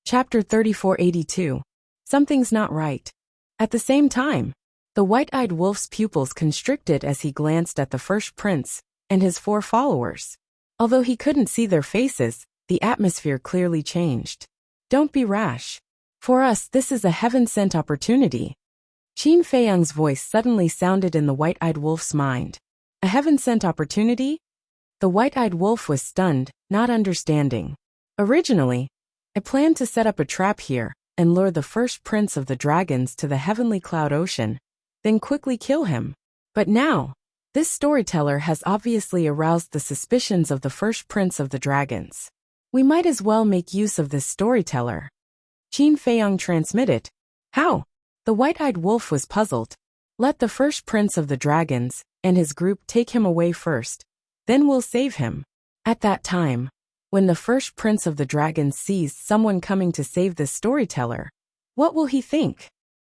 Chapter 3482. Something's not right. At the same time, the white-eyed wolf's pupils constricted as he glanced at the first prince and his 4 followers. Although he couldn't see their faces, the atmosphere clearly changed. Don't be rash. For us, this is a heaven-sent opportunity. Qin Feiyang's voice suddenly sounded in the white-eyed wolf's mind. A heaven-sent opportunity? The white-eyed wolf was stunned, not understanding. Originally, I planned to set up a trap here and lure the first prince of the dragons to the heavenly cloud ocean, then quickly kill him. But now, this storyteller has obviously aroused the suspicions of the first prince of the dragons. We might as well make use of this storyteller. Qin Feiyang transmitted. How? The white-eyed wolf was puzzled. Let the first prince of the dragons and his group take him away first. Then we'll save him. At that time, when the first prince of the dragons sees someone coming to save this storyteller, what will he think?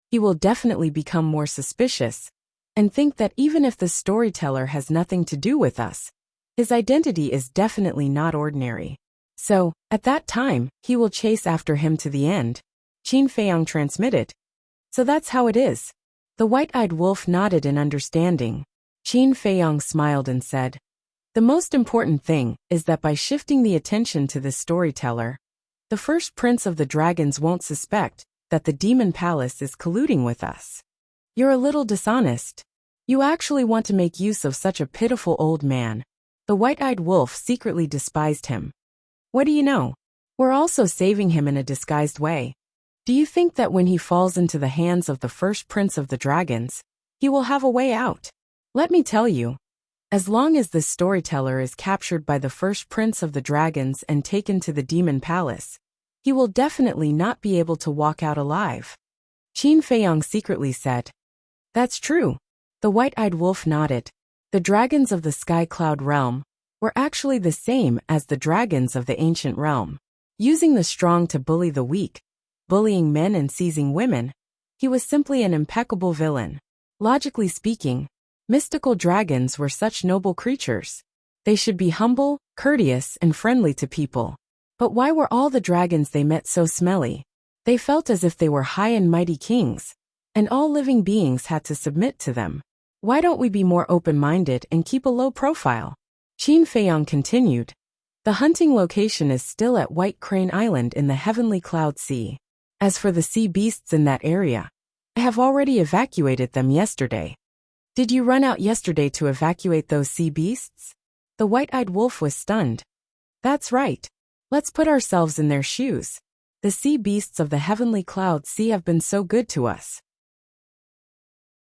He will definitely become more suspicious and think that even if the storyteller has nothing to do with us, his identity is definitely not ordinary. So, at that time, he will chase after him to the end. Qin Feiyang transmitted. So that's how it is. The white-eyed wolf nodded in understanding. Qin Feiyang smiled and said, the most important thing is that by shifting the attention to this storyteller, the first prince of the dragons won't suspect that the demon palace is colluding with us. You're a little dishonest. You actually want to make use of such a pitiful old man. The white-eyed wolf secretly despised him. What do you know? We're also saving him in a disguised way. Do you think that when he falls into the hands of the first prince of the dragons, he will have a way out? Let me tell you, as long as this storyteller is captured by the first prince of the dragons and taken to the demon palace, he will definitely not be able to walk out alive. Qin Feiyang secretly said. That's true. The white-eyed wolf nodded. The dragons of the Sky Cloud realm were actually the same as the dragons of the ancient realm. Using the strong to bully the weak, bullying men and seizing women, he was simply an impeccable villain. Logically speaking, mystical dragons were such noble creatures. They should be humble, courteous, and friendly to people. But why were all the dragons they met so smelly? They felt as if they were high and mighty kings, and all living beings had to submit to them. Why don't we be more open-minded and keep a low profile? Qin Feiyang continued. The hunting location is still at White Crane Island in the Heavenly Cloud Sea. As for the sea beasts in that area, I have already evacuated them yesterday. Did you run out yesterday to evacuate those sea beasts? The white-eyed wolf was stunned. That's right. Let's put ourselves in their shoes. The sea beasts of the Heavenly Cloud Sea have been so good to us.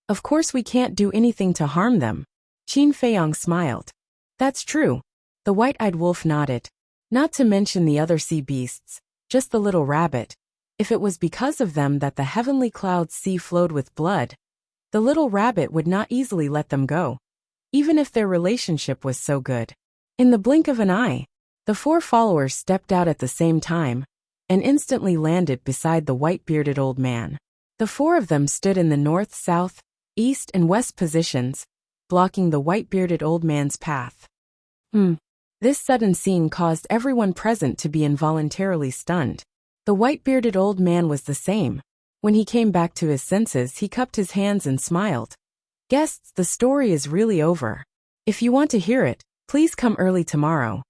Of course we can't do anything to harm them. Qin Feiyang smiled. That's true. The white-eyed wolf nodded. Not to mention the other sea beasts, just the little rabbit. If it was because of them that the Heavenly Cloud Sea flowed with blood, the little rabbit would not easily let them go, even if their relationship was so good. In the blink of an eye, the 4 followers stepped out at the same time and instantly landed beside the white-bearded old man. The 4 of them stood in the north, south, east, and west positions, blocking the white-bearded old man's path. This sudden scene caused everyone present to be involuntarily stunned. The white-bearded old man was the same. When he came back to his senses, he cupped his hands and smiled. Guests, the story is really over. If you want to hear it, please come early tomorrow.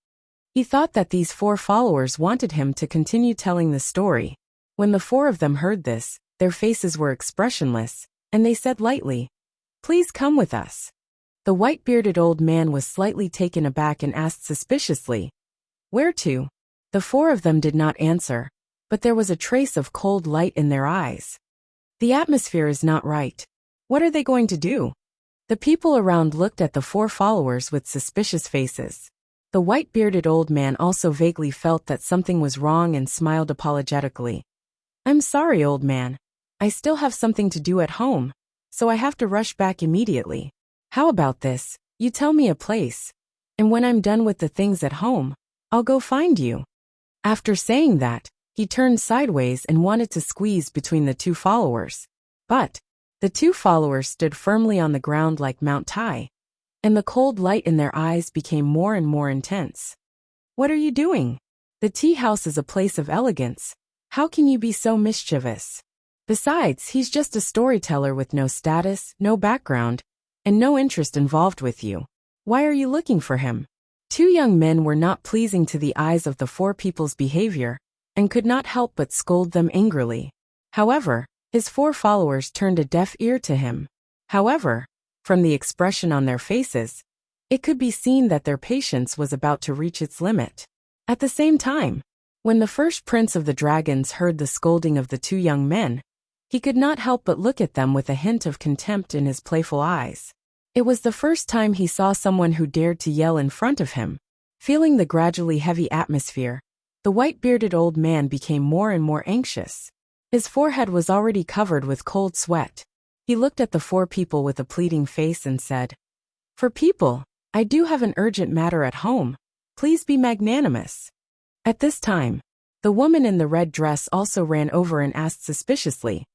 He thought that these 4 followers wanted him to continue telling the story. When the 4 of them heard this, their faces were expressionless, and they said lightly, please come with us. The white-bearded old man was slightly taken aback and asked suspiciously, where to? The 4 of them did not answer, but there was a trace of cold light in their eyes. The atmosphere is not right. What are they going to do? The people around looked at the 4 followers with suspicious faces. The white-bearded old man also vaguely felt that something was wrong and smiled apologetically. I'm sorry, old man. I still have something to do at home, so I have to rush back immediately. How about this? You tell me a place, and when I'm done with the things at home, I'll go find you. After saying that, he turned sideways and wanted to squeeze between the 2 followers. But the 2 followers stood firmly on the ground like Mount Tai, and the cold light in their eyes became more and more intense. What are you doing? The tea house is a place of elegance. How can you be so mischievous? Besides, he's just a storyteller with no status, no background, and no interest involved with you. Why are you looking for him? Two young men were not pleasing to the eyes of the four people's behavior, and could not help but scold them angrily. However, his four followers turned a deaf ear to him. However, from the expression on their faces, it could be seen that their patience was about to reach its limit. At the same time, when the first prince of the dragons heard the scolding of the two young men, he could not help but look at them with a hint of contempt in his playful eyes. It was the first time he saw someone who dared to yell in front of him. Feeling the gradually heavy atmosphere, the white-bearded old man became more and more anxious. His forehead was already covered with cold sweat. He looked at the four people with a pleading face and said, "For people, I do have an urgent matter at home. Please be magnanimous." At this time, the woman in the red dress also ran over and asked suspiciously,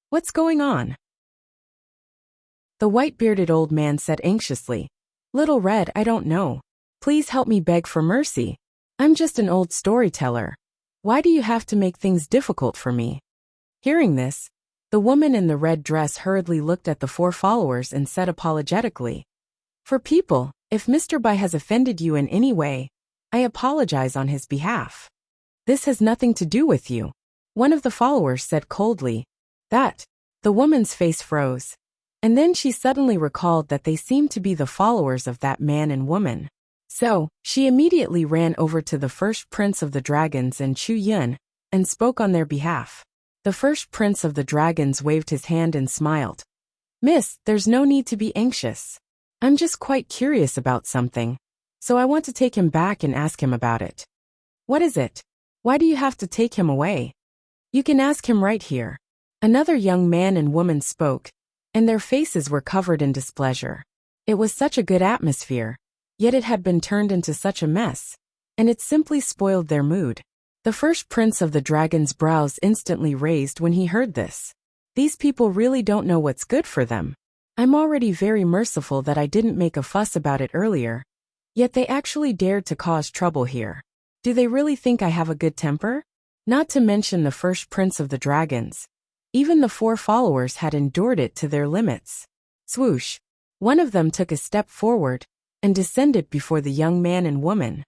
"What's going on?" The white-bearded old man said anxiously, "Little Red, I don't know. Please help me beg for mercy. I'm just an old storyteller. Why do you have to make things difficult for me?" Hearing this, the woman in the red dress hurriedly looked at the four followers and said apologetically, "For people, if Mr. Bai has offended you in any way, I apologize on his behalf. This has nothing to do with you." One of the followers said coldly, "That." The woman's face froze. And then she suddenly recalled that they seemed to be the followers of that man and woman. So, she immediately ran over to the first prince of the dragons and Chu Yun, and spoke on their behalf. The first prince of the dragons waved his hand and smiled. "Miss, there's no need to be anxious. I'm just quite curious about something, so I want to take him back and ask him about it." "What is it? Why do you have to take him away?" "You can ask him right here." Another young man and woman spoke, and their faces were covered in displeasure. It was such a good atmosphere, yet it had been turned into such a mess, and it simply spoiled their mood. The first prince of the dragon's brows instantly raised when he heard this. These people really don't know what's good for them. I'm already very merciful that I didn't make a fuss about it earlier, yet they actually dared to cause trouble here. Do they really think I have a good temper? Not to mention the first prince of the dragons. Even the four followers had endured it to their limits. Swoosh! One of them took a step forward and descended before the young man and woman.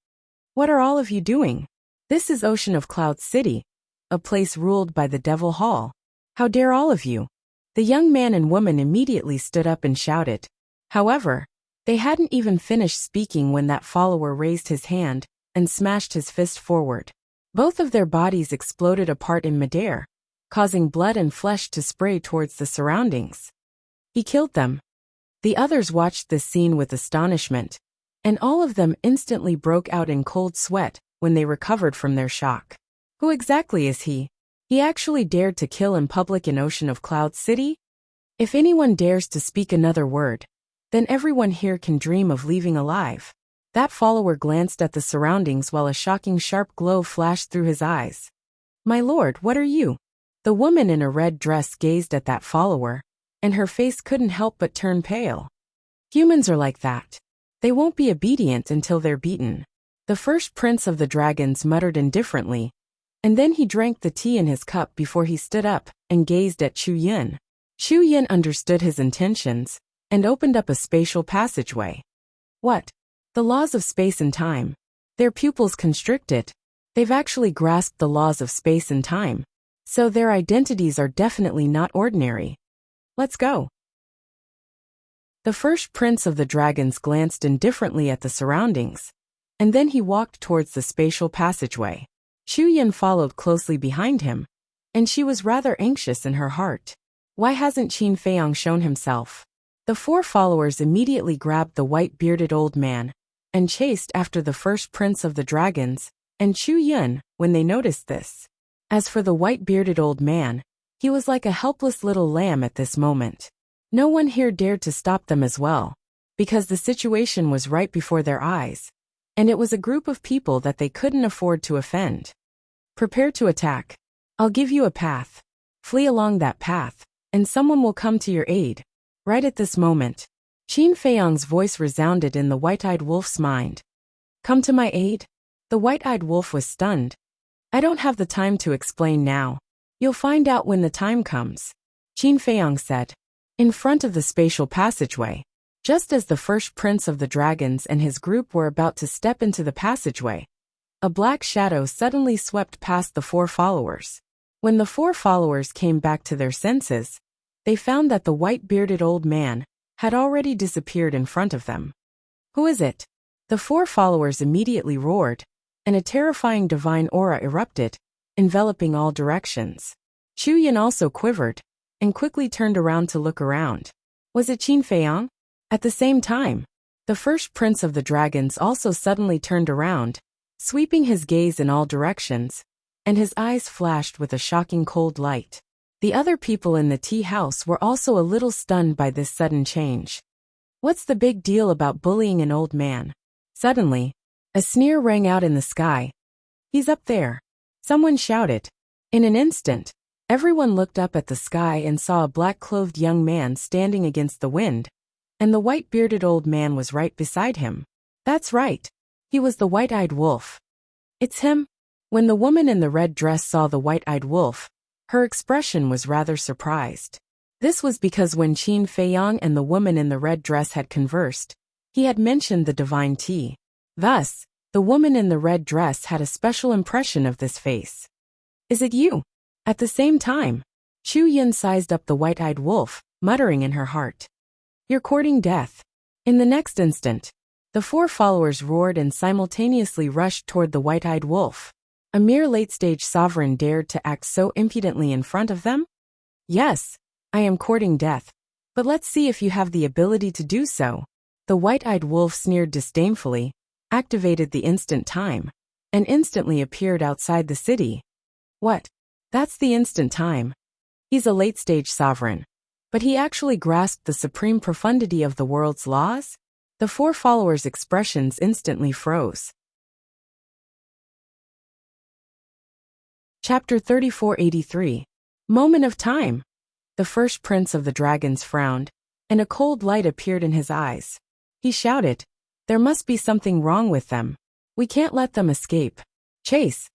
"What are all of you doing? This is Ocean of Cloud City, a place ruled by the Devil Hall. How dare all of you?" The young man and woman immediately stood up and shouted. However, they hadn't even finished speaking when that follower raised his hand and smashed his fist forward. Both of their bodies exploded apart in midair, causing blood and flesh to spray towards the surroundings. He killed them. The others watched this scene with astonishment, and all of them instantly broke out in cold sweat when they recovered from their shock. Who exactly is he? He actually dared to kill in public in Ocean of Cloud City? If anyone dares to speak another word, then everyone here can dream of leaving alive. That follower glanced at the surroundings while a shocking sharp glow flashed through his eyes. "My lord, what are you?" The woman in a red dress gazed at that follower, and her face couldn't help but turn pale. Humans are like that. They won't be obedient until they're beaten. The first prince of the dragons muttered indifferently, and then he drank the tea in his cup before he stood up and gazed at Chu Yun. Chu Yun understood his intentions and opened up a spatial passageway. What? The laws of space and time. Their pupils constricted. They've actually grasped the laws of space and time. So their identities are definitely not ordinary. Let's go. The first prince of the dragons glanced indifferently at the surroundings, and then he walked towards the spatial passageway. Chu Yun followed closely behind him, and she was rather anxious in her heart. Why hasn't Qin Feiyang shown himself? The four followers immediately grabbed the white-bearded old man and chased after the first prince of the dragons and Chu Yun when they noticed this. As for the white-bearded old man, he was like a helpless little lamb at this moment. No one here dared to stop them as well, because the situation was right before their eyes, and it was a group of people that they couldn't afford to offend. Prepare to attack. I'll give you a path. Flee along that path, and someone will come to your aid. Right at this moment, Qin Feiyang's voice resounded in the white-eyed wolf's mind. Come to my aid? The white-eyed wolf was stunned. I don't have the time to explain now. You'll find out when the time comes, Qin Feiyang said. In front of the spatial passageway, just as the first prince of the dragons and his group were about to step into the passageway, a black shadow suddenly swept past the 4 followers. When the 4 followers came back to their senses, they found that the white-bearded old man had already disappeared in front of them. Who is it? The 4 followers immediately roared, and a terrifying divine aura erupted, enveloping all directions. Chu Yin also quivered, and quickly turned around to look around. Was it Qin Feiyang? At the same time, the first prince of the dragons also suddenly turned around, sweeping his gaze in all directions, and his eyes flashed with a shocking cold light. The other people in the tea house were also a little stunned by this sudden change. What's the big deal about bullying an old man? Suddenly, a sneer rang out in the sky. He's up there. Someone shouted. In an instant, everyone looked up at the sky and saw a black-clothed young man standing against the wind, and the white-bearded old man was right beside him. That's right. He was the white-eyed wolf. It's him. When the woman in the red dress saw the white-eyed wolf, her expression was rather surprised. This was because when Qin Feiyang and the woman in the red dress had conversed, he had mentioned the divine tea. Thus, the woman in the red dress had a special impression of this face. Is it you? At the same time, Chu Yin sized up the white-eyed wolf, muttering in her heart. You're courting death. In the next instant, the 4 followers roared and simultaneously rushed toward the white-eyed wolf. A mere late-stage sovereign dared to act so impudently in front of them? Yes, I am courting death. But let's see if you have the ability to do so. The white-eyed wolf sneered disdainfully, activated the instant time, and instantly appeared outside the city. What? That's the instant time. He's a late-stage sovereign. But he actually grasped the supreme profundity of the world's laws? The 4 followers' expressions instantly froze. Chapter 3483. Moment of time. The first prince of the dragons frowned, and a cold light appeared in his eyes. He shouted, there must be something wrong with them. We can't let them escape. Chase.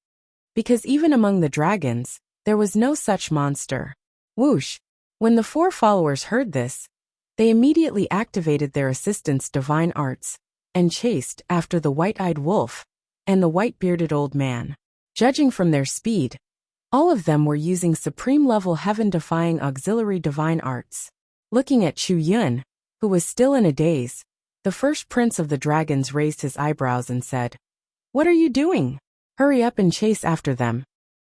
Because even among the dragons, there was no such monster. Whoosh. When the 4 followers heard this, they immediately activated their assistants' divine arts, and chased after the white-eyed wolf and the white-bearded old man. Judging from their speed, all of them were using supreme-level heaven-defying auxiliary divine arts. Looking at Chu Yun, who was still in a daze, the first prince of the dragons raised his eyebrows and said, What are you doing? Hurry up and chase after them.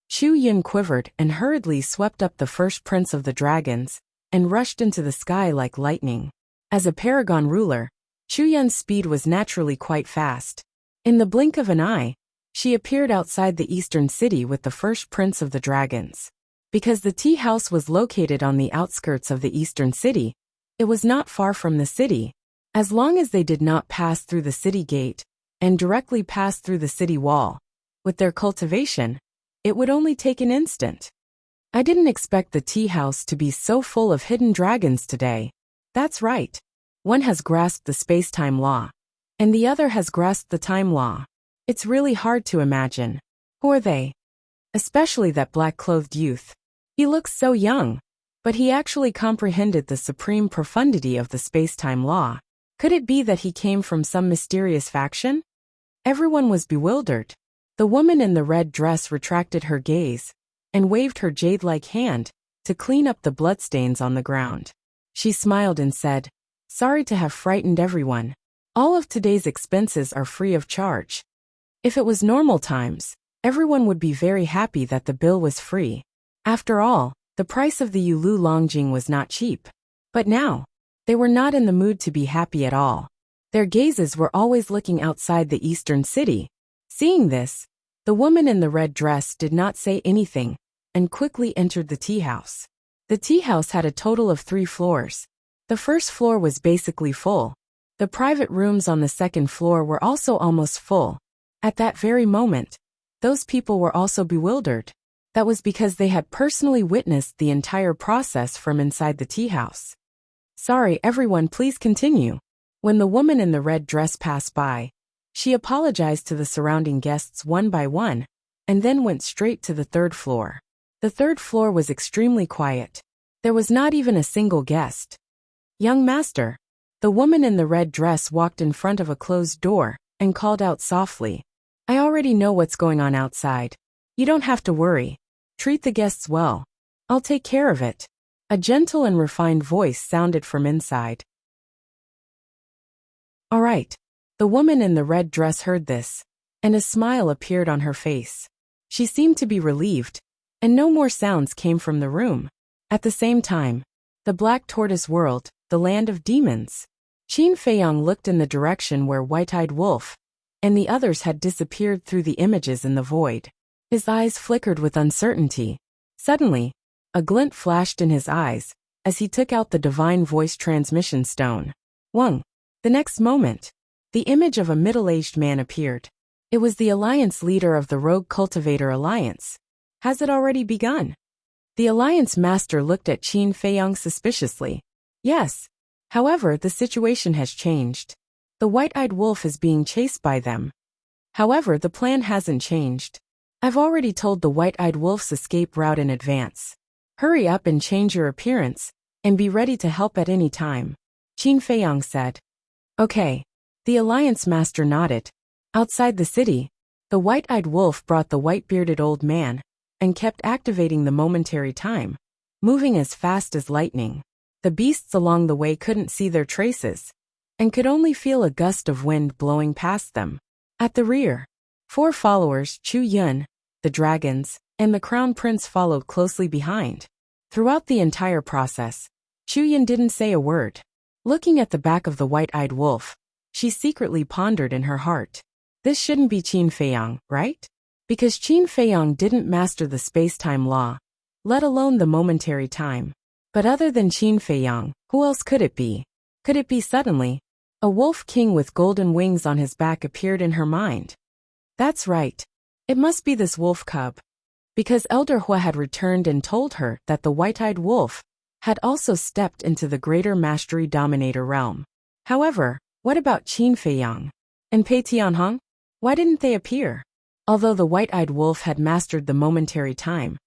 Chu Yun quivered and hurriedly swept up the first prince of the dragons, and rushed into the sky like lightning. As a paragon ruler, Chu Yun's speed was naturally quite fast. In the blink of an eye, she appeared outside the eastern city with the first prince of the dragons. Because the tea house was located on the outskirts of the eastern city, it was not far from the city. As long as they did not pass through the city gate and directly pass through the city wall, with their cultivation, it would only take an instant. I didn't expect the tea house to be so full of hidden dragons today. That's right. One has grasped the space-time law, and the other has grasped the time law. It's really hard to imagine. Who are they? Especially that black-clothed youth. He looks so young, but he actually comprehended the supreme profundity of the space-time law. Could it be that he came from some mysterious faction? Everyone was bewildered. The woman in the red dress retracted her gaze and waved her jade-like hand to clean up the bloodstains on the ground. She smiled and said, Sorry to have frightened everyone. All of today's expenses are free of charge. If it was normal times, everyone would be very happy that the bill was free. After all, the price of the Yulu Longjing was not cheap. But now, they were not in the mood to be happy at all. Their gazes were always looking outside the eastern city. Seeing this, the woman in the red dress did not say anything and quickly entered the tea house. The tea house had a total of 3 floors. The first floor was basically full. The private rooms on the second floor were also almost full. At that very moment, those people were also bewildered. That was because they had personally witnessed the entire process from inside the tea house. Sorry, everyone, please continue. When the woman in the red dress passed by, she apologized to the surrounding guests one by one, and then went straight to the third floor. The third floor was extremely quiet. There was not even a single guest. "Young master." The woman in the red dress walked in front of a closed door and called out softly, "I already know what's going on outside. You don't have to worry. Treat the guests well. I'll take care of it." A gentle and refined voice sounded from inside. "All right." The woman in the red dress heard this, and a smile appeared on her face. She seemed to be relieved, and no more sounds came from the room. At the same time, the Black Tortoise world, the land of demons. Qin Feiyang looked in the direction where White-Eyed Wolf and the others had disappeared through the images in the void. His eyes flickered with uncertainty. Suddenly, a glint flashed in his eyes as he took out the divine voice transmission stone. Wang. The next moment, the image of a middle-aged man appeared. It was the alliance leader of the Rogue Cultivator Alliance. Has it already begun? The alliance master looked at Qin Feiyang suspiciously. Yes. However, the situation has changed. The White-Eyed Wolf is being chased by them. However, the plan hasn't changed. I've already told the White-Eyed Wolf's escape route in advance. Hurry up and change your appearance, and be ready to help at any time, Qin Feiyang said. Okay. The alliance master nodded. Outside the city, the White-Eyed Wolf brought the white-bearded old man, and kept activating the momentary time, moving as fast as lightning. The beasts along the way couldn't see their traces, and could only feel a gust of wind blowing past them. At the rear, 4 followers, Chu Yun, the dragons, and the crown prince followed closely behind. Throughout the entire process, Chu Yun didn't say a word. Looking at the back of the White-Eyed Wolf, she secretly pondered in her heart. This shouldn't be Qin Feiyang, right? Because Qin Feiyang didn't master the space-time law, let alone the momentary time. But other than Qin Feiyang, who else could it be? Could it be suddenly? A wolf king with golden wings on his back appeared in her mind. That's right. It must be this wolf cub. Because Elder Hua had returned and told her that the White-Eyed Wolf had also stepped into the Greater Mastery Dominator realm. However, what about Qin Feiyang and Pei Tianhong? Why didn't they appear? Although the White-Eyed Wolf had mastered the momentary time,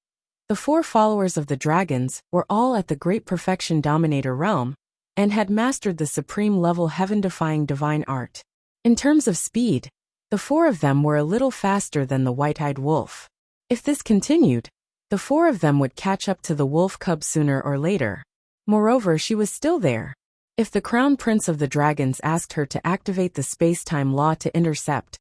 the 4 followers of the dragons were all at the Great Perfection Dominator realm and had mastered the supreme-level heaven-defying divine art. In terms of speed, the 4 of them were a little faster than the White-Eyed Wolf. If this continued, the 4 of them would catch up to the wolf cub sooner or later. Moreover, she was still there. If the Crown Prince of the Dragons asked her to activate the space-time law to intercept,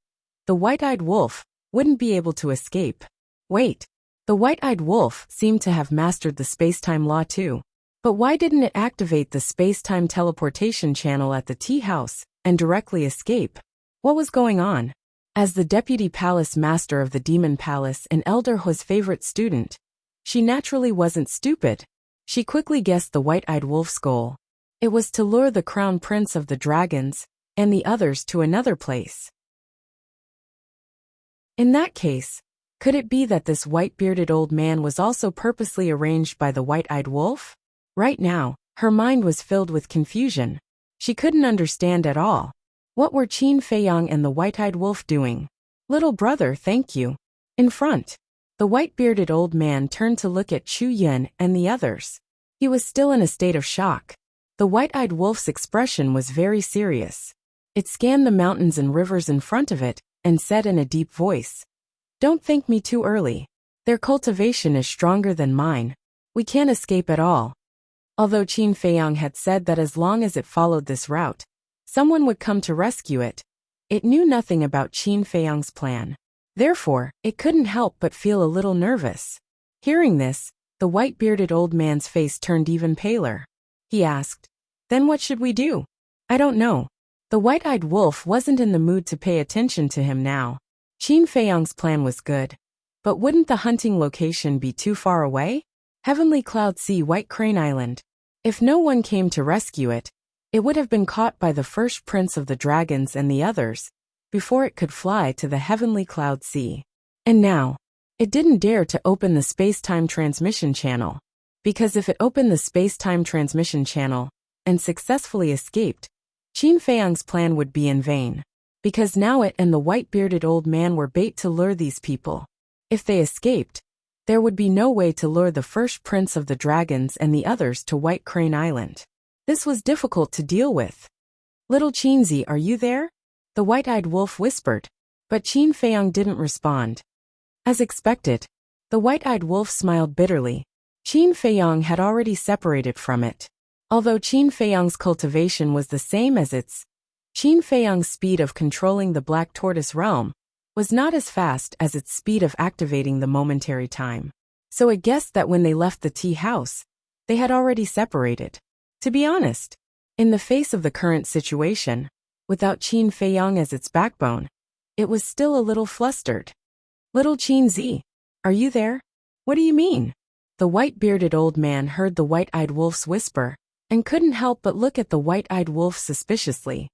the White-Eyed Wolf wouldn't be able to escape. Wait. The White-Eyed Wolf seemed to have mastered the space-time law too. But why didn't it activate the space-time teleportation channel at the tea house and directly escape? What was going on? As the deputy palace master of the Demon Palace and Elder Hua's favorite student, she naturally wasn't stupid. She quickly guessed the White-Eyed Wolf's goal. It was to lure the Crown Prince of the Dragons and the others to another place. In that case, could it be that this white-bearded old man was also purposely arranged by the White-Eyed Wolf? Right now, her mind was filled with confusion. She couldn't understand at all. What were Qin Feiyang and the White-Eyed Wolf doing? Little brother, thank you. In front, the white-bearded old man turned to look at Chu Yun and the others. He was still in a state of shock. The White-Eyed Wolf's expression was very serious. It scanned the mountains and rivers in front of it and said in a deep voice, "Don't thank me too early. Their cultivation is stronger than mine. We can't escape at all." Although Qin Feiyang had said that as long as it followed this route, someone would come to rescue it, it knew nothing about Qin Feiyang's plan. Therefore, it couldn't help but feel a little nervous. Hearing this, the white-bearded old man's face turned even paler. He asked, "Then what should we do?" "I don't know." The White-Eyed Wolf wasn't in the mood to pay attention to him now. Qin Feiyang's plan was good. But wouldn't the hunting location be too far away? Heavenly Cloud Sea, White Crane Island. If no one came to rescue it, it would have been caught by the first prince of the dragons and the others, before it could fly to the Heavenly Cloud Sea. And now, it didn't dare to open the space-time transmission channel. Because if it opened the space-time transmission channel and successfully escaped, Qin Feiyang's plan would be in vain. Because now it and the white-bearded old man were bait to lure these people. If they escaped, there would be no way to lure the first prince of the dragons and the others to White Crane Island. This was difficult to deal with. "Little Qinzi, are you there?" the white-eyed wolf whispered, but Qin Feiyang didn't respond. As expected, the white-eyed wolf smiled bitterly. Qin Feiyang had already separated from it. Although Qin Feiyang's cultivation was the same as its, Qin Feiyang's speed of controlling the Black Tortoise realm was not as fast as its speed of activating the momentary time. So it guessed that when they left the tea house, they had already separated. To be honest, in the face of the current situation, without Qin Feiyang as its backbone, it was still a little flustered. "Little Qinzi, are you there?" "What do you mean?" The white-bearded old man heard the white-eyed wolf's whisper and couldn't help but look at the white-eyed wolf suspiciously.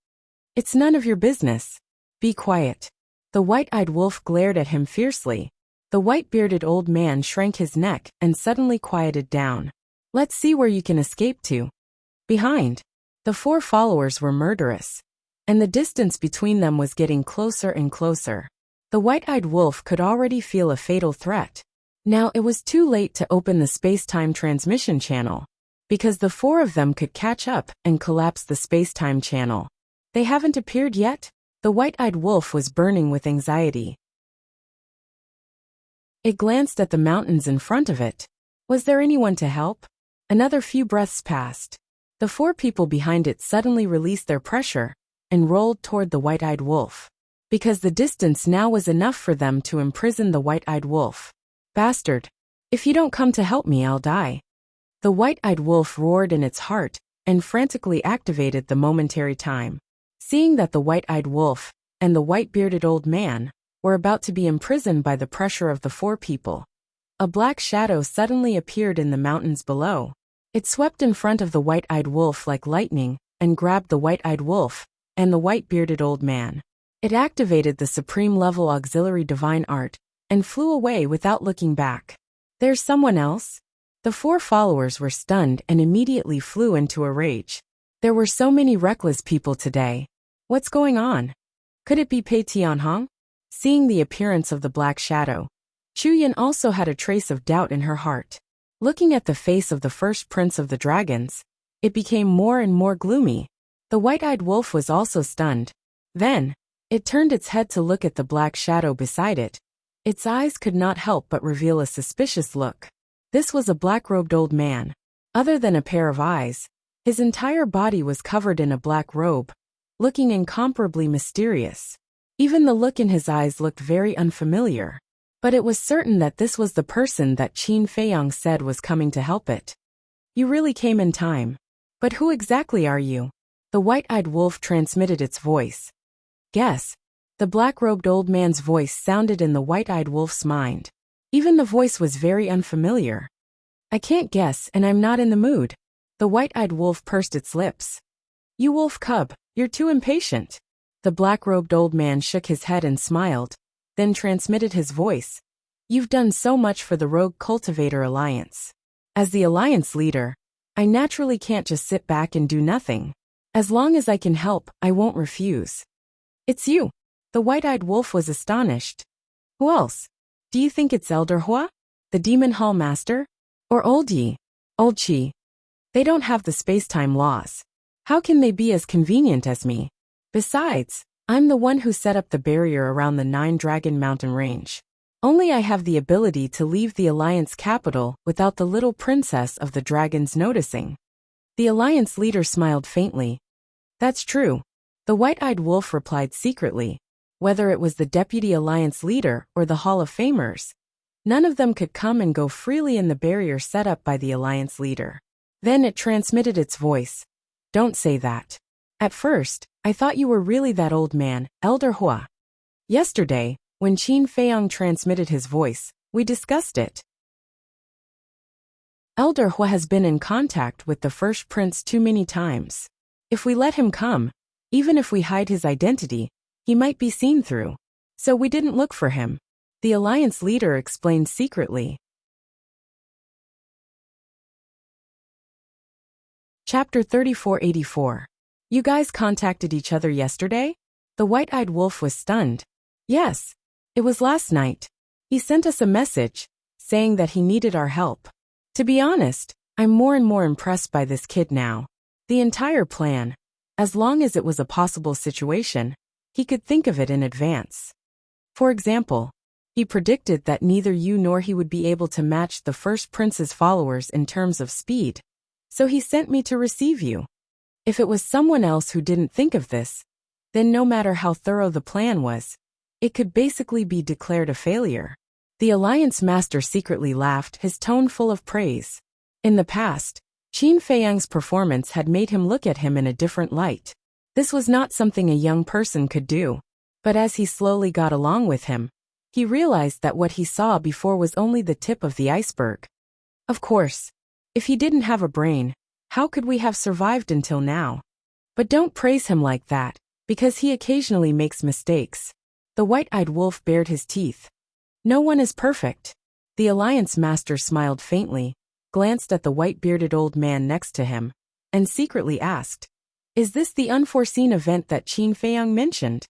"It's none of your business. Be quiet." The white-eyed wolf glared at him fiercely. The white-bearded old man shrank his neck and suddenly quieted down. "Let's see where you can escape to." Behind, the four followers were murderous, and the distance between them was getting closer and closer. The white-eyed wolf could already feel a fatal threat. Now it was too late to open the space-time transmission channel, because the four of them could catch up and collapse the space-time channel. "They haven't appeared yet?" The white-eyed wolf was burning with anxiety. It glanced at the mountains in front of it. Was there anyone to help? Another few breaths passed. The four people behind it suddenly released their pressure and rolled toward the white-eyed wolf, because the distance now was enough for them to imprison the white-eyed wolf. "Bastard! If you don't come to help me, I'll die." The white-eyed wolf roared in its heart and frantically activated the momentary time. Seeing that the white-eyed wolf and the white-bearded old man were about to be imprisoned by the pressure of the four people, a black shadow suddenly appeared in the mountains below. It swept in front of the white-eyed wolf like lightning and grabbed the white-eyed wolf and the white-bearded old man. It activated the supreme-level auxiliary divine art and flew away without looking back. "There's someone else?" The four followers were stunned and immediately flew into a rage. There were so many reckless people today. What's going on? Could it be Pei Tianhong? Seeing the appearance of the black shadow, Chu Yin also had a trace of doubt in her heart. Looking at the face of the first prince of the dragons, it became more and more gloomy. The white-eyed wolf was also stunned. Then, it turned its head to look at the black shadow beside it. Its eyes could not help but reveal a suspicious look. This was a black-robed old man. Other than a pair of eyes, his entire body was covered in a black robe, looking incomparably mysterious. Even the look in his eyes looked very unfamiliar. But it was certain that this was the person that Qin Feiyang said was coming to help it. "You really came in time. But who exactly are you?" The white-eyed wolf transmitted its voice. "Guess." The black-robed old man's voice sounded in the white-eyed wolf's mind. Even the voice was very unfamiliar. "I can't guess, and I'm not in the mood." The white-eyed wolf pursed its lips. "You wolf cub, you're too impatient." The black-robed old man shook his head and smiled, then transmitted his voice. "You've done so much for the Rogue Cultivator Alliance. As the Alliance leader, I naturally can't just sit back and do nothing. As long as I can help, I won't refuse." "It's you." The white-eyed wolf was astonished. "Who else? Do you think it's Elder Hua, the Demon Hall Master? Or Old Yi? Old Chi? They don't have the space-time laws. How can they be as convenient as me? Besides, I'm the one who set up the barrier around the Nine-Dragon Mountain Range. Only I have the ability to leave the Alliance capital without the little princess of the dragons noticing." The Alliance leader smiled faintly. "That's true." The white-eyed wolf replied secretly. Whether it was the deputy Alliance leader or the Hall of Famers, none of them could come and go freely in the barrier set up by the Alliance leader. Then it transmitted its voice. "Don't say that. At first, I thought you were really that old man, Elder Hua. Yesterday, when Qin Feiyang transmitted his voice, we discussed it. Elder Hua has been in contact with the first prince too many times. If we let him come, even if we hide his identity, he might be seen through. So we didn't look for him." The Alliance leader explained secretly. Chapter 3484. "You guys contacted each other yesterday?" The white-eyed wolf was stunned. "Yes. It was last night. He sent us a message, saying that he needed our help. To be honest, I'm more and more impressed by this kid now. The entire plan, as long as it was a possible situation, he could think of it in advance. For example, he predicted that neither you nor he would be able to match the first prince's followers in terms of speed. So he sent me to receive you. If it was someone else who didn't think of this, then no matter how thorough the plan was, it could basically be declared a failure. The Alliance Master secretly laughed, his tone full of praise. In the past, Qin Feiyang's performance had made him look at him in a different light. This was not something a young person could do. But as he slowly got along with him, he realized that what he saw before was only the tip of the iceberg. Of course, if he didn't have a brain, how could we have survived until now? But don't praise him like that, because he occasionally makes mistakes. The white-eyed wolf bared his teeth. No one is perfect. The Alliance Master smiled faintly, glanced at the white-bearded old man next to him, and secretly asked, "Is this the unforeseen event that Qin Feiyang mentioned?"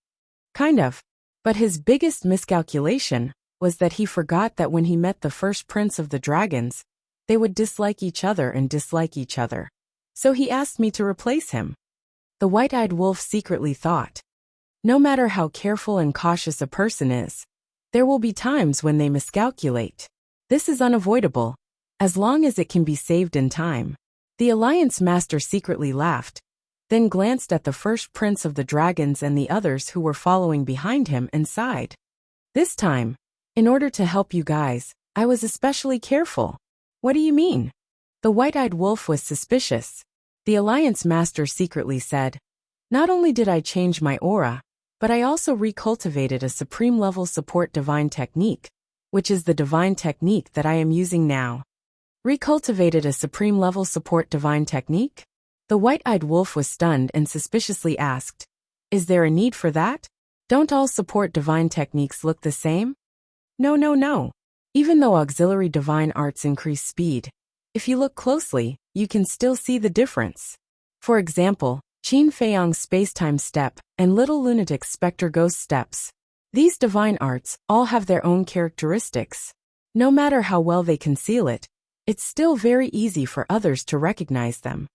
Kind of. But his biggest miscalculation was that he forgot that when he met the first prince of the dragons, they would dislike each other and dislike each other. So he asked me to replace him. The white-eyed wolf secretly thought, no matter how careful and cautious a person is, there will be times when they miscalculate. This is unavoidable, as long as it can be saved in time. The Alliance Master secretly laughed, then glanced at the first prince of the dragons and the others who were following behind him and sighed. This time, in order to help you guys, I was especially careful. What do you mean? The white-eyed wolf was suspicious. The Alliance Master secretly said, not only did I change my aura, but I also recultivated a supreme-level support divine technique, which is the divine technique that I am using now. Recultivated a supreme-level support divine technique? The white-eyed wolf was stunned and suspiciously asked, is there a need for that? Don't all support divine techniques look the same? No. Even though auxiliary divine arts increase speed, if you look closely, you can still see the difference. For example, Qin Feiyang's space-time step and Little Lunatic's specter ghost steps. These divine arts all have their own characteristics. No matter how well they conceal it, it's still very easy for others to recognize them.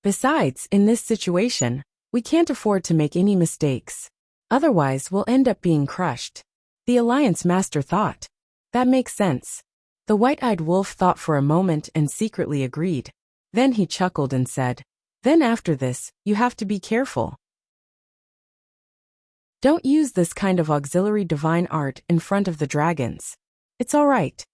Besides, in this situation, we can't afford to make any mistakes. Otherwise, we'll end up being crushed. The Alliance Master thought. That makes sense. The white-eyed wolf thought for a moment and secretly agreed. Then he chuckled and said, then after this, you have to be careful. Don't use this kind of auxiliary divine art in front of the dragons. It's all right.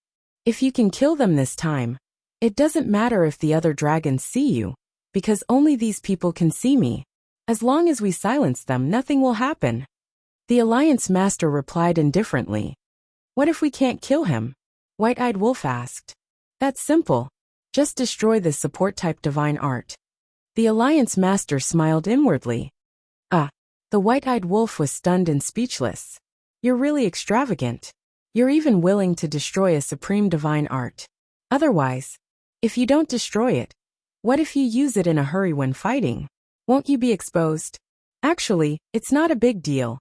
If you can kill them this time, it doesn't matter if the other dragons see you, because only these people can see me. As long as we silence them, nothing will happen. The Alliance Master replied indifferently. What if we can't kill him? White-eyed wolf asked. That's simple. Just destroy this support-type divine art. The Alliance Master smiled inwardly. The white-eyed wolf was stunned and speechless. You're really extravagant. You're even willing to destroy a supreme divine art. Otherwise, if you don't destroy it, what if you use it in a hurry when fighting? Won't you be exposed? Actually, it's not a big deal.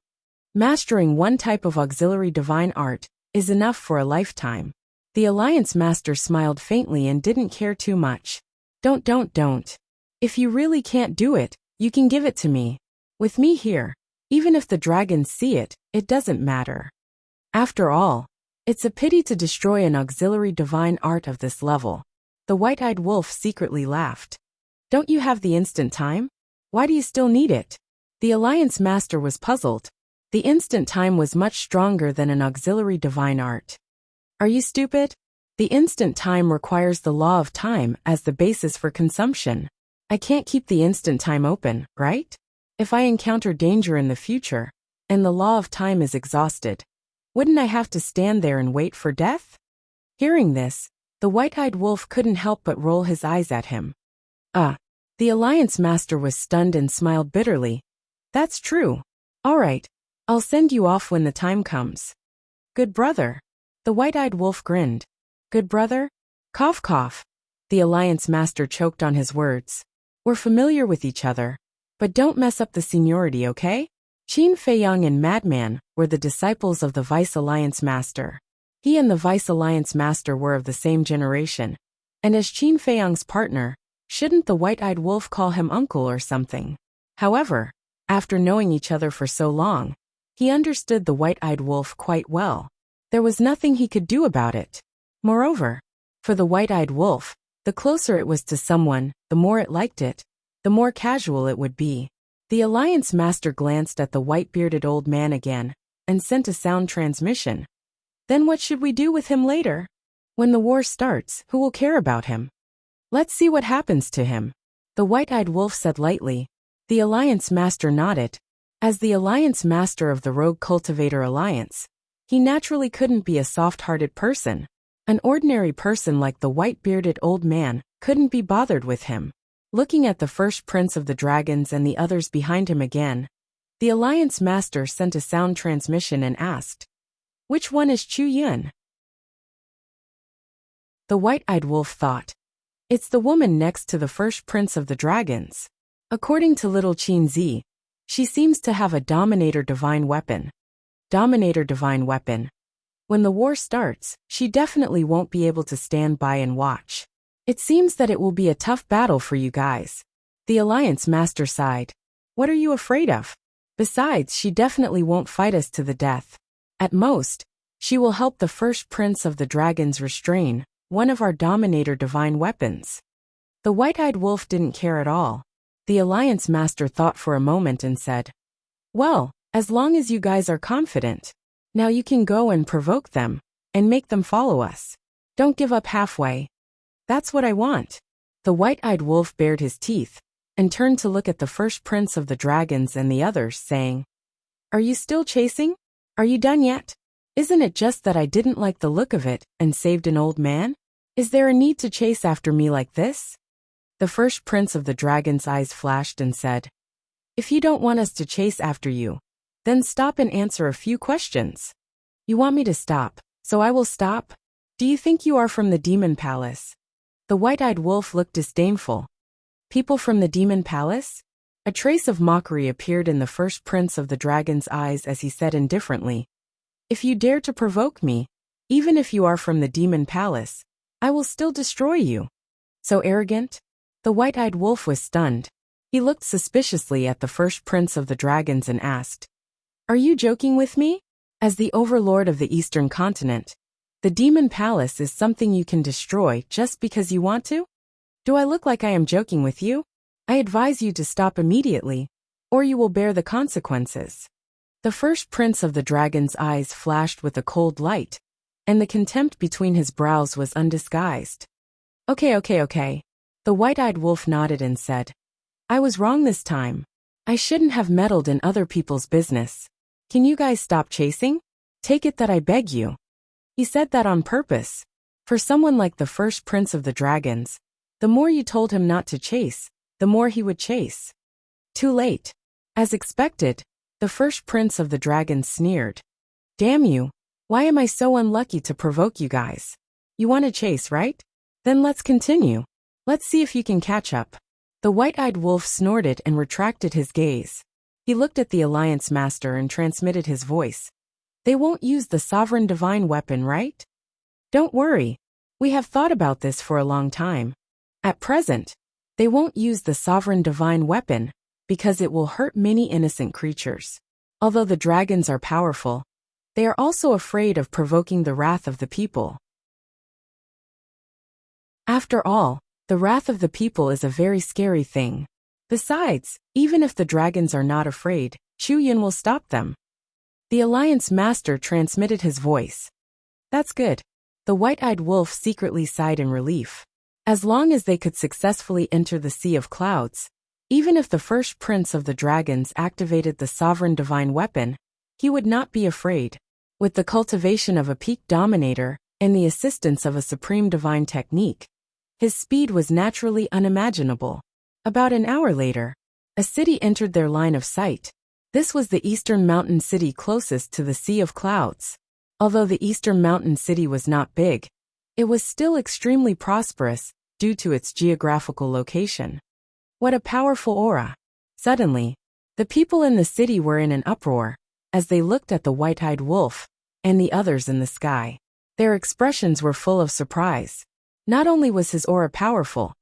Mastering one type of auxiliary divine art is enough for a lifetime. The Alliance Master smiled faintly and didn't care too much. Don't. If you really can't do it, you can give it to me. With me here, even if the dragons see it, it doesn't matter. After all, it's a pity to destroy an auxiliary divine art of this level. The white-eyed wolf secretly laughed. Don't you have the instant time? Why do you still need it? The Alliance Master was puzzled. The instant time was much stronger than an auxiliary divine art. Are you stupid? The instant time requires the law of time as the basis for consumption. I can't keep the instant time open, right? If I encounter danger in the future, and the law of time is exhausted, wouldn't I have to stand there and wait for death? Hearing this, the white-eyed wolf couldn't help but roll his eyes at him. The Alliance Master was stunned and smiled bitterly. That's true. All right, I'll send you off when the time comes. Good brother. The white-eyed wolf grinned. Good brother? Cough cough. The Alliance Master choked on his words. We're familiar with each other, but don't mess up the seniority, okay? Qin Feiyang and Madman were the disciples of the Vice Alliance Master. He and the Vice Alliance Master were of the same generation, and as Qin Feiyang's partner, shouldn't the white-eyed wolf call him uncle or something? However, after knowing each other for so long, he understood the white-eyed wolf quite well. There was nothing he could do about it. Moreover, for the white-eyed wolf, the closer it was to someone, the more it liked it, the more casual it would be. The Alliance Master glanced at the white-bearded old man again and sent a sound transmission. Then what should we do with him later? When the war starts, who will care about him? Let's see what happens to him, the white-eyed wolf said lightly. The Alliance Master nodded. As the Alliance Master of the Rogue Cultivator Alliance, he naturally couldn't be a soft-hearted person. An ordinary person like the white-bearded old man couldn't be bothered with him. Looking at the first prince of the dragons and the others behind him again, the Alliance Master sent a sound transmission and asked, "Which one is Chu Yun?" The white-eyed wolf thought, "It's the woman next to the first prince of the dragons. According to little Qin Zi, she seems to have a Dominator Divine Weapon. Dominator Divine Weapon. When the war starts, she definitely won't be able to stand by and watch. It seems that it will be a tough battle for you guys." The Alliance Master sighed. "What are you afraid of? Besides, she definitely won't fight us to the death. At most, she will help the first prince of the dragons restrain one of our Dominator Divine Weapons." The white-eyed wolf didn't care at all. The Alliance Master thought for a moment and said, "Well, as long as you guys are confident, now you can go and provoke them and make them follow us. Don't give up halfway." "That's what I want." The white-eyed wolf bared his teeth and turned to look at the first prince of the dragons and the others, saying, "Are you still chasing? Are you done yet? Isn't it just that I didn't like the look of it and saved an old man? Is there a need to chase after me like this?" The first prince of the dragon's eyes flashed and said, "If you don't want us to chase after you, then stop and answer a few questions." "You want me to stop, so I will stop? Do you think you are from the Demon Palace?" The white-eyed wolf looked disdainful. "People from the Demon Palace?" A trace of mockery appeared in the first prince of the dragon's eyes as he said indifferently, "If you dare to provoke me, even if you are from the Demon Palace, I will still destroy you." "So arrogant?" The white-eyed wolf was stunned. He looked suspiciously at the first prince of the dragons and asked, "Are you joking with me? As the overlord of the Eastern continent, the Demon Palace is something you can destroy just because you want to? Do I look like I am joking with you? I advise you to stop immediately, or you will bear the consequences." The first prince of the dragon's eyes flashed with a cold light, and the contempt between his brows was undisguised. Okay. The white-eyed wolf nodded and said, "I was wrong this time. I shouldn't have meddled in other people's business. Can you guys stop chasing? Take it that I beg you." He said that on purpose. For someone like the first prince of the dragons, the more you told him not to chase, the more he would chase. Too late. As expected, the first prince of the dragons sneered. "Damn you. Why am I so unlucky to provoke you guys? You want to chase, right? Then let's continue. Let's see if you can catch up." The white-eyed wolf snorted and retracted his gaze. He looked at the Alliance Master and transmitted his voice. "They won't use the Sovereign Divine Weapon, right? Don't worry. We have thought about this for a long time. At present, they won't use the Sovereign Divine Weapon because it will hurt many innocent creatures. Although the dragons are powerful, they are also afraid of provoking the wrath of the people. After all, the wrath of the people is a very scary thing. Besides, even if the dragons are not afraid, Chu Yun will stop them." The Alliance Master transmitted his voice. "That's good." The white-eyed wolf secretly sighed in relief. As long as they could successfully enter the Sea of Clouds, even if the first prince of the dragons activated the Sovereign Divine Weapon, he would not be afraid. With the cultivation of a peak dominator and the assistance of a supreme divine technique, his speed was naturally unimaginable. About an hour later, a city entered their line of sight. This was the eastern mountain city closest to the Sea of Clouds. Although the eastern mountain city was not big, it was still extremely prosperous due to its geographical location. What a powerful aura! Suddenly, the people in the city were in an uproar as they looked at the white-eyed wolf and the others in the sky. Their expressions were full of surprise. Not only was his aura powerful,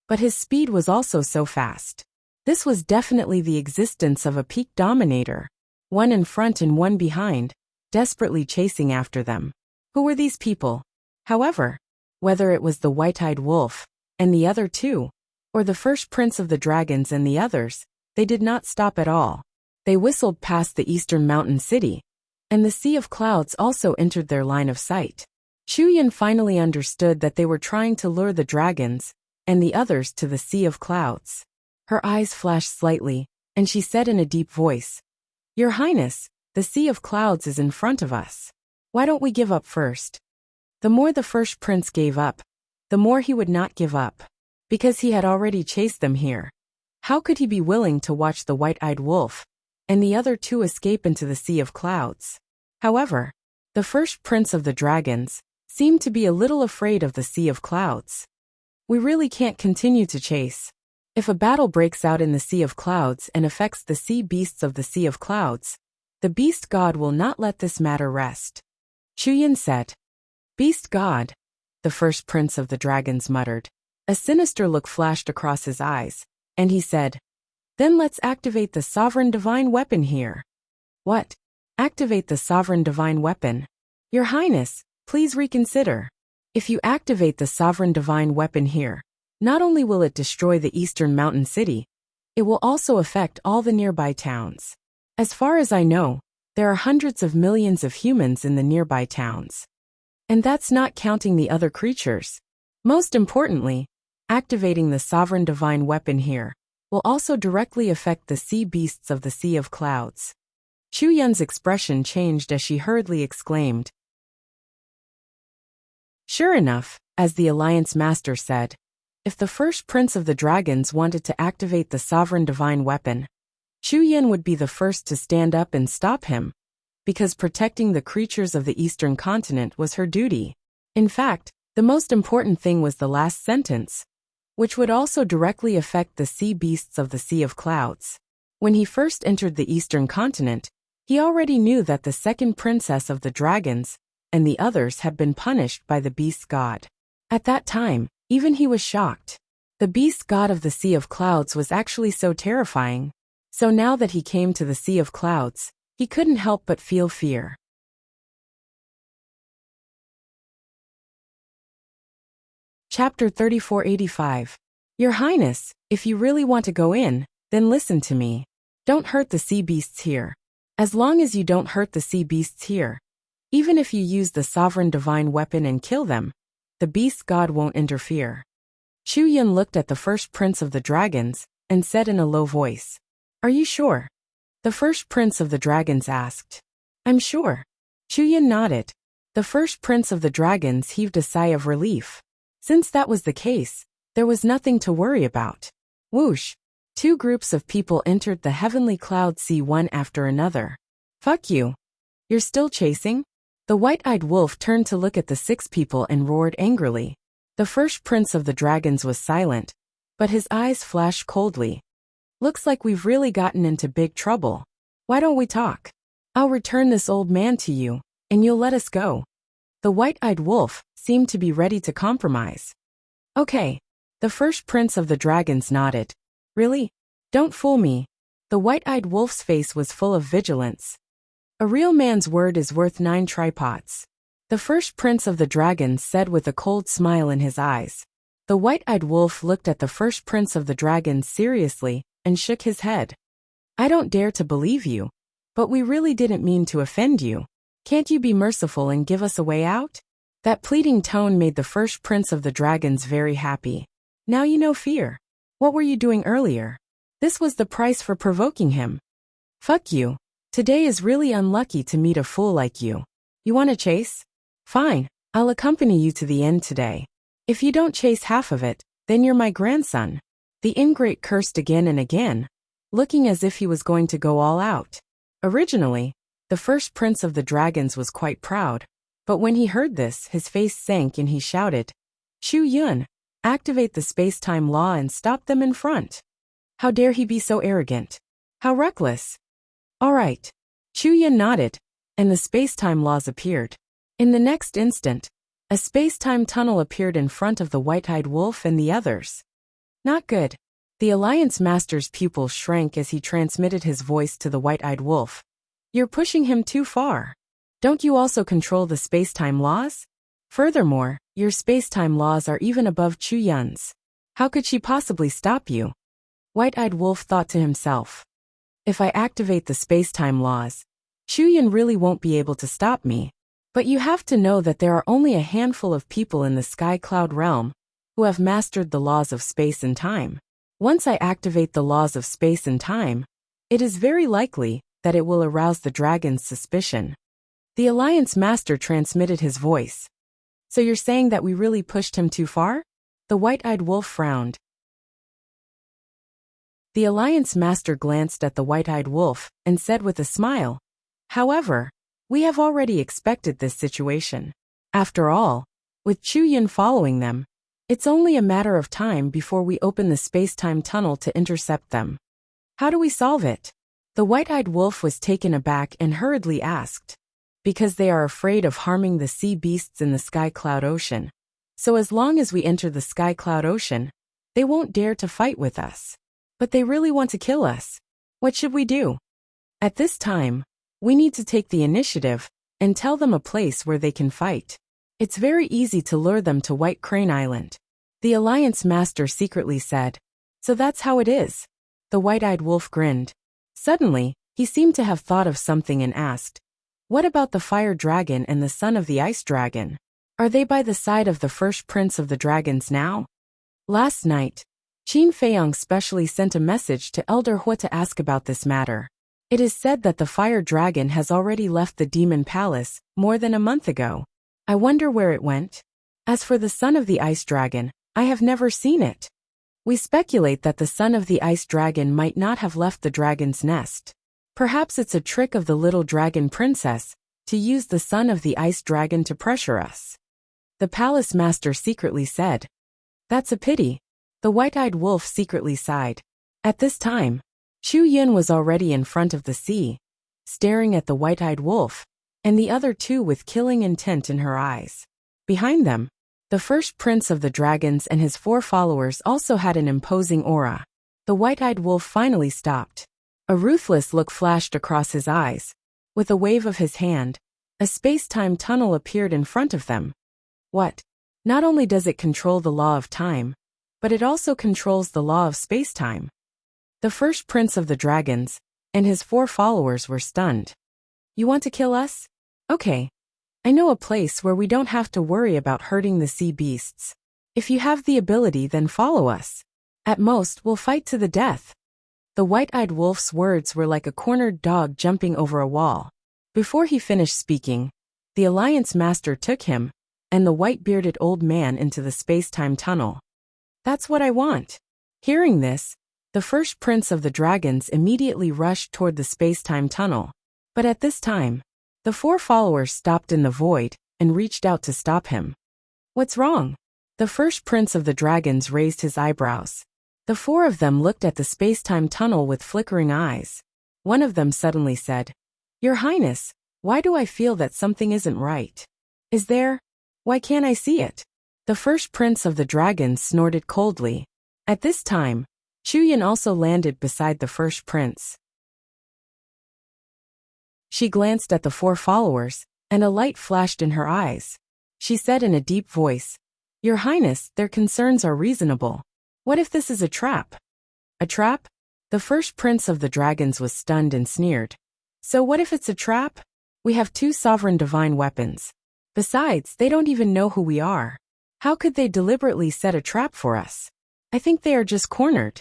but his speed was also so fast. This was definitely the existence of a peak dominator, one in front and one behind, desperately chasing after them. Who were these people? However, whether it was the white-eyed wolf and the other two, or the first prince of the dragons and the others, they did not stop at all. They whistled past the eastern mountain city, and the sea of clouds also entered their line of sight. Shu Yan finally understood that they were trying to lure the dragons and the others to the sea of clouds. Her eyes flashed slightly, and she said in a deep voice, "Your Highness, the sea of clouds is in front of us. Why don't we give up first?" The more the first prince gave up, the more he would not give up, because he had already chased them here. How could he be willing to watch the white-eyed wolf and the other two escape into the sea of clouds? However, the first prince of the dragons seemed to be a little afraid of the sea of clouds. "We really can't continue to chase. If a battle breaks out in the sea of clouds and affects the sea beasts of the sea of clouds, the beast god will not let this matter rest," Shu Yan said. "Beast god?" the first prince of the dragons muttered. A sinister look flashed across his eyes, and he said, "Then let's activate the sovereign divine weapon here." "What? Activate the sovereign divine weapon? Your Highness, please reconsider. If you activate the sovereign divine weapon here, not only will it destroy the eastern mountain city, it will also affect all the nearby towns. As far as I know, there are hundreds of millions of humans in the nearby towns. And that's not counting the other creatures. Most importantly, activating the sovereign divine weapon here will also directly affect the sea beasts of the sea of clouds." Shu Yan's expression changed as she hurriedly exclaimed, "Sure enough, as the Alliance Master said, if the first prince of the dragons wanted to activate the sovereign divine weapon, Shu Yan would be the first to stand up and stop him, because protecting the creatures of the eastern continent was her duty. In fact, the most important thing was the last sentence, which would also directly affect the sea beasts of the sea of clouds. When he first entered the eastern continent, he already knew that the second princess of the dragons and the others had been punished by the beast god. At that time, even he was shocked. The beast god of the sea of clouds was actually so terrifying. So now that he came to the sea of clouds, he couldn't help but feel fear. Chapter 3485. Your Highness, if you really want to go in, then listen to me. Don't hurt the sea beasts here. As long as you don't hurt the sea beasts here, even if you use the sovereign divine weapon and kill them, the beast god won't interfere." Shu Yan looked at the first prince of the dragons and said in a low voice, "Are you sure?" The first prince of the dragons asked. "I'm sure." Shu Yan nodded. The first prince of the dragons heaved a sigh of relief. Since that was the case, there was nothing to worry about. Whoosh! Two groups of people entered the heavenly cloud sea one after another. "Fuck you. You're still chasing?" The white-eyed wolf turned to look at the six people and roared angrily. The first prince of the dragons was silent, but his eyes flashed coldly. "Looks like we've really gotten into big trouble. Why don't we talk? I'll return this old man to you, and you'll let us go." The white-eyed wolf seemed to be ready to compromise. "Okay." The first prince of the dragons nodded. "Really? Don't fool me." The white-eyed wolf's face was full of vigilance. "A real man's word is worth 9 tripods." The first prince of the dragons said with a cold smile in his eyes. The white-eyed wolf looked at the first prince of the dragons seriously and shook his head. "I don't dare to believe you, but we really didn't mean to offend you. Can't you be merciful and give us a way out?" That pleading tone made the first prince of the dragons very happy. "Now you know fear. What were you doing earlier?" This was the price for provoking him. "Fuck you. Today is really unlucky to meet a fool like you. You want to chase? Fine, I'll accompany you to the end today. If you don't chase half of it, then you're my grandson." The ingrate cursed again and again, looking as if he was going to go all out. Originally, the first prince of the dragons was quite proud, but when he heard this, his face sank and he shouted, "Shu Yan, activate the space-time law and stop them in front." How dare he be so arrogant? How reckless! All right. Shu Yan nodded, and the space-time laws appeared. In the next instant, a space-time tunnel appeared in front of the white-eyed wolf and the others. Not good. The Alliance Master's pupils shrank as he transmitted his voice to the white-eyed wolf. You're pushing him too far. Don't you also control the space-time laws? Furthermore, your space-time laws are even above Chu Yun's. How could she possibly stop you? White-eyed wolf thought to himself. If I activate the space-time laws, Chu Yun really won't be able to stop me. But you have to know that there are only a handful of people in the Sky Cloud realm who have mastered the laws of space and time. Once I activate the laws of space and time, it is very likely that it will arouse the dragon's suspicion. The Alliance Master transmitted his voice. So you're saying that we really pushed him too far? The white-eyed wolf frowned. The Alliance Master glanced at the white-eyed wolf and said with a smile, however, we have already expected this situation. After all, with Chu Yun following them, it's only a matter of time before we open the space-time tunnel to intercept them. How do we solve it? The white-eyed wolf was taken aback and hurriedly asked. Because they are afraid of harming the sea beasts in the Sky Cloud Ocean. So as long as we enter the Sky Cloud Ocean, they won't dare to fight with us. But they really want to kill us. What should we do? At this time, we need to take the initiative and tell them a place where they can fight. It's very easy to lure them to White Crane Island. The Alliance Master secretly said. So that's how it is. The white-eyed wolf grinned. Suddenly, he seemed to have thought of something and asked, what about the fire dragon and the son of the ice dragon? Are they by the side of the first prince of the dragons now? Last night, Qin Feiyang specially sent a message to Elder Hua to ask about this matter. It is said that the fire dragon has already left the demon palace more than a month ago. I wonder where it went. As for the son of the ice dragon, I have never seen it. We speculate that the son of the ice dragon might not have left the dragon's nest. Perhaps it's a trick of the little dragon princess to use the son of the ice dragon to pressure us. The palace master secretly said. That's a pity. The white-eyed wolf secretly sighed. At this time, Chu Yun was already in front of the sea, staring at the white-eyed wolf, and the other two with killing intent in her eyes. Behind them, the first prince of the dragons and his 4 followers also had an imposing aura. The white-eyed wolf finally stopped. A ruthless look flashed across his eyes. With a wave of his hand, a space-time tunnel appeared in front of them. What? Not only does it control the law of time, but it also controls the law of space-time. The first prince of the dragons and his 4 followers were stunned. You want to kill us? Okay. I know a place where we don't have to worry about hurting the sea beasts. If you have the ability, then follow us. At most, we'll fight to the death. The white-eyed wolf's words were like a cornered dog jumping over a wall. Before he finished speaking, the Alliance Master took him and the white-bearded old man into the space-time tunnel. That's what I want. Hearing this, the first prince of the dragons immediately rushed toward the space-time tunnel. But at this time, the 4 followers stopped in the void and reached out to stop him. What's wrong? The first prince of the dragons raised his eyebrows. The 4 of them looked at the space-time tunnel with flickering eyes. One of them suddenly said, Your Highness, why do I feel that something isn't right? Is there? Why can't I see it? The first prince of the dragons snorted coldly. At this time, Chu Yun also landed beside the first prince. She glanced at the 4 followers, and a light flashed in her eyes. She said in a deep voice, Your Highness, their concerns are reasonable. What if this is a trap? A trap? The first prince of the dragons was stunned and sneered. So what if it's a trap? We have 2 sovereign divine weapons. Besides, they don't even know who we are. How could they deliberately set a trap for us? I think they are just cornered.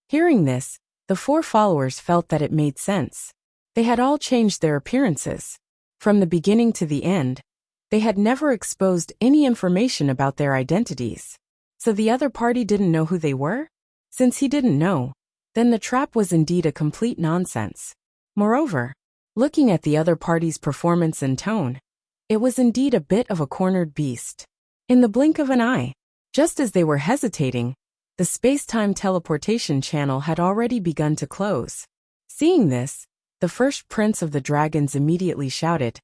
Hearing this, the 4 followers felt that it made sense. They had all changed their appearances. From the beginning to the end, they had never exposed any information about their identities. So the other party didn't know who they were? Since he didn't know, then the trap was indeed a complete nonsense. Moreover, looking at the other party's performance and tone, it was indeed a bit of a cornered beast. In the blink of an eye, just as they were hesitating, the space-time teleportation channel had already begun to close. Seeing this, the first prince of the dragons immediately shouted,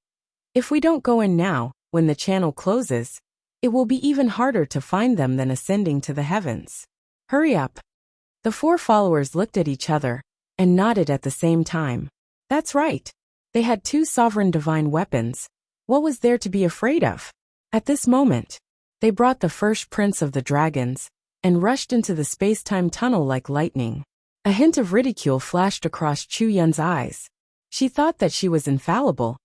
If we don't go in now, when the channel closes, it will be even harder to find them than ascending to the heavens. Hurry up. The four followers looked at each other and nodded at the same time. That's right. They had two sovereign divine weapons. What was there to be afraid of? At this moment, they brought the first prince of the dragons and rushed into the space-time tunnel like lightning. A hint of ridicule flashed across Chu Yun's eyes. She thought that she was infallible,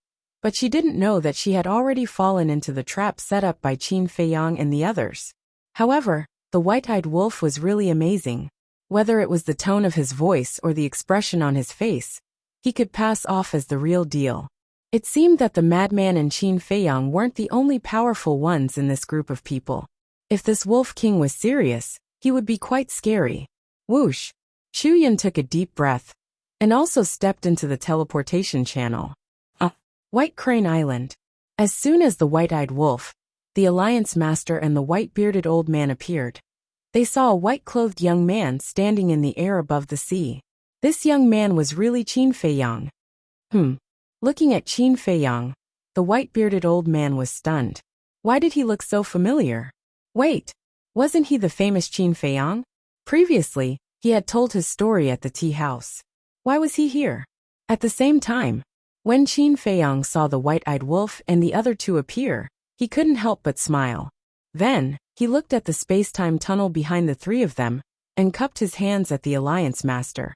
but she didn't know that she had already fallen into the trap set up by Qin Feiyang and the others. However, the white-eyed wolf was really amazing. Whether it was the tone of his voice or the expression on his face, he could pass off as the real deal. It seemed that the madman and Qin Feiyang weren't the only powerful ones in this group of people. If this Wolf King was serious, he would be quite scary. Whoosh! Chu Yun took a deep breath and also stepped into the teleportation channel. White Crane Island. As soon as the white-eyed wolf, the Alliance Master and the white-bearded old man appeared, they saw a white-clothed young man standing in the air above the sea. This young man was really Qin Feiyang. Looking at Qin Feiyang, the white-bearded old man was stunned. Why did he look so familiar? Wait, wasn't he the famous Qin Feiyang? Previously, he had told his story at the tea house. Why was he here? At the same time, when Qin Feiyang saw the white-eyed wolf and the other two appear, he couldn't help but smile. Then, he looked at the space-time tunnel behind the three of them and cupped his hands at the Alliance Master.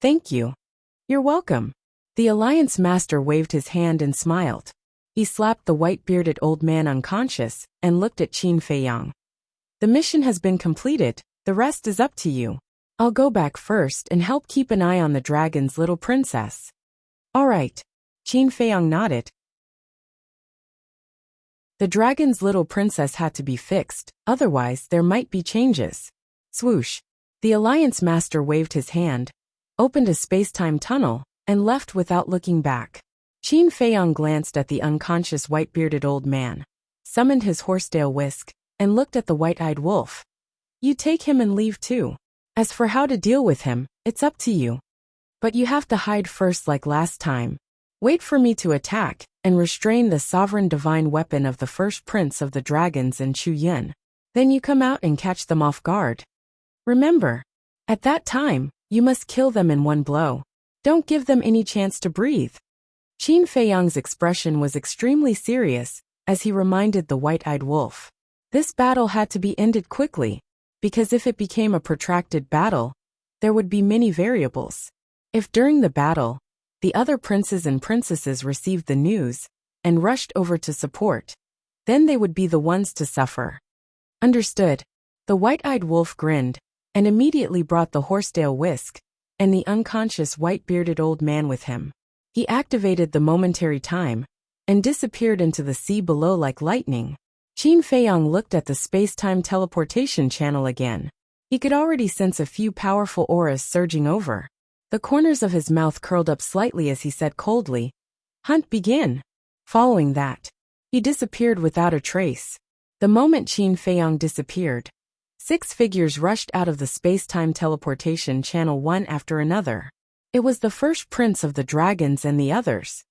Thank you. You're welcome. The Alliance Master waved his hand and smiled. He slapped the white-bearded old man unconscious and looked at Qin Feiyang. The mission has been completed, the rest is up to you. I'll go back first and help keep an eye on the dragon's little princess. All right. Qin Feiyang nodded. The dragon's little princess had to be fixed, otherwise there might be changes. Swoosh. The Alliance Master waved his hand, opened a space-time tunnel, and left without looking back. Qin Feiyang glanced at the unconscious white-bearded old man, summoned his horsetail whisk, and looked at the white-eyed wolf. You take him and leave too. As for how to deal with him, it's up to you. But you have to hide first like last time. Wait for me to attack, and restrain the sovereign divine weapon of the first prince of the dragons and Chu Yun. Then you come out and catch them off guard. Remember, at that time, you must kill them in one blow. Don't give them any chance to breathe. Qin Feiyang's expression was extremely serious as he reminded the white-eyed wolf. This battle had to be ended quickly, because if it became a protracted battle, there would be many variables. If during the battle, the other princes and princesses received the news and rushed over to support, then they would be the ones to suffer. Understood. The white-eyed wolf grinned and immediately brought the horsetail whisk and the unconscious white-bearded old man with him. He activated the momentary time and disappeared into the sea below like lightning. Qin Feiyang looked at the space-time teleportation channel again. He could already sense a few powerful auras surging over. The corners of his mouth curled up slightly as he said coldly, "Hunt begin." Following that, he disappeared without a trace. The moment Qin Feiyang disappeared, 6 figures rushed out of the space-time teleportation channel one after another. It was the first prince of the dragons and the others.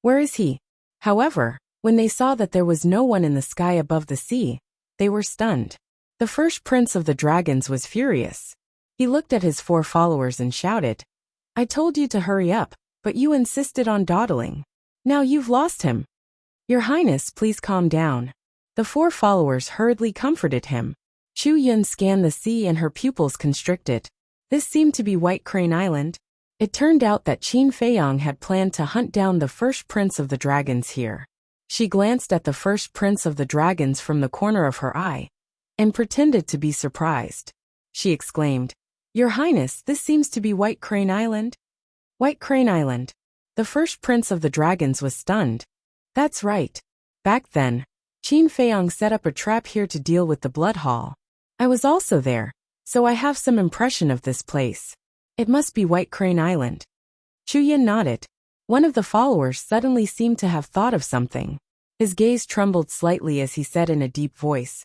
Where is he? However, when they saw that there was no one in the sky above the sea, they were stunned. The first prince of the dragons was furious. He looked at his 4 followers and shouted, "I told you to hurry up, but you insisted on dawdling. Now you've lost him. Your Highness, please calm down." The 4 followers hurriedly comforted him. Chu Yun scanned the sea and her pupils constricted. This seemed to be White Crane Island. It turned out that Qin Feiyang had planned to hunt down the first prince of the dragons here. She glanced at the first prince of the dragons from the corner of her eye and pretended to be surprised. She exclaimed, "Your Highness, this seems to be White Crane Island?" White Crane Island. The first prince of the dragons was stunned. That's right. Back then, Qin Feiyang set up a trap here to deal with the blood hall. I was also there, so I have some impression of this place. It must be White Crane Island. Chu Yun nodded. One of the followers suddenly seemed to have thought of something. His gaze trembled slightly as he said in a deep voice,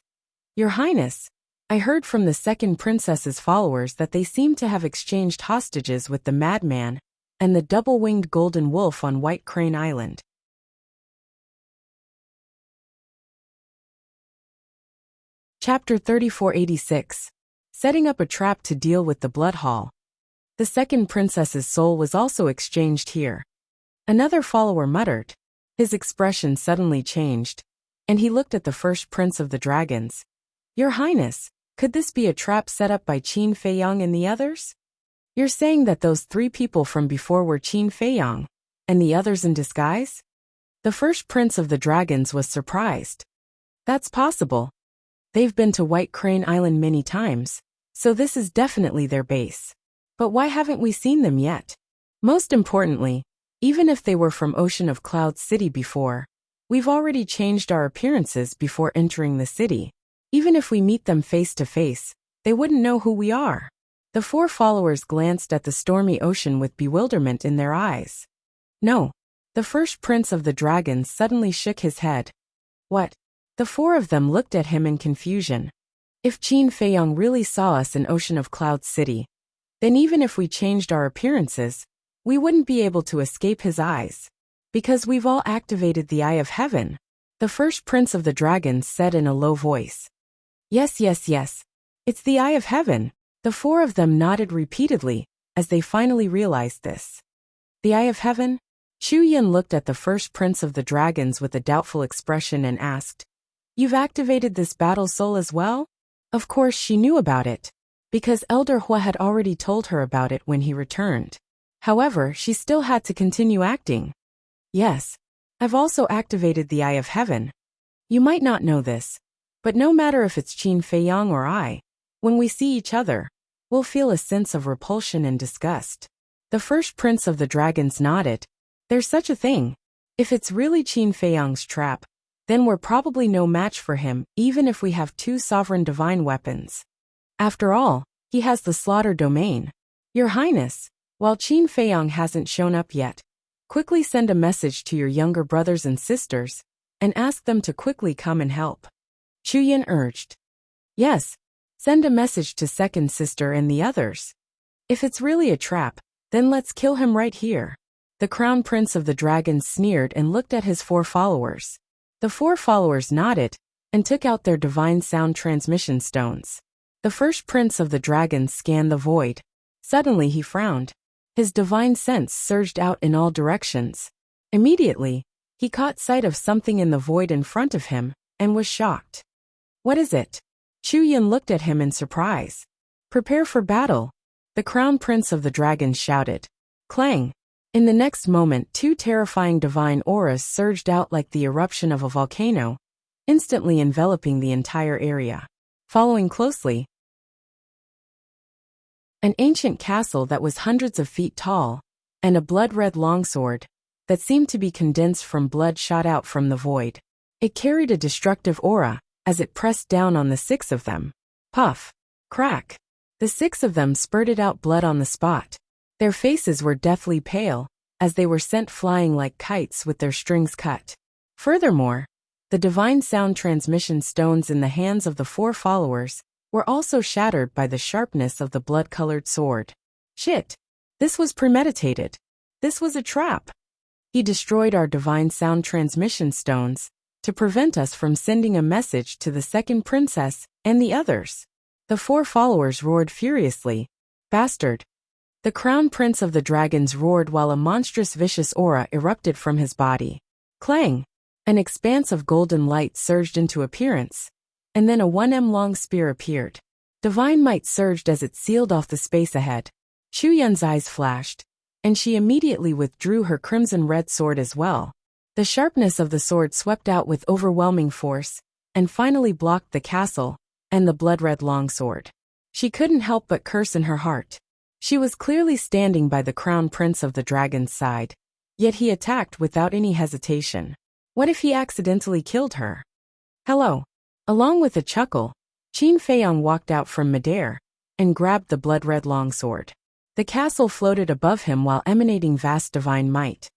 "Your Highness, I heard from the second princess's followers that they seem to have exchanged hostages with the madman and the double-winged golden wolf on White Crane Island." Chapter 3486. Setting up a trap to deal with the blood hall. The second princess's soul was also exchanged here. Another follower muttered. His expression suddenly changed, and he looked at the first prince of the dragons. Your Highness, could this be a trap set up by Qin Feiyang and the others? You're saying that those 3 people from before were Qin Feiyang, and the others in disguise? The first prince of the dragons was surprised. That's possible. They've been to White Crane Island many times, so this is definitely their base. But why haven't we seen them yet? Most importantly, even if they were from Ocean of Clouds City before, we've already changed our appearances before entering the city. Even if we meet them face to face, they wouldn't know who we are. The 4 followers glanced at the stormy ocean with bewilderment in their eyes. No. The first prince of the dragons suddenly shook his head. What? The 4 of them looked at him in confusion. If Qin Feiyang really saw us in Ocean of Clouds City, then even if we changed our appearances, we wouldn't be able to escape his eyes. Because we've all activated the Eye of Heaven, the first prince of the dragons said in a low voice. Yes. It's the Eye of Heaven. The 4 of them nodded repeatedly, as they finally realized this. The Eye of Heaven? Chu Yin looked at the first prince of the dragons with a doubtful expression and asked, You've activated this battle soul as well? Of course she knew about it, because Elder Hua had already told her about it when he returned. However, she still had to continue acting. Yes, I've also activated the Eye of Heaven. You might not know this, but no matter if it's Qin Feiyang or I, when we see each other, we'll feel a sense of repulsion and disgust. The first prince of the dragons nodded. There's such a thing. If it's really Qin Feiyang's trap, then we're probably no match for him, even if we have 2 sovereign divine weapons. After all, he has the slaughter domain. Your Highness, while Qin Feiyang hasn't shown up yet, quickly send a message to your younger brothers and sisters, and ask them to quickly come and help. Chu Yin urged. Yes, send a message to second sister and the others. If it's really a trap, then let's kill him right here. The crown prince of the dragons sneered and looked at his 4 followers. The 4 followers nodded, and took out their divine sound transmission stones. The first prince of the dragons scanned the void. Suddenly he frowned. His divine sense surged out in all directions. Immediately, he caught sight of something in the void in front of him, and was shocked. What is it? Chu Yin looked at him in surprise. Prepare for battle, the crown prince of the dragons shouted. Clang! In the next moment 2 terrifying divine auras surged out like the eruption of a volcano, instantly enveloping the entire area. Following closely, an ancient castle that was hundreds of feet tall, and a blood-red longsword that seemed to be condensed from blood shot out from the void. It carried a destructive aura as it pressed down on the 6 of them. Puff! Crack! The 6 of them spurted out blood on the spot. Their faces were deathly pale, as they were sent flying like kites with their strings cut. Furthermore, the divine sound transmission stones in the hands of the 4 followers were also shattered by the sharpness of the blood-colored sword. Shit! This was premeditated. This was a trap. He destroyed our divine sound transmission stones to prevent us from sending a message to the second princess and the others. The 4 followers roared furiously. Bastard! The crown prince of the dragons roared while a monstrous vicious aura erupted from his body. Clang! An expanse of golden light surged into appearance, and then a 1 long spear appeared. Divine might surged as it sealed off the space ahead. Chu Yun's eyes flashed, and she immediately withdrew her crimson-red sword as well. The sharpness of the sword swept out with overwhelming force, and finally blocked the castle and the blood-red longsword. She couldn't help but curse in her heart. She was clearly standing by the crown prince of the dragon's side, yet he attacked without any hesitation. What if he accidentally killed her? Hello. Along with a chuckle, Qin Feiyang walked out from midair and grabbed the blood-red longsword. The castle floated above him while emanating vast divine might.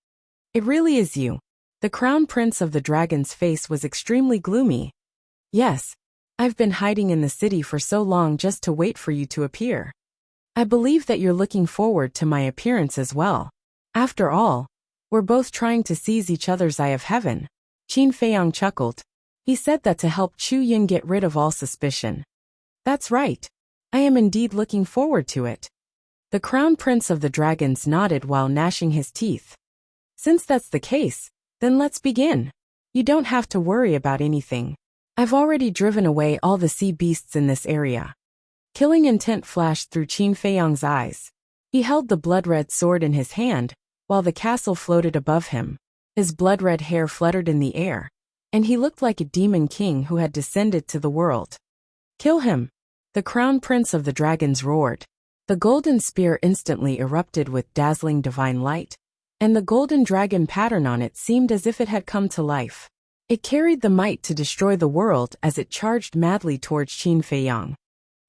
It really is you. The crown prince of the dragon's face was extremely gloomy. Yes, I've been hiding in the city for so long just to wait for you to appear. I believe that you're looking forward to my appearance as well. After all, we're both trying to seize each other's Eye of Heaven. Qin Feiyang chuckled. He said that to help Chu Yin get rid of all suspicion. That's right. I am indeed looking forward to it. The Crown Prince of the Dragons nodded while gnashing his teeth. Since that's the case, then let's begin. You don't have to worry about anything. I've already driven away all the sea beasts in this area. Killing intent flashed through Qin Feiyang's eyes. He held the blood-red sword in his hand, while the castle floated above him. His blood-red hair fluttered in the air, and he looked like a demon king who had descended to the world. Kill him! The Crown Prince of the Dragons roared. The golden spear instantly erupted with dazzling divine light, and the golden dragon pattern on it seemed as if it had come to life. It carried the might to destroy the world as it charged madly towards Qin Feiyang.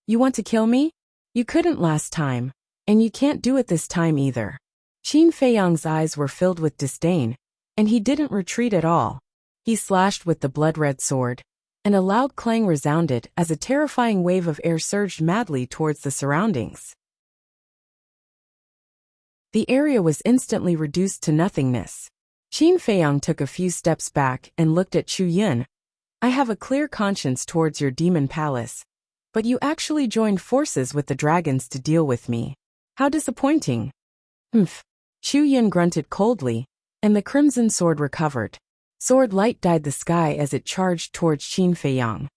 You want to kill me? You couldn't last time, and you can't do it this time either. Qin Feiyang's eyes were filled with disdain, and he didn't retreat at all. He slashed with the blood-red sword, and a loud clang resounded as a terrifying wave of air surged madly towards the surroundings. The area was instantly reduced to nothingness. Qin Feiyang took a few steps back and looked at Chu Yin. I have a clear conscience towards your demon palace, but you actually joined forces with the dragons to deal with me. How disappointing. Chu Yin grunted coldly, and the crimson sword recovered. Sword light dyed the sky as it charged towards Qin Feiyang.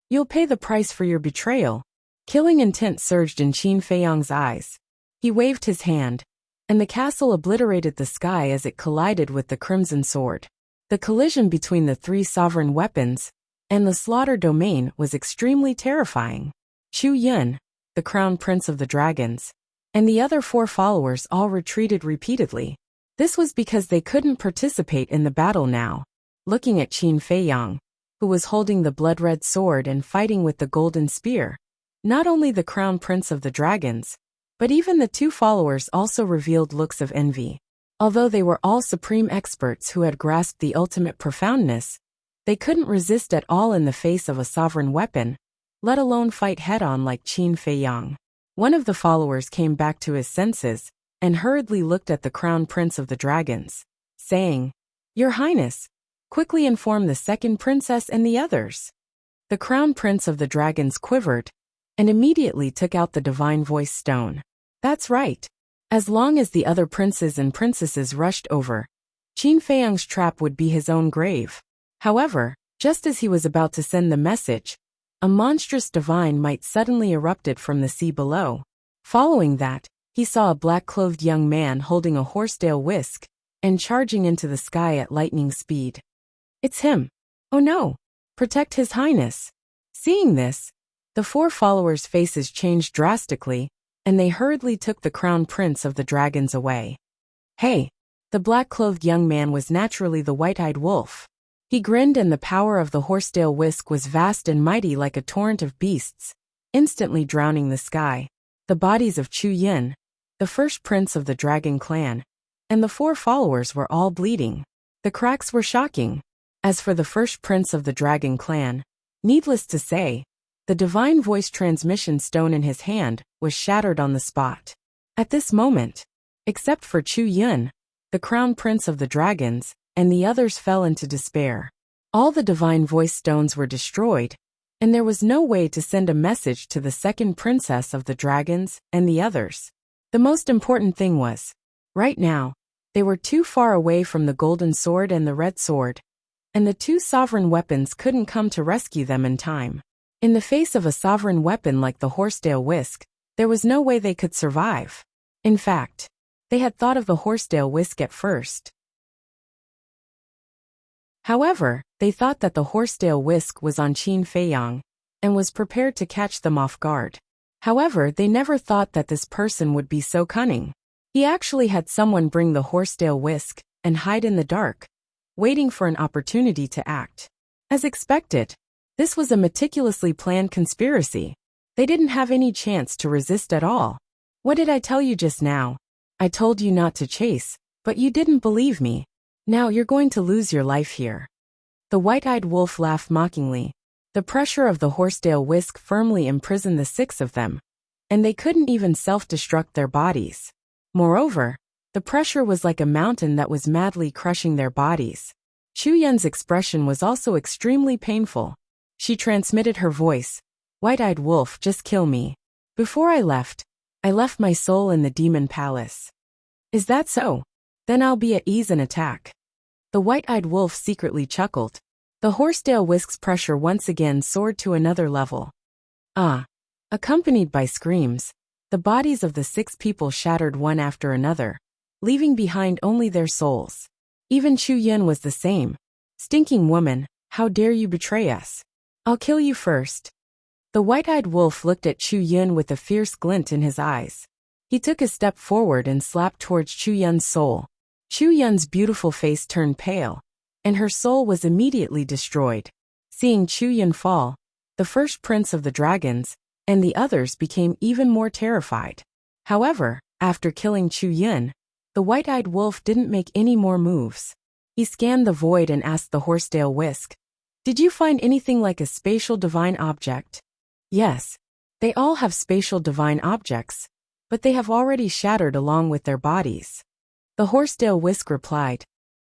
You'll pay the price for your betrayal. Killing intent surged in Qin Feiyang's eyes. He waved his hand, and the castle obliterated the sky as it collided with the crimson sword. The collision between the three sovereign weapons and the slaughter domain was extremely terrifying. Chu Yin, the Crown Prince of the Dragons, and the other four followers all retreated repeatedly. This was because they couldn't participate in the battle now. Looking at Qin Feiyang, who was holding the blood-red sword and fighting with the golden spear, not only the Crown Prince of the Dragons, but even the two followers also revealed looks of envy. Although they were all supreme experts who had grasped the ultimate profoundness, they couldn't resist at all in the face of a sovereign weapon, let alone fight head-on like Qin Feiyang. One of the followers came back to his senses and hurriedly looked at the Crown Prince of the Dragons, saying, Your Highness, quickly inform the second princess and the others. The Crown Prince of the Dragons quivered and immediately took out the divine voice stone. That's right. As long as the other princes and princesses rushed over, Qin Feiyang's trap would be his own grave. However, just as he was about to send the message, a monstrous divine might suddenly erupted from the sea below. Following that, he saw a black-clothed young man holding a horsetail whisk and charging into the sky at lightning speed. It's him. Oh no! Protect His Highness! Seeing this, the four followers' faces changed drastically, and they hurriedly took the Crown Prince of the Dragons away. Hey! The black-clothed young man was naturally the white-eyed wolf. He grinned, and the power of the horsetail whisk was vast and mighty like a torrent of beasts, instantly drowning the sky. The bodies of Chu Yin, the first prince of the dragon clan, and the four followers were all bleeding. The cracks were shocking. As for the first prince of the dragon clan, needless to say, the divine voice transmission stone in his hand was shattered on the spot. At this moment, except for Chu Yin, the Crown Prince of the Dragons, and the others fell into despair. All the divine voice stones were destroyed, and there was no way to send a message to the second princess of the dragons and the others. The most important thing was, right now, they were too far away from the golden sword and the red sword, and the two sovereign weapons couldn't come to rescue them in time. In the face of a sovereign weapon like the horsetail whisk, there was no way they could survive. In fact, they had thought of the horsetail whisk at first. However, they thought that the horsetail whisk was on Qin Feiyang and was prepared to catch them off guard. However, they never thought that this person would be so cunning. He actually had someone bring the horsetail whisk and hide in the dark, waiting for an opportunity to act. As expected, this was a meticulously planned conspiracy. They didn't have any chance to resist at all. What did I tell you just now? I told you not to chase, but you didn't believe me. Now you're going to lose your life here. The white-eyed wolf laughed mockingly. The pressure of the horsetail whisk firmly imprisoned the six of them, and they couldn't even self-destruct their bodies. Moreover, the pressure was like a mountain that was madly crushing their bodies. Chu Yun's expression was also extremely painful. She transmitted her voice. White-eyed wolf, just kill me. Before I left my soul in the demon palace. Is that so? Then I'll be at ease and attack. The white-eyed wolf secretly chuckled. The horsetail whisk's pressure once again soared to another level. Ah! Accompanied by screams, the bodies of the 6 people shattered one after another, leaving behind only their souls. Even Chu Yun was the same. Stinking woman, how dare you betray us? I'll kill you first. The white-eyed wolf looked at Chu Yun with a fierce glint in his eyes. He took a step forward and slapped towards Chu Yun's soul. Chu Yun's beautiful face turned pale, and her soul was immediately destroyed. Seeing Chu Yun fall, the first prince of the dragons and the others became even more terrified. However, after killing Chu Yun, the white-eyed wolf didn't make any more moves. He scanned the void and asked the horsetail whisk, "Did you find anything like a spatial divine object?" Yes, they all have spatial divine objects, but they have already shattered along with their bodies. The horsetail whisk replied.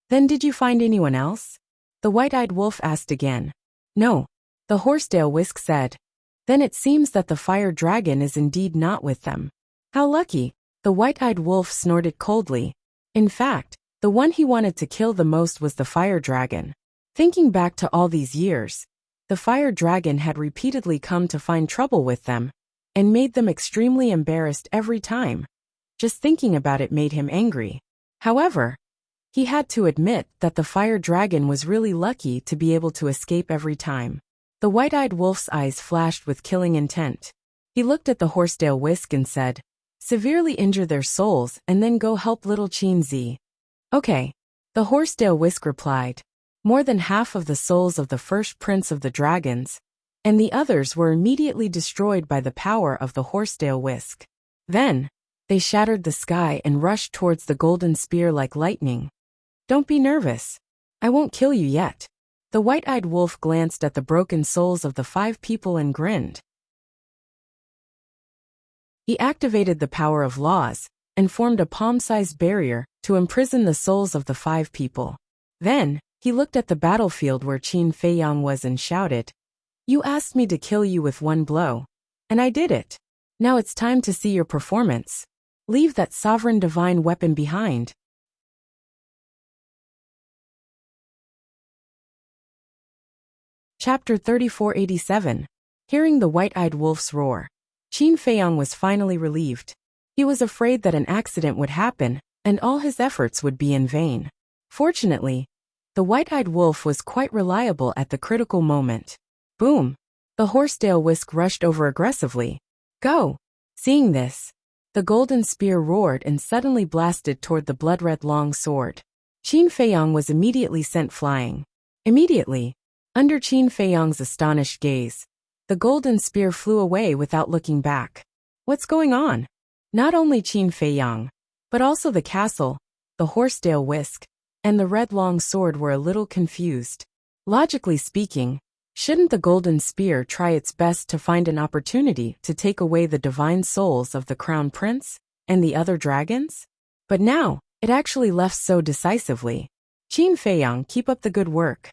Then did you find anyone else? The white-eyed wolf asked again. No, the horsetail whisk said. Then it seems that the fire dragon is indeed not with them. How lucky, the white-eyed wolf snorted coldly. In fact, the one he wanted to kill the most was the fire dragon. Thinking back to all these years, the fire dragon had repeatedly come to find trouble with them, and made them extremely embarrassed every time. Just thinking about it made him angry. However, he had to admit that the fire dragon was really lucky to be able to escape every time. The white-eyed wolf's eyes flashed with killing intent. He looked at the horsetail whisk and said, "Severely injure their souls and then go help little Qin Zi." Okay, the horsetail whisk replied. More than half of the souls of the first prince of the dragons, and the others were immediately destroyed by the power of the horsetail whisk. Then, they shattered the sky and rushed towards the golden spear like lightning. Don't be nervous. I won't kill you yet. The white-eyed wolf glanced at the broken souls of the 5 people and grinned. He activated the power of laws and formed a palm-sized barrier to imprison the souls of the 5 people. Then, he looked at the battlefield where Qin Feiyang was and shouted, "You asked me to kill you with one blow, and I did it. Now it's time to see your performance. Leave that sovereign divine weapon behind." Chapter 3487. Hearing the white-eyed wolf's roar, Qin Feiyang was finally relieved. He was afraid that an accident would happen, and all his efforts would be in vain. Fortunately, the white-eyed wolf was quite reliable at the critical moment. Boom! The horsetail whisk rushed over aggressively. Go! Seeing this, the golden spear roared and suddenly blasted toward the blood-red long sword. Qin Feiyang was immediately sent flying. Immediately, under Qin Feiyang's astonished gaze, the golden spear flew away without looking back. What's going on? Not only Qin Feiyang, but also the castle, the horsetail whisk, and the red long sword were a little confused. Logically speaking, shouldn't the golden spear try its best to find an opportunity to take away the divine souls of the crown prince and the other dragons? But now, it actually left so decisively. Qin Feiyang, keep up the good work.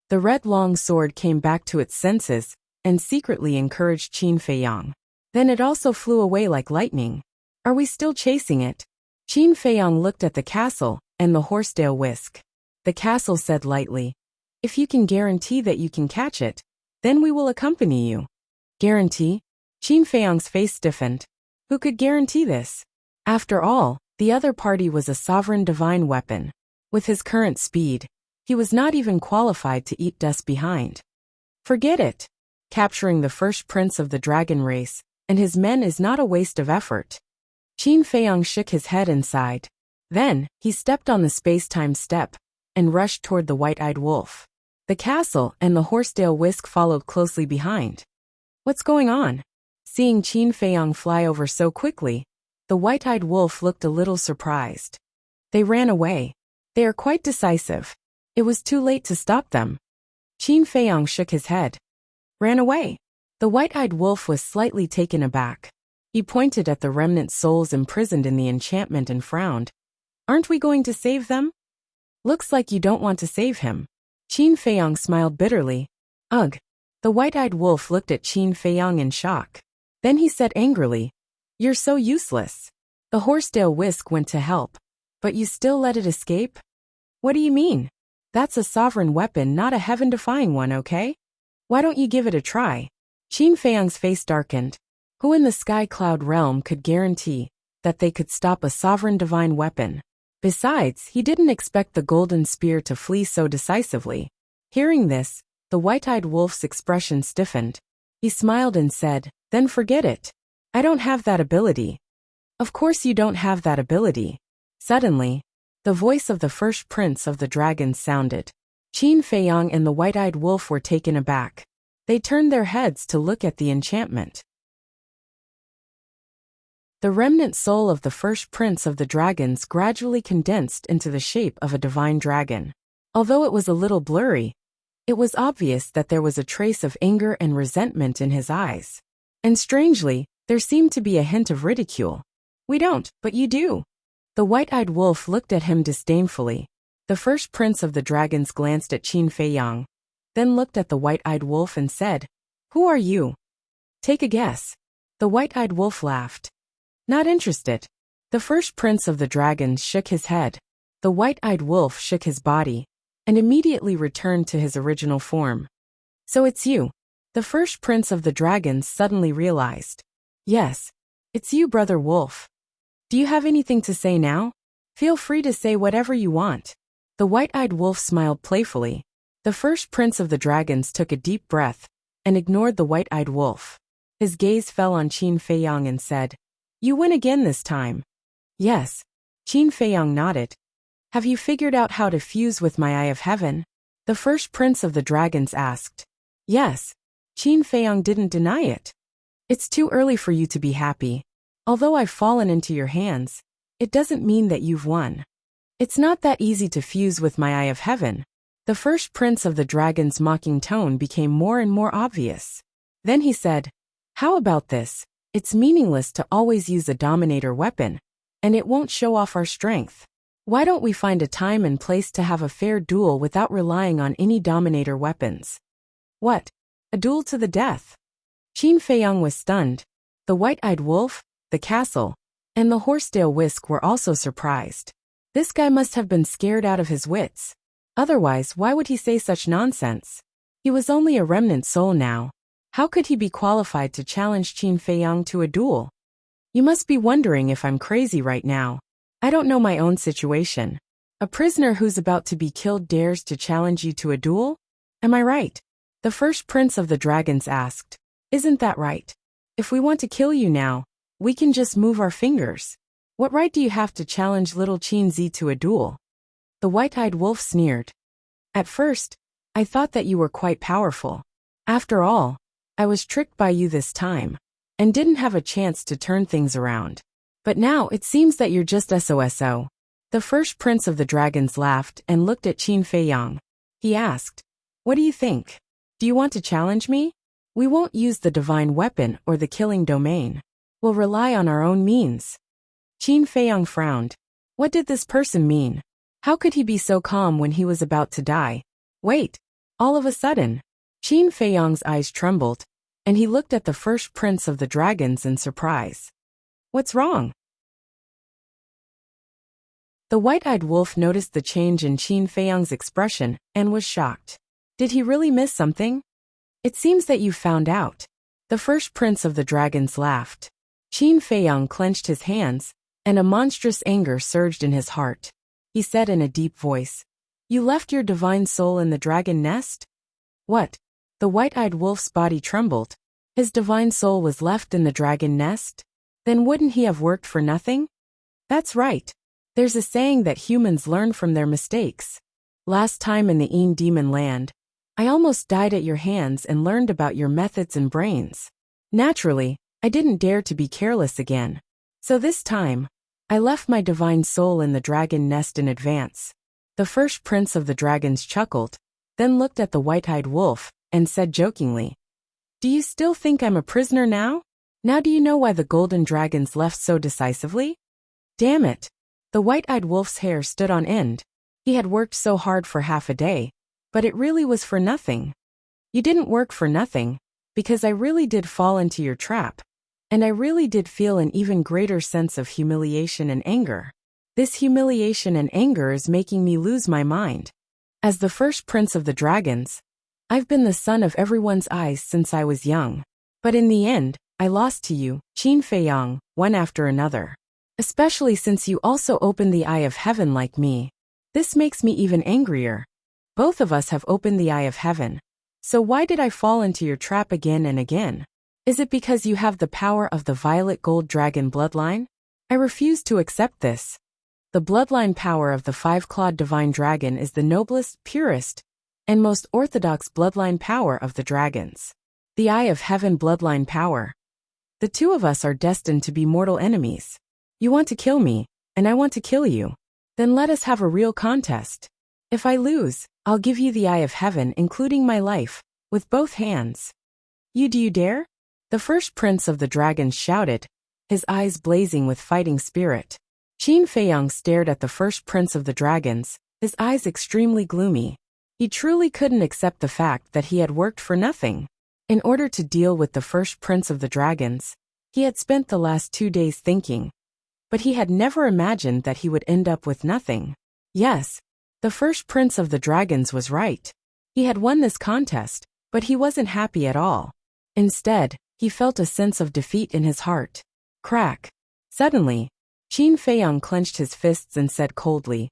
The red long sword came back to its senses and secretly encouraged Qin Feiyang. Then it also flew away like lightning. Are we still chasing it? Qin Feiyang looked at the castle and the horsetail whisk. The castle said lightly, "If you can guarantee that you can catch it, then we will accompany you." Guarantee? Qin Feiyang's face stiffened. Who could guarantee this? After all, the other party was a sovereign divine weapon. With his current speed, he was not even qualified to eat dust behind. Forget it. Capturing the first prince of the dragon race and his men is not a waste of effort. Qin Feiyang shook his head and sighed. Then, he stepped on the space-time step and rushed toward the white-eyed wolf. The castle and the horsetail whisk followed closely behind. What's going on? Seeing Qin Feiyang fly over so quickly, the white-eyed wolf looked a little surprised. They ran away. They are quite decisive. It was too late to stop them. Qin Feiyang shook his head. Ran away. The white-eyed wolf was slightly taken aback. He pointed at the remnant souls imprisoned in the enchantment and frowned. Aren't we going to save them? Looks like you don't want to save him. Qin Feiyang smiled bitterly. Ugh. The white-eyed wolf looked at Qin Feiyang in shock. Then he said angrily, "You're so useless. The horsetail whisk went to help, but you still let it escape? What do you mean? That's a sovereign weapon, not a heaven-defying one, okay? Why don't you give it a try?" Qin Feiyang's face darkened. Who in the Sky Cloud realm could guarantee that they could stop a sovereign divine weapon? Besides, he didn't expect the golden spear to flee so decisively. Hearing this, the white-eyed wolf's expression stiffened. He smiled and said, "Then forget it. I don't have that ability." "Of course you don't have that ability." Suddenly, the voice of the first prince of the dragons sounded. Qin Feiyang and the white-eyed wolf were taken aback. They turned their heads to look at the enchantment. The remnant soul of the first prince of the dragons gradually condensed into the shape of a divine dragon. Although it was a little blurry, it was obvious that there was a trace of anger and resentment in his eyes. And strangely, there seemed to be a hint of ridicule. "We don't, but you do." The white-eyed wolf looked at him disdainfully. The first prince of the dragons glanced at Qin Feiyang, then looked at the white-eyed wolf and said, "Who are you?" "Take a guess." The white-eyed wolf laughed. "Not interested." The first prince of the dragons shook his head. The white-eyed wolf shook his body and immediately returned to his original form. "So it's you." The first prince of the dragons suddenly realized. "Yes, it's you, brother wolf. Do you have anything to say now? Feel free to say whatever you want." The white-eyed wolf smiled playfully. The first prince of the dragons took a deep breath and ignored the white-eyed wolf. His gaze fell on Qin Feiyang and said, "You win again this time." "Yes." Qin Feiyang nodded. "Have you figured out how to fuse with my Eye of Heaven?" the first prince of the dragons asked. "Yes." Qin Feiyang didn't deny it. "It's too early for you to be happy. Although I've fallen into your hands, it doesn't mean that you've won. It's not that easy to fuse with my Eye of Heaven." The first prince of the dragon's mocking tone became more and more obvious. Then he said, "How about this? It's meaningless to always use a dominator weapon, and it won't show off our strength. Why don't we find a time and place to have a fair duel without relying on any dominator weapons?" "What? A duel to the death?" Qin Feiyang was stunned. The white-eyed wolf, the castle, and the horsetail whisk were also surprised. This guy must have been scared out of his wits. Otherwise, why would he say such nonsense? He was only a remnant soul now. How could he be qualified to challenge Qin Feiyang to a duel? "You must be wondering if I'm crazy right now. I don't know my own situation. A prisoner who's about to be killed dares to challenge you to a duel? Am I right?" the first prince of the dragons asked. "Isn't that right? If we want to kill you now, we can just move our fingers. What right do you have to challenge little Qin Zi to a duel?" The white-eyed wolf sneered. "At first, I thought that you were quite powerful. After all, I was tricked by you this time, and didn't have a chance to turn things around. But now it seems that you're just SOSO." The first prince of the dragons laughed and looked at Qin Feiyang. He asked, "What do you think? Do you want to challenge me? We won't use the divine weapon or the killing domain. We'll rely on our own means." Qin Feiyang frowned. What did this person mean? How could he be so calm when he was about to die? Wait! All of a sudden, Qin Feiyang's eyes trembled, and he looked at the first prince of the dragons in surprise. "What's wrong?" The white-eyed wolf noticed the change in Qin Feiyang's expression and was shocked. Did he really miss something? "It seems that you've found out." The first prince of the dragons laughed. Qin Feiyang clenched his hands, and a monstrous anger surged in his heart. He said in a deep voice, "You left your divine soul in the dragon nest?" "What?" The white-eyed wolf's body trembled. His divine soul was left in the dragon nest? Then wouldn't he have worked for nothing? "That's right. There's a saying that humans learn from their mistakes. Last time in the Demon Land, I almost died at your hands and learned about your methods and brains. Naturally, I didn't dare to be careless again. So this time, I left my divine soul in the dragon nest in advance." The first prince of the dragons chuckled, then looked at the white-eyed wolf, and said jokingly, "Do you still think I'm a prisoner now? Now do you know why the golden dragons left so decisively?" Damn it! The white-eyed wolf's hair stood on end. He had worked so hard for half a day, but it really was for nothing. You didn't work for nothing, because I really did fall into your trap, and I really did feel an even greater sense of humiliation and anger. This humiliation and anger is making me lose my mind. As the first prince of the dragons, I've been the sun of everyone's eyes since I was young. But in the end, I lost to you, Qin Feiyang, one after another. Especially since you also opened the eye of heaven like me. This makes me even angrier. Both of us have opened the eye of heaven. So why did I fall into your trap again and again? Is it because you have the power of the violet gold dragon bloodline? I refuse to accept this. The bloodline power of the five-clawed divine dragon is the noblest, purest, and most orthodox bloodline power of the dragons. The eye of heaven bloodline power. The two of us are destined to be mortal enemies. You want to kill me, and I want to kill you. Then let us have a real contest. If I lose, I'll give you the eye of heaven including my life, with both hands. Do you dare? The first prince of the dragons shouted, his eyes blazing with fighting spirit. Qin Feiyang stared at the first prince of the dragons, his eyes extremely gloomy. He truly couldn't accept the fact that he had worked for nothing. In order to deal with the first prince of the dragons, he had spent the last 2 days thinking. But he had never imagined that he would end up with nothing. Yes, the first prince of the dragons was right. He had won this contest, but he wasn't happy at all. Instead, he felt a sense of defeat in his heart. Crack. Suddenly, Qin Feiyang clenched his fists and said coldly,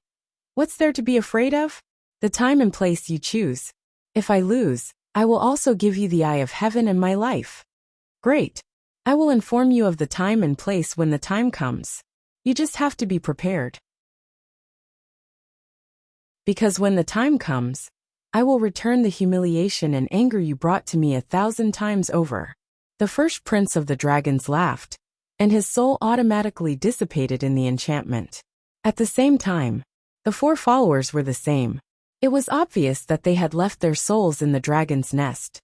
"What's there to be afraid of? The time and place you choose. If I lose, I will also give you the eye of heaven and my life." Great. I will inform you of the time and place when the time comes. You just have to be prepared. Because when the time comes, I will return the humiliation and anger you brought to me 1,000 times over. The first prince of the dragons laughed, and his soul automatically dissipated in the enchantment. At the same time, the 4 followers were the same. It was obvious that they had left their souls in the dragon's nest.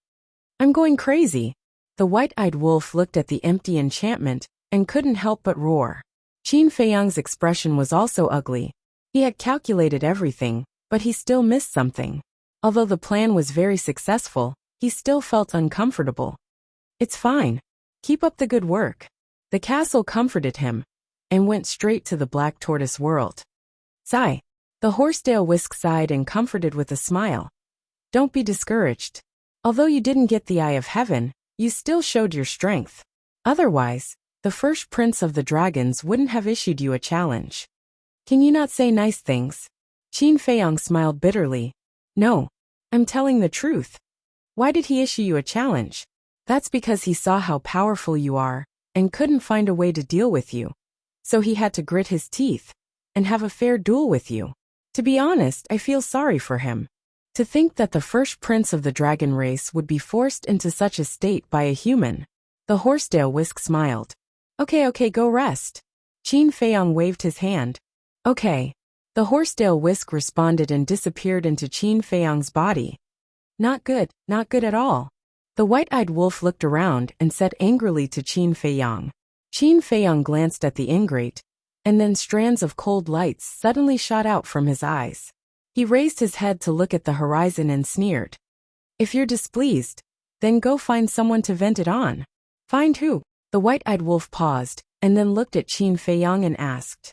I'm going crazy. The white-eyed wolf looked at the empty enchantment and couldn't help but roar. Qin Feiyang's expression was also ugly. He had calculated everything, but he still missed something. Although the plan was very successful, he still felt uncomfortable. It's fine. Keep up the good work. The castle comforted him, and went straight to the black tortoise world. Sigh. The horsetail whisk sighed and comforted with a smile. Don't be discouraged. Although you didn't get the eye of heaven, you still showed your strength. Otherwise, the first prince of the dragons wouldn't have issued you a challenge. Can you not say nice things? Qin Feiyang smiled bitterly. No, I'm telling the truth. Why did he issue you a challenge? That's because he saw how powerful you are, and couldn't find a way to deal with you. So he had to grit his teeth, and have a fair duel with you. To be honest, I feel sorry for him. To think that the first prince of the dragon race would be forced into such a state by a human. The horsetail whisk smiled. Okay, go rest. Qin Feiyang waved his hand. Okay. The horsetail whisk responded and disappeared into Qin Feiyang's body. Not good at all. The white-eyed wolf looked around and said angrily to Qin Feiyang. Qin Feiyang glanced at the ingrate, and then strands of cold lights suddenly shot out from his eyes. He raised his head to look at the horizon and sneered. If you're displeased, then go find someone to vent it on. Find who? The white-eyed wolf paused, and then looked at Qin Feiyang and asked.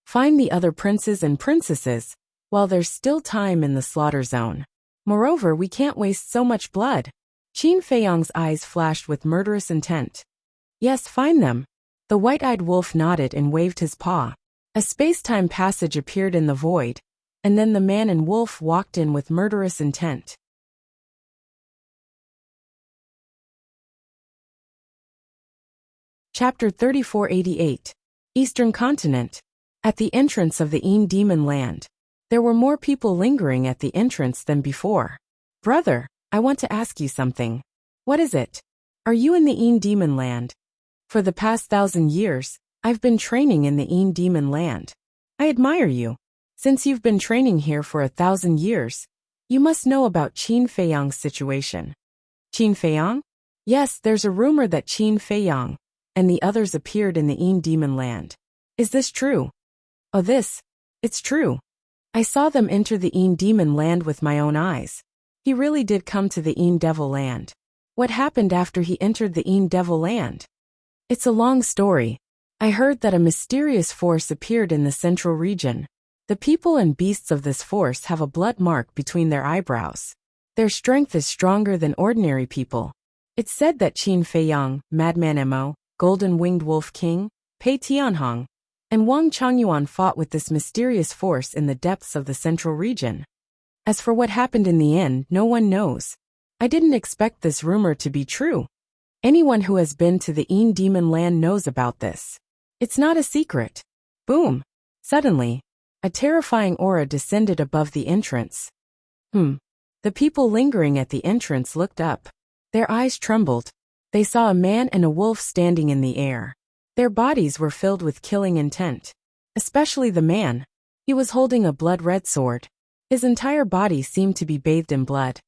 Find the other princes and princesses, while there's still time in the slaughter zone. Moreover, we can't waste so much blood. Qin Feiyang's eyes flashed with murderous intent. Yes, find them. The white-eyed wolf nodded and waved his paw. A space-time passage appeared in the void, and then the man and wolf walked in with murderous intent. Chapter 3488. Eastern Continent. At the entrance of the Een Demon Land. There were more people lingering at the entrance than before. Brother, I want to ask you something. What is it? Are you in the Een Demon Land? For the past 1,000 years, I've been training in the Een Demon Land. I admire you. Since you've been training here for 1,000 years, you must know about Qin Feiyang's situation. Qin Feiyang? Yes, there's a rumor that Qin Feiyang and the others appeared in the Een Demon Land. Is this true? Oh, it's true. I saw them enter the Demon land with my own eyes. He really did come to the Devil land. What happened after he entered the Devil land? It's a long story. I heard that a mysterious force appeared in the central region. The people and beasts of this force have a blood mark between their eyebrows. Their strength is stronger than ordinary people. It's said that Qin Feiyang, Madman Mo, Golden-Winged Wolf King, Pei Tianhong, and Wang Changyuan fought with this mysterious force in the depths of the central region. As for what happened in the end, no one knows. I didn't expect this rumor to be true. Anyone who has been to the Demon land knows about this. It's not a secret. Boom! Suddenly, a terrifying aura descended above the entrance. The people lingering at the entrance looked up. Their eyes trembled. They saw a man and a wolf standing in the air. Their bodies were filled with killing intent. Especially the man. He was holding a blood-red sword. His entire body seemed to be bathed in blood.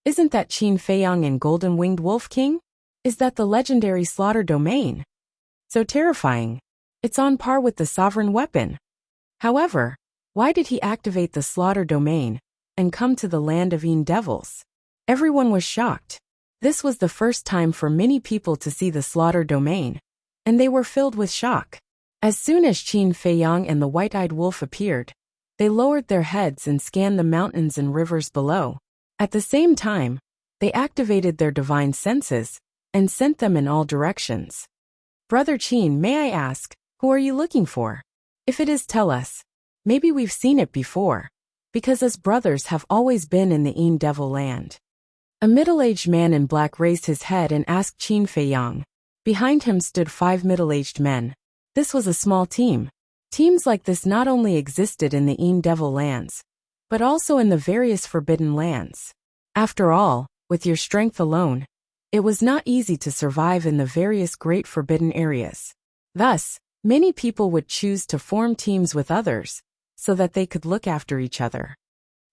Isn't that Qin Feiyang and Golden-Winged Wolf King? Is that the legendary slaughter domain? So terrifying. It's on par with the sovereign weapon. However, why did he activate the slaughter domain and come to the land of devils? Everyone was shocked. This was the first time for many people to see the slaughter domain, and they were filled with shock. As soon as Qin Feiyang and the white-eyed wolf appeared, they lowered their heads and scanned the mountains and rivers below. At the same time, they activated their divine senses and sent them in all directions. Brother Qin, may I ask, who are you looking for? If it is, tell us. Maybe we've seen it before, because us brothers have always been in the Devil land. A middle-aged man in black raised his head and asked Qin Feiyang. Behind him stood 5 middle-aged men. This was a small team. Teams like this not only existed in the Devil lands, but also in the various forbidden lands. After all, with your strength alone, it was not easy to survive in the various great forbidden areas. Thus, many people would choose to form teams with others, so that they could look after each other.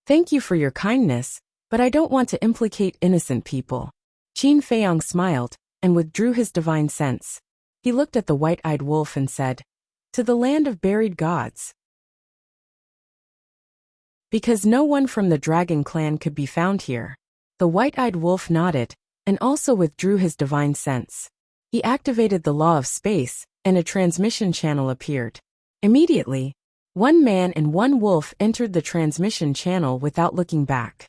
Thank you for your kindness, but I don't want to implicate innocent people. Qin Feiyang smiled and withdrew his divine sense. He looked at the white-eyed wolf and said, "To the land of buried gods." Because no one from the dragon clan could be found here. The white-eyed wolf nodded and also withdrew his divine sense. He activated the law of space, and a transmission channel appeared. Immediately, 1 man and 1 wolf entered the transmission channel without looking back.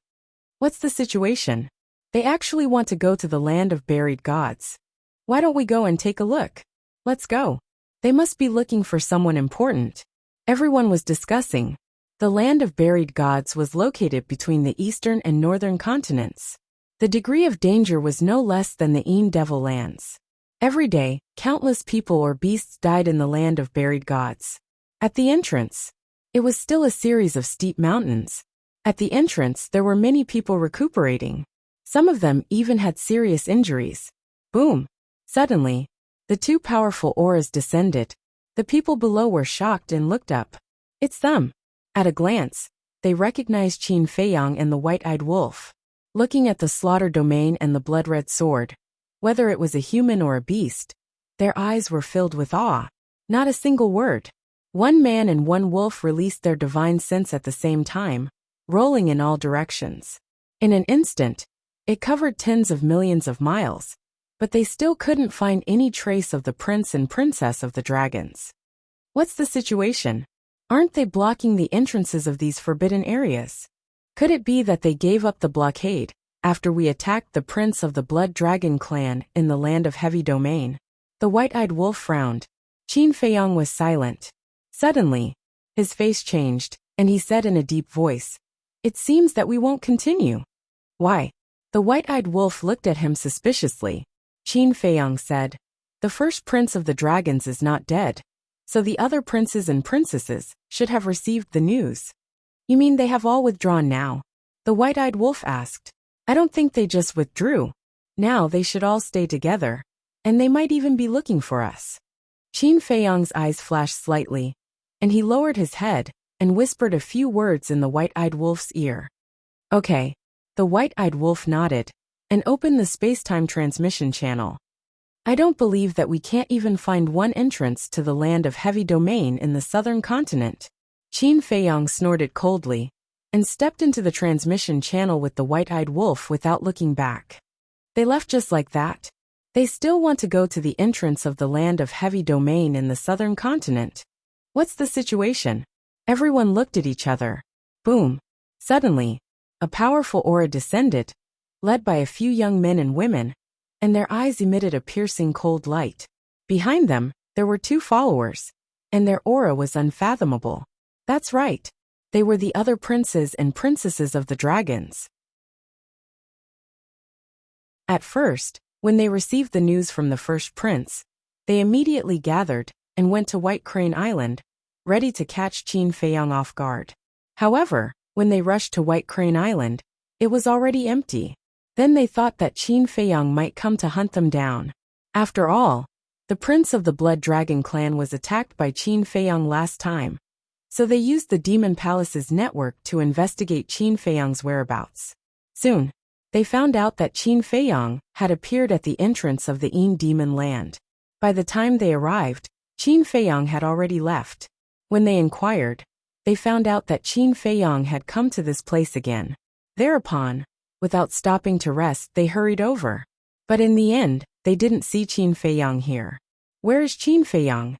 What's the situation? They actually want to go to the land of buried gods. Why don't we go and take a look? Let's go. They must be looking for someone important. Everyone was discussing. The land of buried gods was located between the eastern and northern continents. The degree of danger was no less than the Devil lands. Every day, countless people or beasts died in the land of buried gods. At the entrance, it was still a series of steep mountains. At the entrance, there were many people recuperating. Some of them even had serious injuries. Boom! Suddenly, the 2 powerful auras descended. The people below were shocked and looked up. It's them. At a glance, they recognized Qin Feiyang and the white-eyed wolf. Looking at the slaughter domain and the blood-red sword, whether it was a human or a beast, their eyes were filled with awe. Not a single word. 1 man and 1 wolf released their divine sense at the same time, rolling in all directions. In an instant, it covered tens of millions of miles, but they still couldn't find any trace of the prince and princess of the dragons. What's the situation? Aren't they blocking the entrances of these forbidden areas? Could it be that they gave up the blockade after we attacked the prince of the Blood Dragon clan in the land of Heavy Domain? The white-eyed wolf frowned. Qin Feiyang was silent. Suddenly, his face changed, and he said in a deep voice, "It seems that we won't continue." "Why?" The white-eyed wolf looked at him suspiciously. Qin Feiyang said, "The first prince of the dragons is not dead, so the other princes and princesses should have received the news." "You mean they have all withdrawn now?" The white-eyed wolf asked. "I don't think they just withdrew. Now they should all stay together, and they might even be looking for us." Qin Feiyang's eyes flashed slightly, and he lowered his head and whispered a few words in the white-eyed wolf's ear. "Okay." The white-eyed wolf nodded and opened the space-time transmission channel. "I don't believe that we can't even find one entrance to the land of Heavy Domain in the southern continent. Qin Feiyang snorted coldly and stepped into the transmission channel with the white-eyed wolf without looking back. They left just like that. They still want to go to the entrance of the land of heavy domain in the southern continent. What's the situation? Everyone looked at each other. Boom. Suddenly, a powerful aura descended, led by a few young men and women, and their eyes emitted a piercing cold light. Behind them, there were 2 followers, and their aura was unfathomable. That's right. They were the other princes and princesses of the dragons. At first, when they received the news from the first prince, they immediately gathered and went to White Crane Island, ready to catch Qin Feiyang off guard. However, when they rushed to White Crane Island, it was already empty. Then they thought that Qin Feiyang might come to hunt them down. After all, the prince of the Blood Dragon clan was attacked by Qin Feiyang last time, so they used the Demon Palace's network to investigate Qin Feiyang's whereabouts. Soon, they found out that Qin Feiyang had appeared at the entrance of the Yin Demon Land. By the time they arrived, Qin Feiyang had already left. When they inquired, they found out that Qin Feiyang had come to this place again. Thereupon, without stopping to rest, they hurried over. But in the end, they didn't see Qin Feiyang here. Where is Qin Feiyang?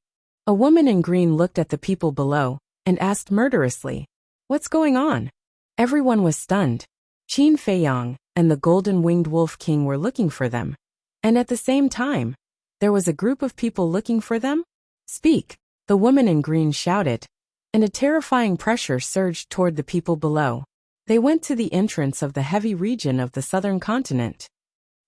A woman in green looked at the people below and asked murderously, "What's going on?" Everyone was stunned. Qin Feiyang and the Golden-Winged Wolf King were looking for them. And at the same time, there was a group of people looking for them? "Speak," the woman in green shouted, and a terrifying pressure surged toward the people below. They went to the entrance of the heavy region of the southern continent.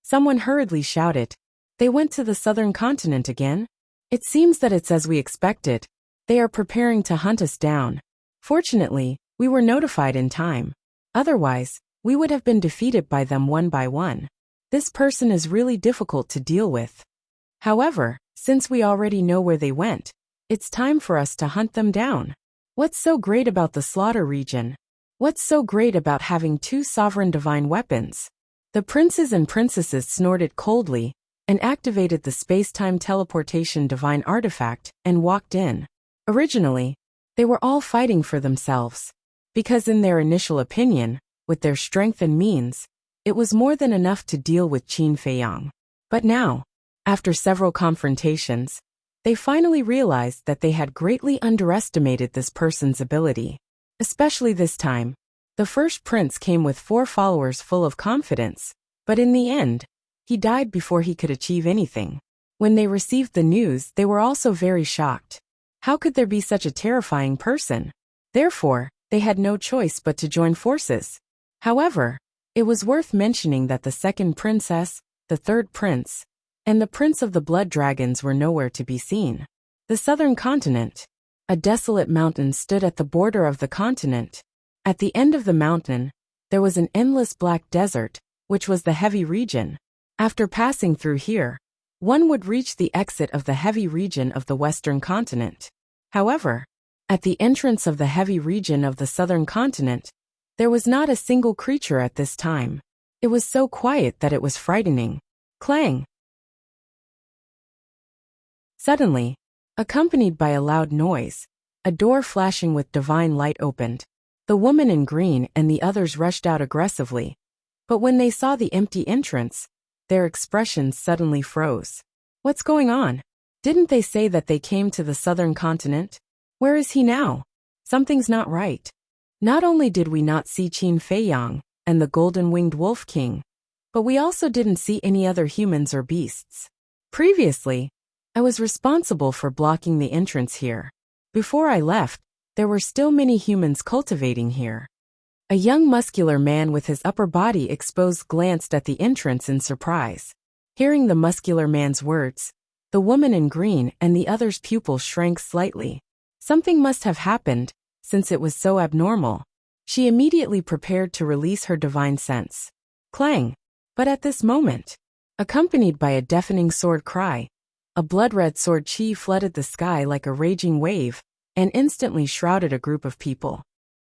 Someone hurriedly shouted, "They went to the southern continent again? It seems that it's as we expected. They are preparing to hunt us down. Fortunately, we were notified in time. Otherwise, we would have been defeated by them one by one. This person is really difficult to deal with. However, since we already know where they went, it's time for us to hunt them down. What's so great about the slaughter region? What's so great about having 2 sovereign divine weapons?" The princes and princesses snorted coldly and activated the space-time teleportation divine artifact and walked in. Originally, they were all fighting for themselves, because in their initial opinion, with their strength and means, it was more than enough to deal with Qin Feiyang. But now, after several confrontations, they finally realized that they had greatly underestimated this person's ability. Especially this time, the first prince came with 4 followers full of confidence, but in the end, he died before he could achieve anything. When they received the news, they were also very shocked. How could there be such a terrifying person? Therefore, they had no choice but to join forces. However, it was worth mentioning that the second princess, the third prince, and the prince of the blood dragons were nowhere to be seen. The southern continent. A desolate mountain stood at the border of the continent. At the end of the mountain, there was an endless black desert, which was the heavy region. After passing through here, one would reach the exit of the heavy region of the western continent. However, at the entrance of the heavy region of the southern continent, there was not a single creature at this time. It was so quiet that it was frightening. Clang! Suddenly, accompanied by a loud noise, a door flashing with divine light opened. The woman in green and the others rushed out aggressively. But when they saw the empty entrance, their expressions suddenly froze. What's going on? Didn't they say that they came to the southern continent? Where is he now? Something's not right. Not only did we not see Qin Feiyang and the Golden-Winged Wolf King, but we also didn't see any other humans or beasts. Previously, I was responsible for blocking the entrance here. Before I left, there were still many humans cultivating here. A young muscular man with his upper body exposed glanced at the entrance in surprise. Hearing the muscular man's words, the woman in green and the other's pupil shrank slightly. Something must have happened, since it was so abnormal. She immediately prepared to release her divine sense. Clang! But at this moment, accompanied by a deafening sword cry, a blood-red sword chi flooded the sky like a raging wave and instantly shrouded a group of people.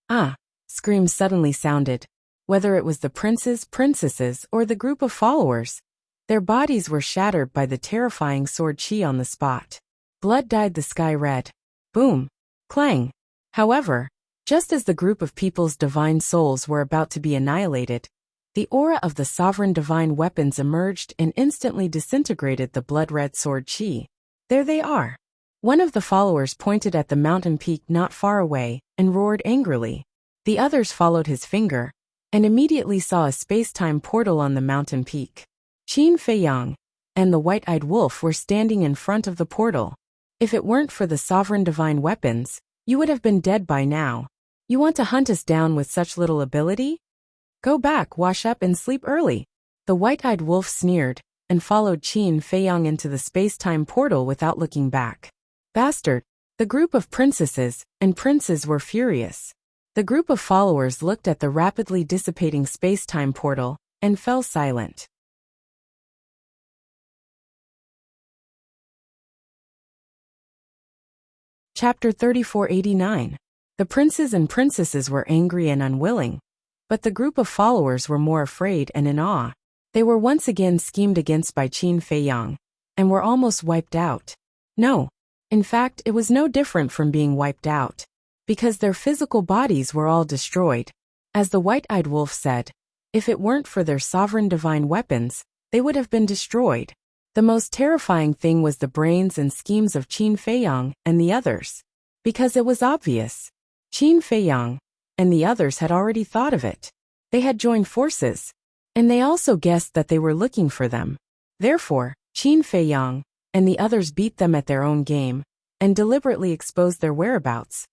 Ah! Screams suddenly sounded. Whether it was the princes, princesses, or the group of followers, their bodies were shattered by the terrifying sword chi on the spot. Blood dyed the sky red. Boom! Clang! However, just as the group of people's divine souls were about to be annihilated, the aura of the sovereign divine weapons emerged and instantly disintegrated the blood-red sword chi. There they are. One of the followers pointed at the mountain peak not far away and roared angrily. The others followed his finger and immediately saw a space-time portal on the mountain peak. Qin Feiyang and the white-eyed wolf were standing in front of the portal. If it weren't for the sovereign divine weapons, you would have been dead by now. You want to hunt us down with such little ability? Go back, wash up and sleep early. The white-eyed wolf sneered and followed Qin Feiyang into the space-time portal without looking back. Bastard! The group of princesses and princes were furious. The group of followers looked at the rapidly dissipating space-time portal and fell silent. Chapter 3489. The princes and princesses were angry and unwilling, but the group of followers were more afraid and in awe. They were once again schemed against by Qin Feiyang, and were almost wiped out. No. In fact, it was no different from being wiped out, because their physical bodies were all destroyed. As the white-eyed wolf said, if it weren't for their sovereign divine weapons, they would have been destroyed. The most terrifying thing was the brains and schemes of Qin Feiyang and the others, because it was obvious. Qin Feiyang and the others had already thought of it. They had joined forces, and they also guessed that they were looking for them. Therefore, Qin Feiyang and the others beat them at their own game, and deliberately exposed their whereabouts,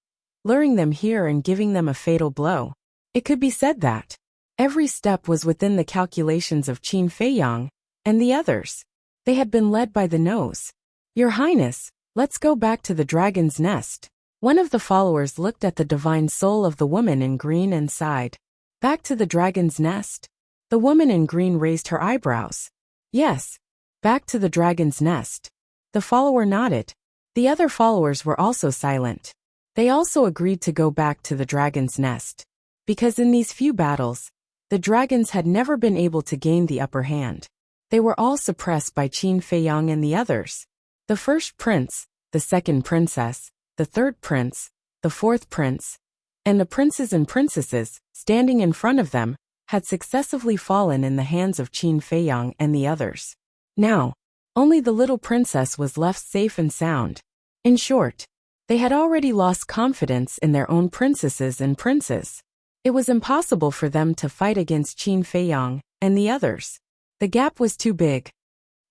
luring them here and giving them a fatal blow. It could be said that every step was within the calculations of Qin Feiyang and the others. They had been led by the nose. Your Highness, let's go back to the dragon's nest. One of the followers looked at the divine soul of the woman in green and sighed. Back to the dragon's nest? The woman in green raised her eyebrows. Yes, back to the dragon's nest. The follower nodded. The other followers were also silent. They also agreed to go back to the dragon's nest, because in these few battles, the dragons had never been able to gain the upper hand. They were all suppressed by Qin Feiyang and the others. The first prince, the second princess, the third prince, the fourth prince, and the princes and princesses, standing in front of them, had successively fallen in the hands of Qin Feiyang and the others. Now, only the little princess was left safe and sound. In short, they had already lost confidence in their own princesses and princes. It was impossible for them to fight against Qin Feiyang and the others. The gap was too big.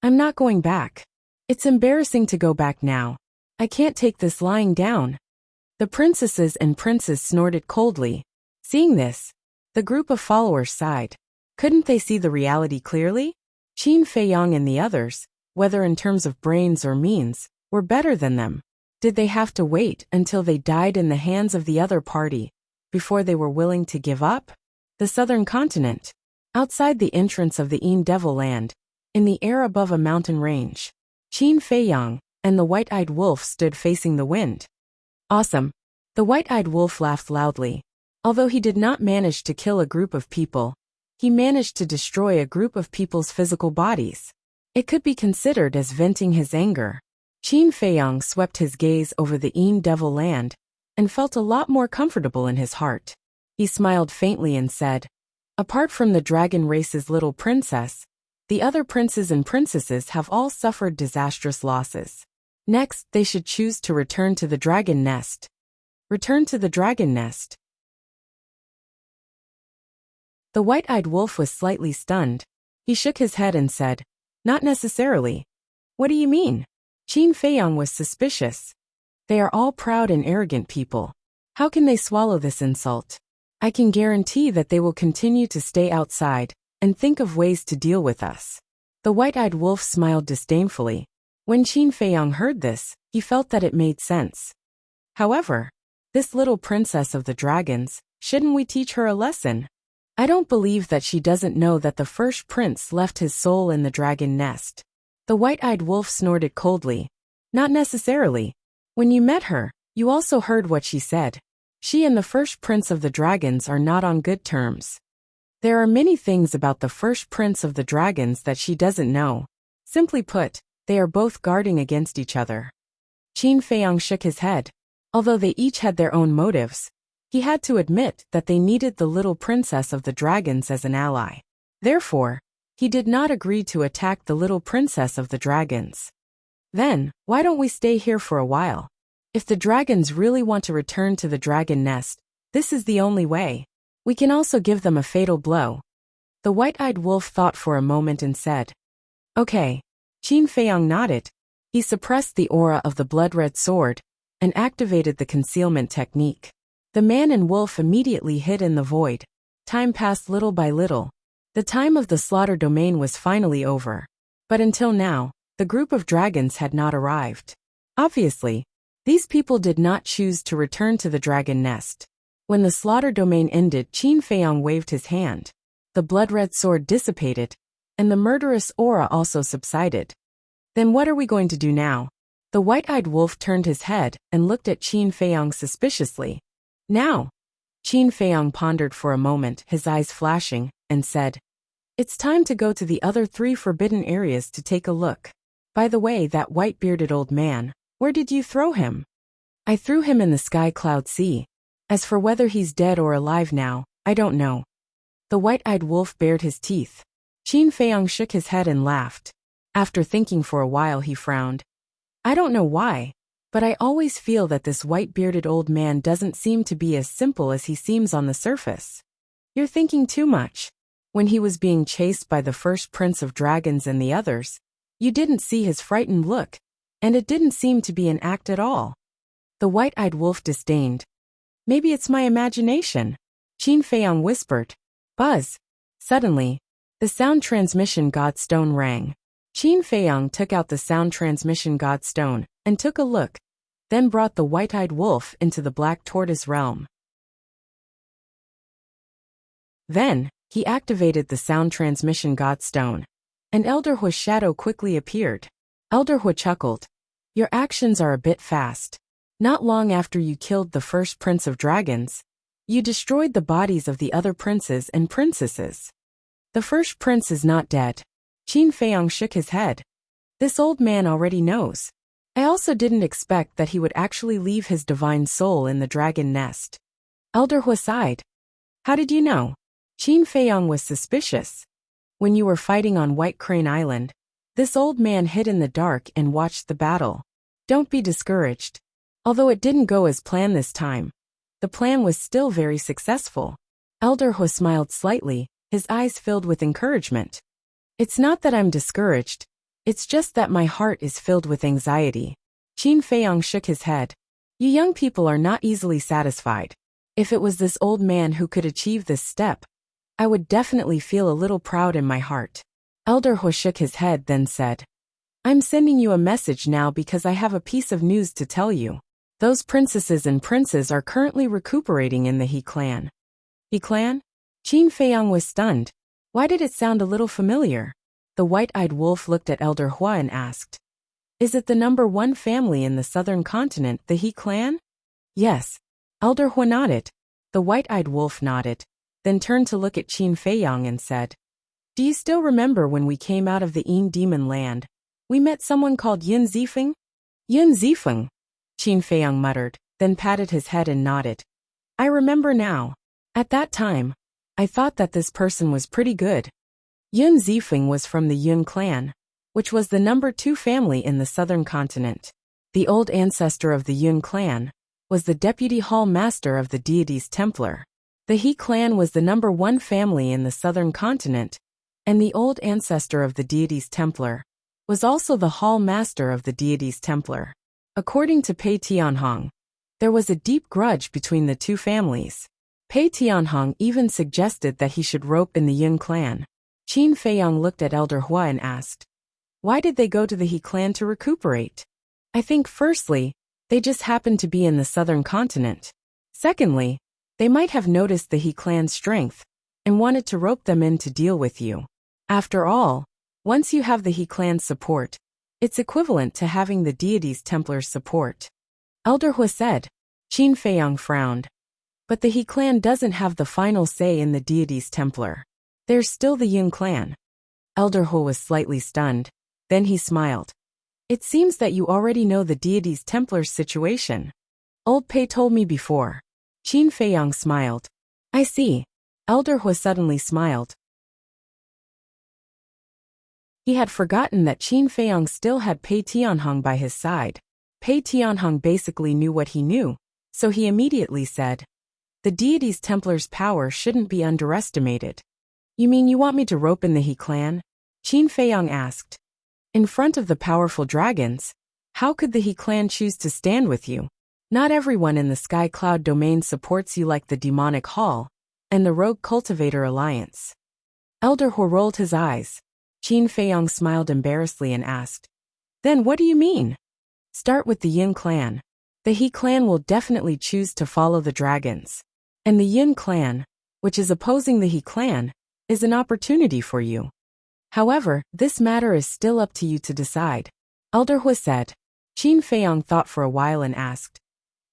I'm not going back. It's embarrassing to go back now. I can't take this lying down. The princesses and princes snorted coldly. Seeing this, the group of followers sighed. Couldn't they see the reality clearly? Qin Feiyang and the others, whether in terms of brains or means, were better than them. Did they have to wait until they died in the hands of the other party before they were willing to give up? The southern continent, outside the entrance of the Devil Land, in the air above a mountain range, Qin Feiyang and the white-eyed wolf stood facing the wind. Awesome. The white-eyed wolf laughed loudly. Although he did not manage to kill a group of people, he managed to destroy a group of people's physical bodies. It could be considered as venting his anger. Qin Feiyang swept his gaze over the Devil Land and felt a lot more comfortable in his heart. He smiled faintly and said, apart from the dragon race's little princess, the other princes and princesses have all suffered disastrous losses. Next, they should choose to return to the dragon nest. Return to the dragon nest. The white-eyed wolf was slightly stunned. He shook his head and said, not necessarily. What do you mean? Qin Feiyang was suspicious. They are all proud and arrogant people. How can they swallow this insult? I can guarantee that they will continue to stay outside and think of ways to deal with us. The white-eyed wolf smiled disdainfully. When Qin Feiyang heard this, he felt that it made sense. However, this little princess of the dragons, shouldn't we teach her a lesson? I don't believe that she doesn't know that the first prince left his soul in the dragon nest. The white-eyed wolf snorted coldly. Not necessarily. When you met her, you also heard what she said. She and the first prince of the dragons are not on good terms. There are many things about the first prince of the dragons that she doesn't know. Simply put, they are both guarding against each other. Qin Feiyang shook his head. Although they each had their own motives, he had to admit that they needed the little princess of the dragons as an ally. Therefore, he did not agree to attack the little princess of the dragons. Then, why don't we stay here for a while? If the dragons really want to return to the dragon nest, this is the only way. We can also give them a fatal blow. The white-eyed wolf thought for a moment and said, "Okay." Qin Feiyong nodded. He suppressed the aura of the blood-red sword and activated the concealment technique. The man and wolf immediately hid in the void. Time passed little by little. The time of the slaughter domain was finally over. But until now, the group of dragons had not arrived. Obviously, these people did not choose to return to the dragon nest. When the slaughter domain ended, Qin Feiyong waved his hand. The blood-red sword dissipated, and the murderous aura also subsided. Then what are we going to do now? The white-eyed wolf turned his head and looked at Qin Feiyong suspiciously. Now, Qin Feiyong pondered for a moment, his eyes flashing, and said, "It's time to go to the other 3 forbidden areas to take a look. By the way, that white-bearded old man, where did you throw him?" "I threw him in the sky cloud sea. As for whether he's dead or alive now, I don't know." The white-eyed wolf bared his teeth. Qin Feiyong shook his head and laughed. After thinking for a while, he frowned. "I don't know why, but I always feel that this white-bearded old man doesn't seem to be as simple as he seems on the surface." "You're thinking too much. When he was being chased by the first prince of dragons and the others, you didn't see his frightened look, and it didn't seem to be an act at all." The white-eyed wolf disdained. "Maybe it's my imagination," Qin Feiyong whispered. Buzz! Suddenly, the sound transmission godstone rang. Qin Feiyong took out the sound transmission godstone and took a look, then brought the white-eyed wolf into the black tortoise realm. Then, he activated the sound transmission godstone. An Elderhua's shadow quickly appeared. Elderhua chuckled. "Your actions are a bit fast. Not long after you killed the first prince of dragons, you destroyed the bodies of the other princes and princesses. The first prince is not dead." Qin Feiyong shook his head. "This old man already knows. I also didn't expect that he would actually leave his divine soul in the dragon nest." Elderhua sighed. "How did you know?" Qin Feiyong was suspicious. "When you were fighting on White Crane Island, this old man hid in the dark and watched the battle. Don't be discouraged. Although it didn't go as planned this time, the plan was still very successful." Elderhua smiled slightly, his eyes filled with encouragement. "It's not that I'm discouraged. It's just that my heart is filled with anxiety." Qin Feiyong shook his head. "You young people are not easily satisfied. If it was this old man who could achieve this step, I would definitely feel a little proud in my heart." Elderhua shook his head, then said, "I'm sending you a message now because I have a piece of news to tell you. Those princesses and princes are currently recuperating in the He clan." "He clan?" Qin Feiyong was stunned. Why did it sound a little familiar? The white-eyed wolf looked at Elderhua and asked, "Is it the #1 family in the southern continent, the He clan?" "Yes." Elderhua nodded. The white-eyed wolf nodded, then turned to look at Qin Feiyong and said, "Do you still remember when we came out of the Yin demon land? We met someone called Yin Zifeng?" "Yin Zifeng," Qin Feiyong muttered, then patted his head and nodded. "I remember now. At that time, I thought that this person was pretty good." Yin Zifeng was from the Yun clan, which was the #2 family in the southern continent. The old ancestor of the Yun clan was the deputy hall master of the deities Templar. The He clan was the #1 family in the southern continent, and the old ancestor of the deities Templar was also the hall master of the deities Templar. According to Pei Tianhong, there was a deep grudge between the two families. Pei Tianhong even suggested that he should rope in the Yun clan. Qin Feiyong looked at Elderhua and asked, "Why did they go to the He clan to recuperate?" "I think firstly, they just happened to be in the southern continent. Secondly, they might have noticed the He clan's strength and wanted to rope them in to deal with you. After all, once you have the He clan's support, it's equivalent to having the deities Templar's support." Elderhua said. Qin Feiyong frowned. "But the He clan doesn't have the final say in the deities Templar. There's still the Yun clan." Elderhua was slightly stunned. Then he smiled. "It seems that you already know the deities Templar's situation." Old Pei told me before. Qin Feiyang smiled. I see. Elder Hu suddenly smiled. He had forgotten that Qin Feiyang still had Pei Tianhong by his side. Pei Tianhong basically knew what he knew, so he immediately said, "The deity's Templar's power shouldn't be underestimated." You mean you want me to rope in the He clan? Qin Feiyang asked. In front of the powerful dragons, how could the He clan choose to stand with you? Not everyone in the Sky Cloud domain supports you like the Demonic Hall and the Rogue Cultivator Alliance. Elder Hu rolled his eyes. Qin Feiyang smiled embarrassedly and asked, "Then what do you mean?" Start with the Yin clan. The He clan will definitely choose to follow the dragons. And the Yin clan, which is opposing the He clan, is an opportunity for you. However, this matter is still up to you to decide. Elder Hu said. Qin Feiyang thought for a while and asked,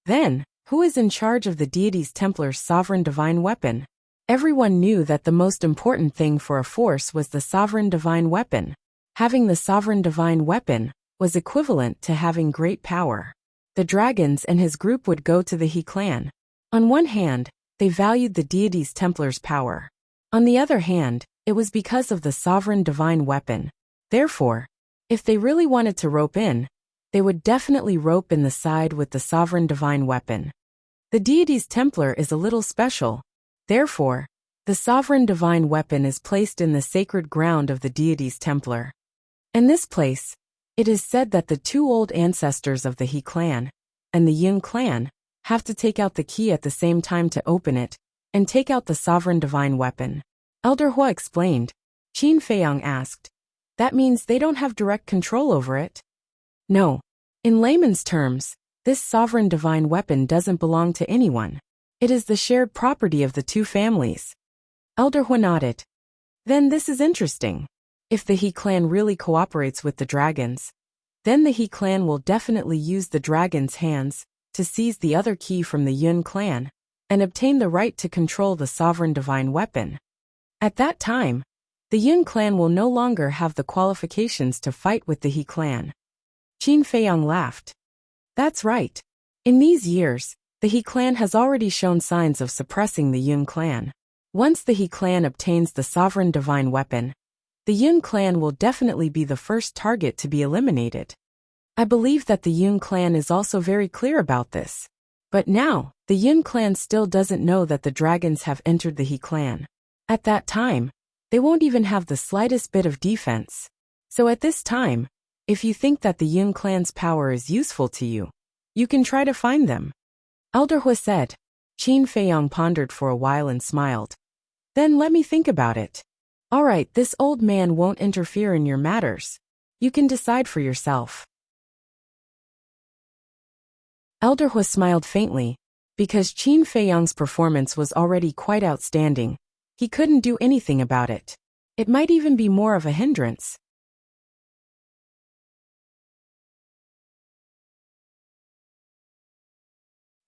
"Then, who is in charge of the deity's Templar's sovereign divine weapon?" Everyone knew that the most important thing for a force was the sovereign divine weapon. Having the sovereign divine weapon was equivalent to having great power. The dragons and his group would go to the He clan. On one hand, they valued the deity's Templar's power. On the other hand, it was because of the sovereign divine weapon. Therefore, if they really wanted to rope in, they would definitely rope in the side with the sovereign divine weapon. The deity's Templar is a little special. Therefore, the sovereign divine weapon is placed in the sacred ground of the deity's Templar. In this place, it is said that the two old ancestors of the He clan and the Yin clan have to take out the key at the same time to open it and take out the sovereign divine weapon. Elder Hu explained. Qin Feiyang asked, "That means they don't have direct control over it?" No. In layman's terms, this sovereign divine weapon doesn't belong to anyone. It is the shared property of the two families. Elder Hu nodded. Then this is interesting. If the He clan really cooperates with the dragons, then the He clan will definitely use the dragon's hands to seize the other key from the Yin clan and obtain the right to control the sovereign divine weapon. At that time, the Yin clan will no longer have the qualifications to fight with the He clan. Qin Feiyang laughed. That's right. In these years, the He clan has already shown signs of suppressing the Yin clan. Once the He clan obtains the sovereign divine weapon, the Yin clan will definitely be the first target to be eliminated. I believe that the Yin clan is also very clear about this. But now, the Yin clan still doesn't know that the dragons have entered the He clan. At that time, they won't even have the slightest bit of defense. So at this time, if you think that the Yin clan's power is useful to you, you can try to find them. Elder Hu said. Qin Feiyang pondered for a while and smiled. Then let me think about it. All right, this old man won't interfere in your matters. You can decide for yourself. Elder Hu smiled faintly. Because Qin Feiyang's performance was already quite outstanding, he couldn't do anything about it. It might even be more of a hindrance.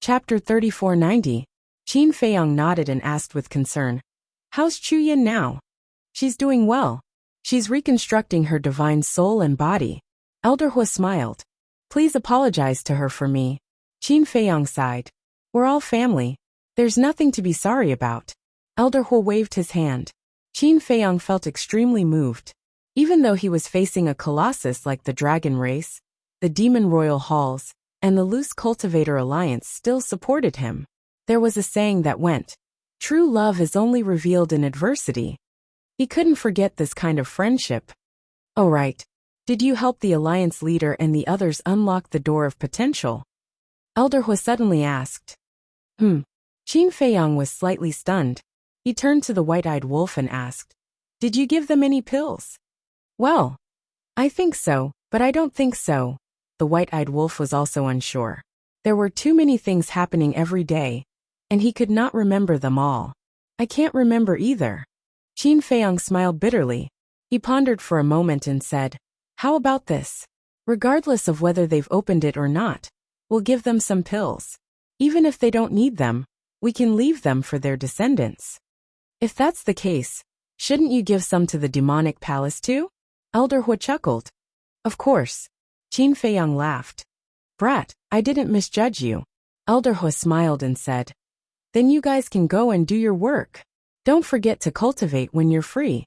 Chapter 3490. Qin Feiyang nodded and asked with concern, "How's Chu Yin now?" "She's doing well. She's reconstructing her divine soul and body." Elder Hu smiled. "Please apologize to her for me." Qin Feiyang sighed. "We're all family. There's nothing to be sorry about." Elder Hu waved his hand. Qin Feiyang felt extremely moved. Even though he was facing a colossus like the Dragon Race, the Demon Royal Halls, and the Loose Cultivator Alliance still supported him. There was a saying that went, "True love is only revealed in adversity." He couldn't forget this kind of friendship. "Oh right. Did you help the Alliance leader and the others unlock the door of potential?" Elder Hu suddenly asked. Qin Feiyang was slightly stunned. He turned to the white-eyed wolf and asked, "Did you give them any pills?" "Well, I think so, but I don't think so." The white-eyed wolf was also unsure. There were too many things happening every day, and he could not remember them all. "I can't remember either." Qin Feiyang smiled bitterly. He pondered for a moment and said, "How about this? Regardless of whether they've opened it or not, we'll give them some pills. Even if they don't need them, we can leave them for their descendants." "If that's the case, shouldn't you give some to the demonic palace too?" Elder Hu chuckled. "Of course." Qin Feiyang laughed. "Brat, I didn't misjudge you. Elder Hu smiled and said, "Then you guys can go and do your work. Don't forget to cultivate when you're free."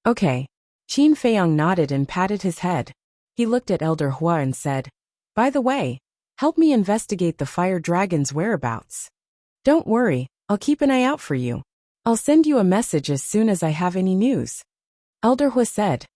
Okay. Qin Feiyang nodded and patted his head. He looked at Elder Hua and said, "By the way, help me investigate the fire dragon's whereabouts. Don't worry, I'll keep an eye out for you. I'll send you a message as soon as I have any news." Elder Hua said,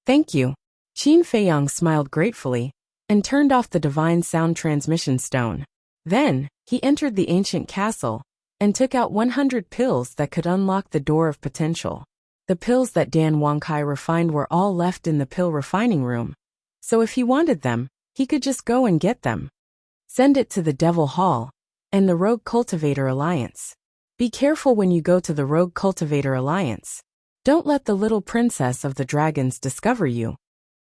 "Thank you." Qin Feiyang smiled gratefully and turned off the divine sound transmission stone. Then, he entered the ancient castle and took out 100 pills that could unlock the door of potential. The pills that Dan Wangkai refined were all left in the pill refining room, so if he wanted them, he could just go and get them. Send it to the Devil Hall and the Rogue Cultivator Alliance. Be careful when you go to the Rogue Cultivator Alliance. Don't let the little princess of the dragons discover you.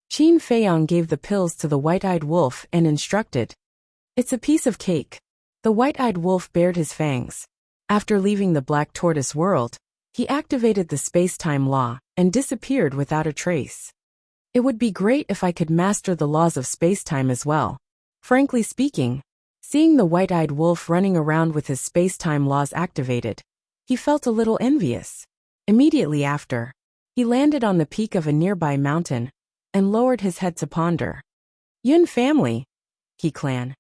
Qin Feiyang gave the pills to the white-eyed wolf and instructed, "It's a piece of cake." The white-eyed wolf bared his fangs. After leaving the Black Tortoise world, he activated the space-time law and disappeared without a trace. It would be great if I could master the laws of space-time as well. Frankly speaking, seeing the white-eyed wolf running around with his space-time laws activated, he felt a little envious. Immediately after, he landed on the peak of a nearby mountain and lowered his head to ponder. Yun family, He clan.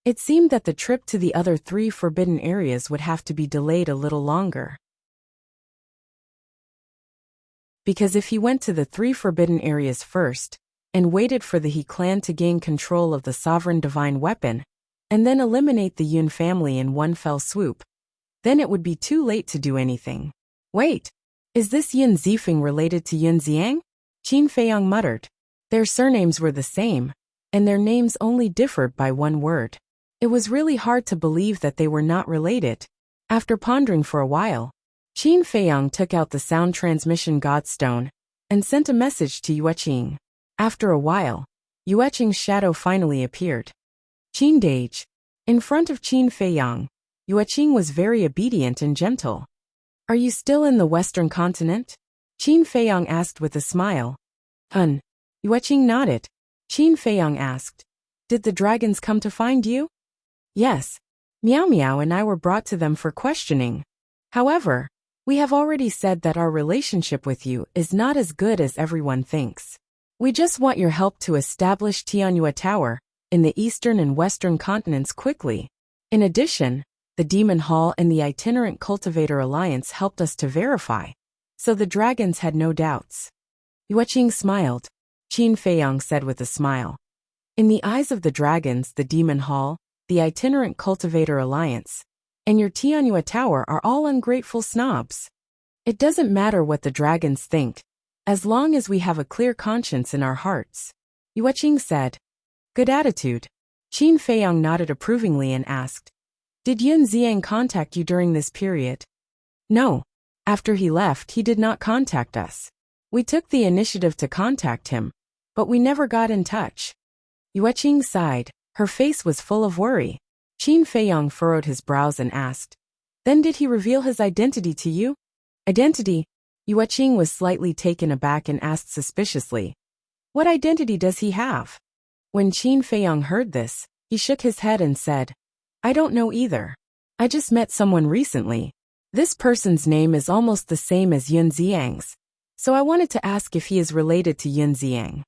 It seemed that the trip to the other 3 forbidden areas would have to be delayed a little longer. Because if he went to the 3 forbidden areas first, and waited for the He clan to gain control of the sovereign divine weapon, and then eliminate the Yun family in one fell swoop, then it would be too late to do anything. Wait, is this Yun Zifeng related to Yun Ziang? Qin Feiyang muttered. Their surnames were the same, and their names only differed by one word. It was really hard to believe that they were not related. After pondering for a while, Qin Feiyang took out the sound transmission godstone and sent a message to Yueqing. After a while, Yueqing's shadow finally appeared. Qin Dage. In front of Qin Feiyang, Yueqing was very obedient and gentle. Are you still in the Western continent? Qin Feiyang asked with a smile. Yueqing nodded. Qin Feiyang asked, did the dragons come to find you? Yes. Meow Meow and I were brought to them for questioning. However, we have already said that our relationship with you is not as good as everyone thinks. We just want your help to establish Tianyue Tower in the eastern and western continents quickly. In addition, the Demon Hall and the Itinerant Cultivator Alliance helped us to verify, so the dragons had no doubts. Yueqing smiled. Qin Feiyang said with a smile. In the eyes of the dragons, the Demon Hall, the Itinerant Cultivator Alliance, and your Tianyue Tower are all ungrateful snobs. It doesn't matter what the dragons think, as long as we have a clear conscience in our hearts. Yueqing said. Good attitude. Qin Feiyang nodded approvingly and asked, did Yun Ziang contact you during this period? No. After he left, he did not contact us. We took the initiative to contact him, but we never got in touch. Yueqing sighed. Her face was full of worry. Qin Feiyang furrowed his brows and asked, then did he reveal his identity to you? Identity? Yueqing was slightly taken aback and asked suspiciously, what identity does he have? When Qin Feiyang heard this, he shook his head and said, I don't know either. I just met someone recently. This person's name is almost the same as Yun Ziang's, so I wanted to ask if he is related to Yun Ziang.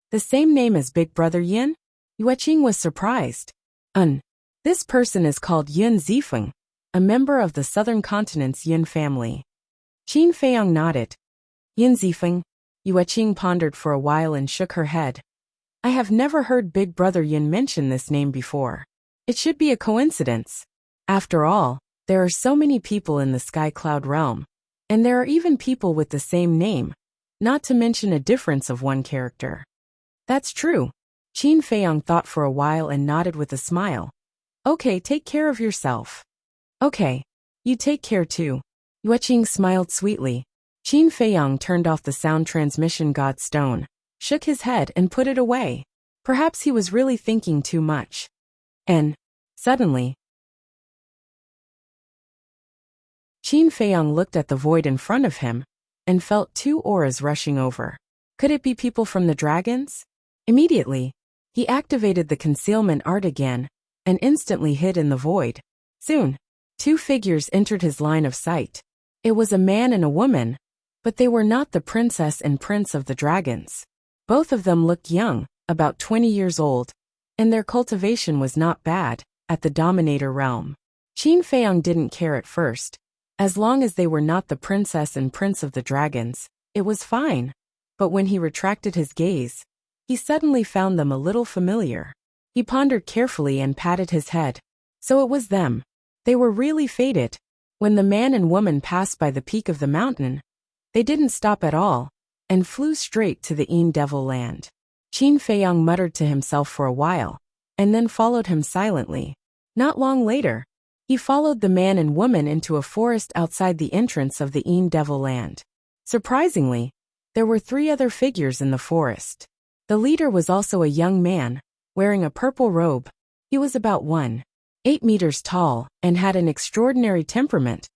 The same name as Big Brother Yin? Yueqing was surprised. This person is called Yun Zifeng, a member of the Southern Continent's Yun family. Qin Feiyang nodded. Yun Zifeng? Yueqing pondered for a while and shook her head. I have never heard Big Brother Yin mention this name before. It should be a coincidence. After all, there are so many people in the Sky Cloud realm, and there are even people with the same name, not to mention a difference of one character. That's true. Qin Feiyang thought for a while and nodded with a smile. Okay, take care of yourself. Okay. You take care too. Yueqing smiled sweetly. Qin Feiyang turned off the sound transmission godstone, shook his head and put it away. Perhaps he was really thinking too much. And, suddenly, Qin Feiyang looked at the void in front of him and felt 2 auras rushing over. Could it be people from the dragons? Immediately, he activated the concealment art again and instantly hid in the void. Soon, two figures entered his line of sight. It was a man and a woman, but they were not the princess and prince of the dragons. Both of them looked young, about 20 years old, and their cultivation was not bad, at the Dominator realm. Qin Feiyang didn't care at first. As long as they were not the princess and prince of the dragons, it was fine. But when he retracted his gaze, he suddenly found them a little familiar. He pondered carefully and patted his head. So it was them. They were really fated. When the man and woman passed by the peak of the mountain, they didn't stop at all, and flew straight to the Devil land. Qin Feiyang muttered to himself for a while, and then followed him silently. Not long later, he followed the man and woman into a forest outside the entrance of the Devil land. Surprisingly, there were 3 other figures in the forest. The leader was also a young man, wearing a purple robe. He was about 1.8 meters tall and had an extraordinary temperament,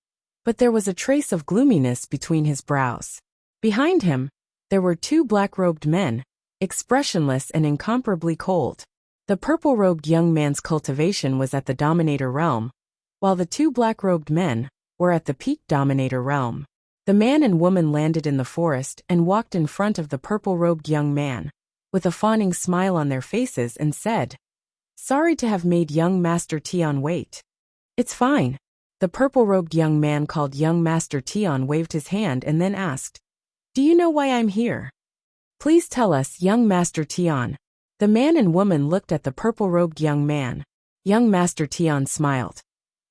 but there was a trace of gloominess between his brows. Behind him, there were 2 black-robed men, expressionless and incomparably cold. The purple-robed young man's cultivation was at the Dominator realm, while the 2 black-robed men were at the peak Dominator realm. The man and woman landed in the forest and walked in front of the purple-robed young man, with a fawning smile on their faces, and said, "Sorry to have made young Master Tian wait." "It's fine." The purple-robed young man called young Master Tian waved his hand and then asked, "Do you know why I'm here?" "Please tell us, young Master Tian." The man and woman looked at the purple-robed young man. Young Master Tian smiled.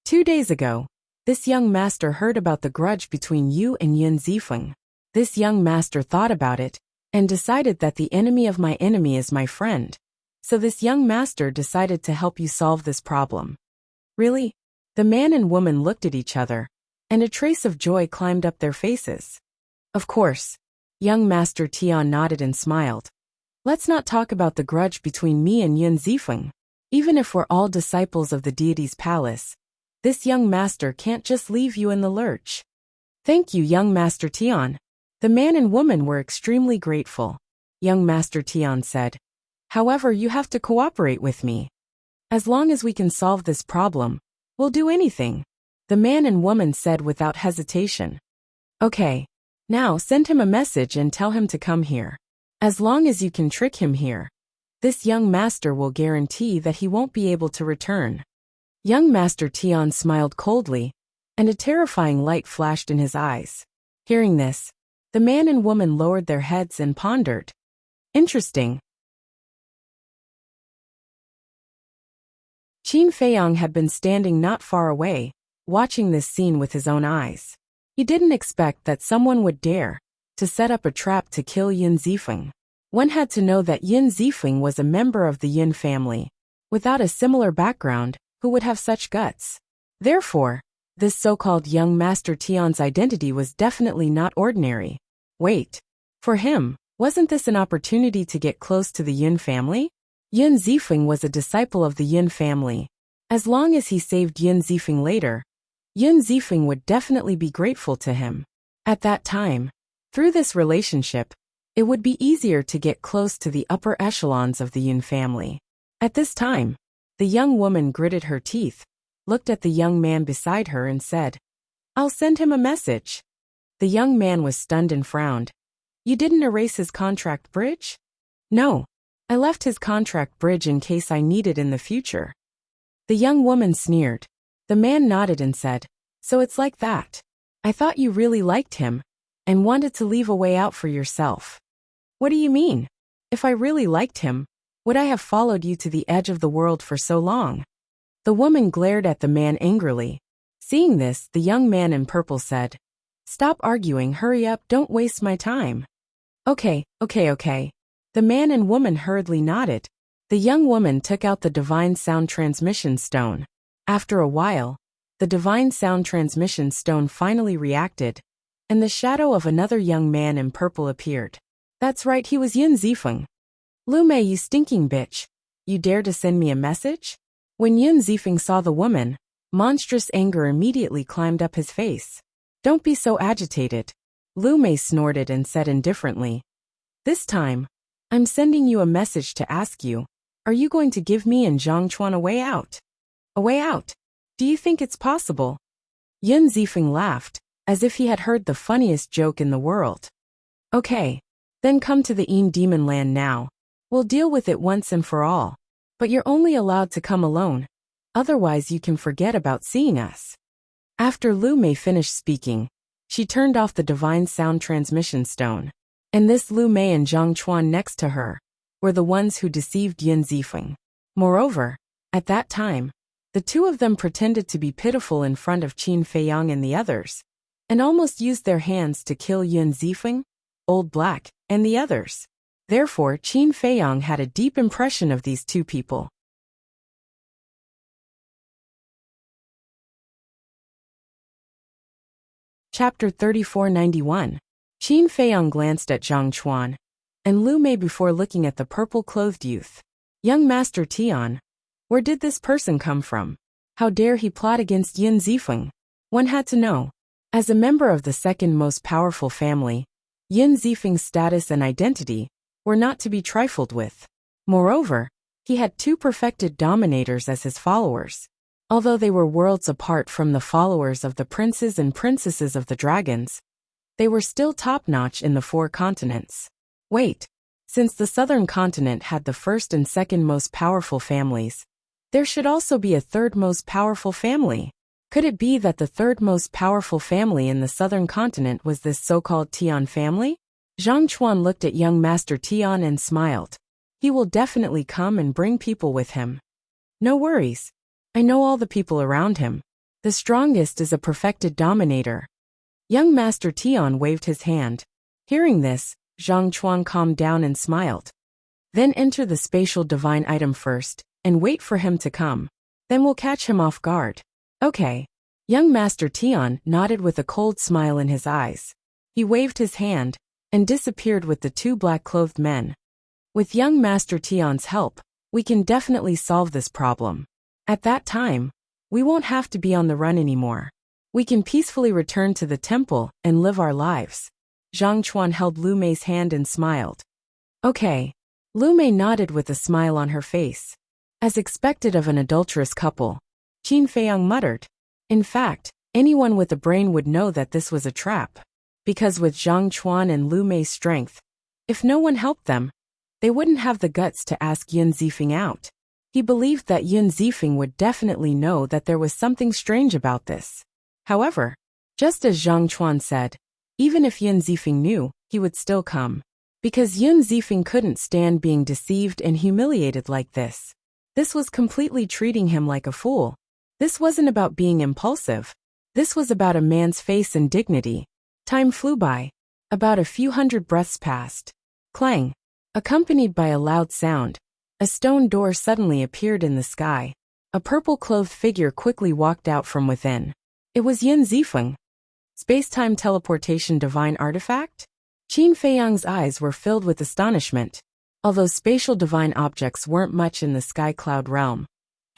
2 days ago, this young master heard about the grudge between you and Yin Zifeng. This young master thought about it, and decided that the enemy of my enemy is my friend. So this young master decided to help you solve this problem. Really? The man and woman looked at each other, and a trace of joy climbed up their faces. Of course. Young Master Tian nodded and smiled. Let's not talk about the grudge between me and Yin Zifeng. Even if we're all disciples of the deity's palace, this young master can't just leave you in the lurch. Thank you, young Master Tian. The man and woman were extremely grateful. Young Master Tian said, "However, you have to cooperate with me. As long as we can solve this problem, we'll do anything." The man and woman said without hesitation. "Okay. Now send him a message and tell him to come here. As long as you can trick him here, this young master will guarantee that he won't be able to return." Young Master Tian smiled coldly, and a terrifying light flashed in his eyes. Hearing this, the man and woman lowered their heads and pondered. Interesting. Qin Feiyang had been standing not far away, watching this scene with his own eyes. He didn't expect that someone would dare to set up a trap to kill Yin Zifeng. One had to know that Yin Zifeng was a member of the Yin family. Without a similar background, who would have such guts? Therefore, this so-called young Master Tian's identity was definitely not ordinary. Wait. For him, wasn't this an opportunity to get close to the Yin family? Yin Zifeng was a disciple of the Yin family. As long as he saved Yin Zifeng later, Yin Zifeng would definitely be grateful to him. At that time, through this relationship, it would be easier to get close to the upper echelons of the Yin family. At this time, the young woman gritted her teeth, looked at the young man beside her and said, "I'll send him a message." The young man was stunned and frowned. "You didn't erase his contract bridge?" "No. I left his contract bridge in case I need it in the future." The young woman sneered. The man nodded and said, "So it's like that. I thought you really liked him, and wanted to leave a way out for yourself." "What do you mean? If I really liked him, would I have followed you to the edge of the world for so long?" The woman glared at the man angrily. Seeing this, the young man in purple said, "Stop arguing, hurry up, don't waste my time." Okay. The man and woman hurriedly nodded. The young woman took out the divine sound transmission stone. After a while, the divine sound transmission stone finally reacted, and the shadow of another young man in purple appeared. That's right, he was Yin Zifeng. "Lu Mei, you stinking bitch. You dare to send me a message?" When Yin Zifeng saw the woman, monstrous anger immediately climbed up his face. "Don't be so agitated." Lu Mei snorted and said indifferently, "This time, I'm sending you a message to ask you, are you going to give me and Zhang Chuan a way out?" A way out? Do you think it's possible? Yun Zifeng laughed, as if he had heard the funniest joke in the world. Okay. Then come to the Demon Land now. We'll deal with it once and for all. But you're only allowed to come alone. Otherwise you can forget about seeing us. After Lu Mei finished speaking, she turned off the divine sound transmission stone. And this Lu Mei and Zhang Chuan next to her were the ones who deceived Yun Zifeng. Moreover, at that time, the two of them pretended to be pitiful in front of Qin Feiyang and the others, and almost used their hands to kill Yun Zifeng, Old Black, and the others. Therefore, Qin Feiyang had a deep impression of these two people. Chapter 3491. Qin Feiyang glanced at Zhang Chuan and Lu Mei before looking at the purple-clothed youth. Young Master Tian, where did this person come from? How dare he plot against Yun Zifeng? One had to know. As a member of the second most powerful family, Yun Zifeng's status and identity were not to be trifled with. Moreover, he had two perfected dominators as his followers. Although they were worlds apart from the followers of the princes and princesses of the dragons, they were still top-notch in the four continents. Wait, since the southern continent had the first and second most powerful families, there should also be a third most powerful family. Could it be that the third most powerful family in the southern continent was this so-called Tian family? Zhang Chuan looked at young Master Tian and smiled. He will definitely come and bring people with him. No worries. I know all the people around him. The strongest is a perfected dominator. Young Master Tian waved his hand. Hearing this, Zhang Chuan calmed down and smiled. Then enter the spatial divine item first, and wait for him to come. Then we'll catch him off guard. Okay. Young Master Tian nodded with a cold smile in his eyes. He waved his hand and disappeared with the two black-clothed men. With young Master Tian's help, we can definitely solve this problem. At that time, we won't have to be on the run anymore. We can peacefully return to the temple and live our lives. Zhang Chuan held Lu Mei's hand and smiled. Okay. Lu Mei nodded with a smile on her face. As expected of an adulterous couple, Qin Feiyang muttered. In fact, anyone with a brain would know that this was a trap. Because with Zhang Chuan and Lu Mei's strength, if no one helped them, they wouldn't have the guts to ask Yun Zifeng out. He believed that Yun Zifeng would definitely know that there was something strange about this. However, just as Zhang Chuan said, even if Yun Zifeng knew, he would still come. Because Yun Zifeng couldn't stand being deceived and humiliated like this. This was completely treating him like a fool. This wasn't about being impulsive. This was about a man's face and dignity. Time flew by. About a few hundred breaths passed. Clang. Accompanied by a loud sound, a stone door suddenly appeared in the sky. A purple-clothed figure quickly walked out from within. It was Yun Zifeng. Space-time teleportation divine artifact? Qin Feiyang's eyes were filled with astonishment. Although spatial divine objects weren't much in the sky cloud realm,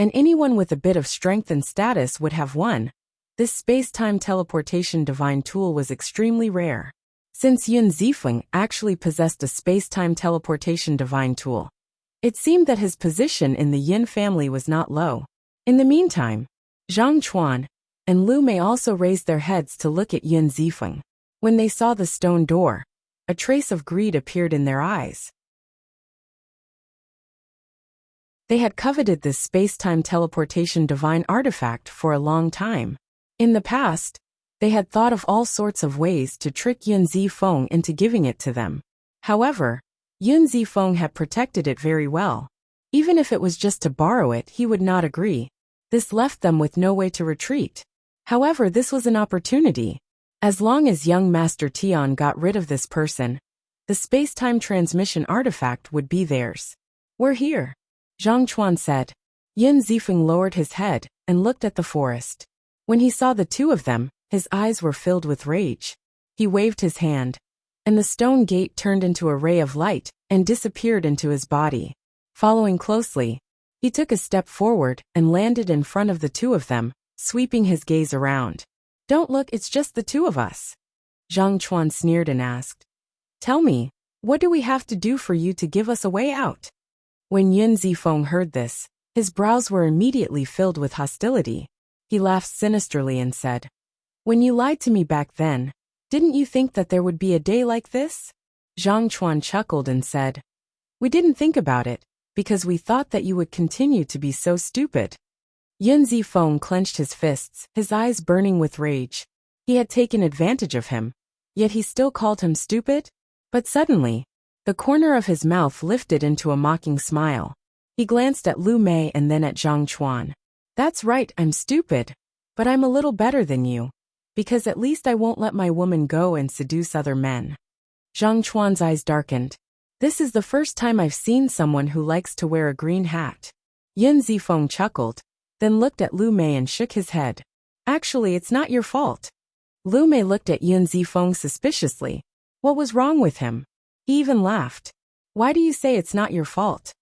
and anyone with a bit of strength and status would have one, this space-time teleportation divine tool was extremely rare. Since Yun Zifeng actually possessed a space-time teleportation divine tool, it seemed that his position in the Yin family was not low. In the meantime, Zhang Chuan and Lu Mei also raised their heads to look at Yun Zifeng. When they saw the stone door, a trace of greed appeared in their eyes. They had coveted this space-time teleportation divine artifact for a long time. In the past, they had thought of all sorts of ways to trick Yun Zifeng into giving it to them. However, Yun Zifeng had protected it very well. Even if it was just to borrow it, he would not agree. This left them with no way to retreat. However, this was an opportunity. As long as young Master Tian got rid of this person, the space-time transmission artifact would be theirs. We're here, Zhang Chuan said. Yun Zifeng lowered his head and looked at the forest. When he saw the two of them, his eyes were filled with rage. He waved his hand, and the stone gate turned into a ray of light and disappeared into his body. Following closely, he took a step forward and landed in front of the two of them, sweeping his gaze around. Don't look, it's just the two of us. Zhang Chuan sneered and asked. Tell me, what do we have to do for you to give us a way out? When Yun Zifeng heard this, His brows were immediately filled with hostility. He laughed sinisterly and said, "When you lied to me back then, didn't you think that there would be a day like this?" Zhang Chuan chuckled and said, "We didn't think about it, because we thought that you would continue to be so stupid." Yun Zifeng clenched his fists, his eyes burning with rage. He had taken advantage of him, yet he still called him stupid? But suddenly, the corner of his mouth lifted into a mocking smile. He glanced at Lu Mei and then at Zhang Chuan. "That's right, I'm stupid. But I'm a little better than you. Because at least I won't let my woman go and seduce other men." Zhang Chuan's eyes darkened. "This is the first time I've seen someone who likes to wear a green hat." Yun Zifeng chuckled, then looked at Lu Mei and shook his head. "Actually, it's not your fault." Lu Mei looked at Yun Zifeng suspiciously. What was wrong with him? He even laughed. "Why do you say it's not your fault?"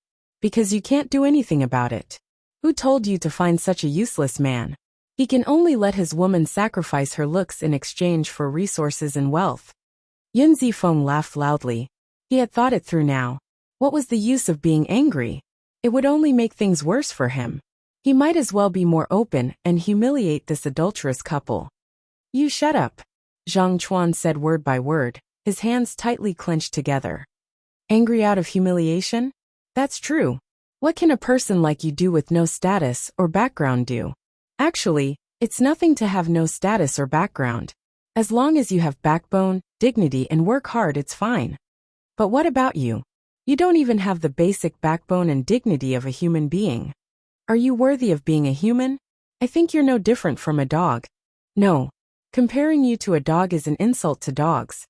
"Because you can't do anything about it. Who told you to find such a useless man? He can only let his woman sacrifice her looks in exchange for resources and wealth." Yun Zifeng laughed loudly. He had thought it through now. What was the use of being angry? It would only make things worse for him. He might as well be more open and humiliate this adulterous couple. "You shut up," Zhang Chuan said word by word, his hands tightly clenched together. "Angry out of humiliation? That's true. What can a person like you do with no status or background do? Actually, it's nothing to have no status or background. As long as you have backbone, dignity and work hard, it's fine. But what about you? You don't even have the basic backbone and dignity of a human being. Are you worthy of being a human? I think you're no different from a dog. No. Comparing you to a dog is an insult to dogs.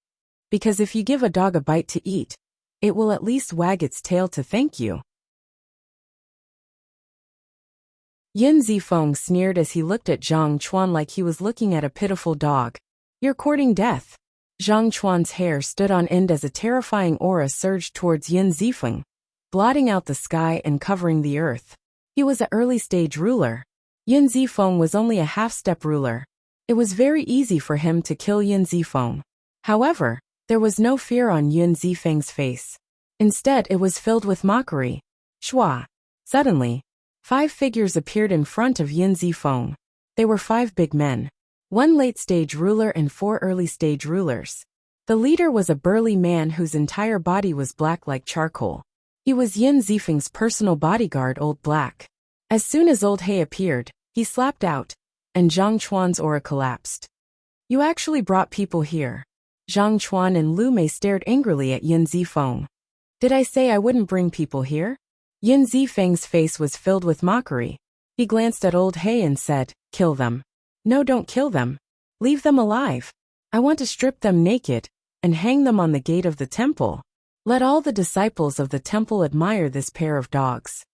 Because if you give a dog a bite to eat, it will at least wag its tail to thank you." Yun Zifeng sneered as he looked at Zhang Chuan like he was looking at a pitiful dog. "You're courting death." Zhang Chuan's hair stood on end as a terrifying aura surged towards Yun Zifeng, blotting out the sky and covering the earth. He was an early-stage ruler. Yun Zifeng was only a half-step ruler. It was very easy for him to kill Yun Zifeng. However, there was no fear on Yun Zifeng's face. Instead, it was filled with mockery. Shua. Suddenly, 5 figures appeared in front of Yun Zifeng. They were 5 big men. 1 late-stage ruler and 4 early-stage rulers. The leader was a burly man whose entire body was black like charcoal. He was Yun Zifeng's personal bodyguard, Old Black. As soon as Old He appeared, he slapped out, and Zhang Chuan's aura collapsed. "You actually brought people here." Zhang Chuan and Lu Mei stared angrily at Yun Zifeng. "Did I say I wouldn't bring people here?" Yun Zifeng's face was filled with mockery. He glanced at Old He and said, "Kill them." "No, don't kill them. Leave them alive. I want to strip them naked and hang them on the gate of the temple. Let all the disciples of the temple admire this pair of dogs."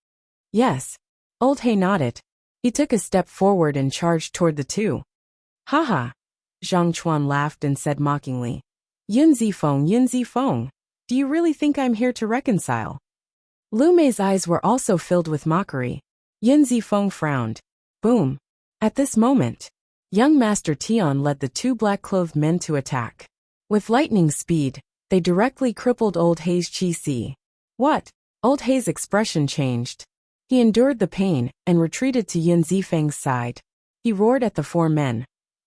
"Yes." Old He nodded. He took a step forward and charged toward the 2. "Haha." Zhang Chuan laughed and said mockingly, Yun Zifeng, do you really think I'm here to reconcile?" Lu Mei's eyes were also filled with mockery. Yun Zifeng frowned. Boom. At this moment, young Master Tian led the 2 black-clothed men to attack. With lightning speed, they directly crippled Old He's Qi. "What?" Old He's expression changed. He endured the pain and retreated to Yun Zifeng's side. He roared at the 4 men.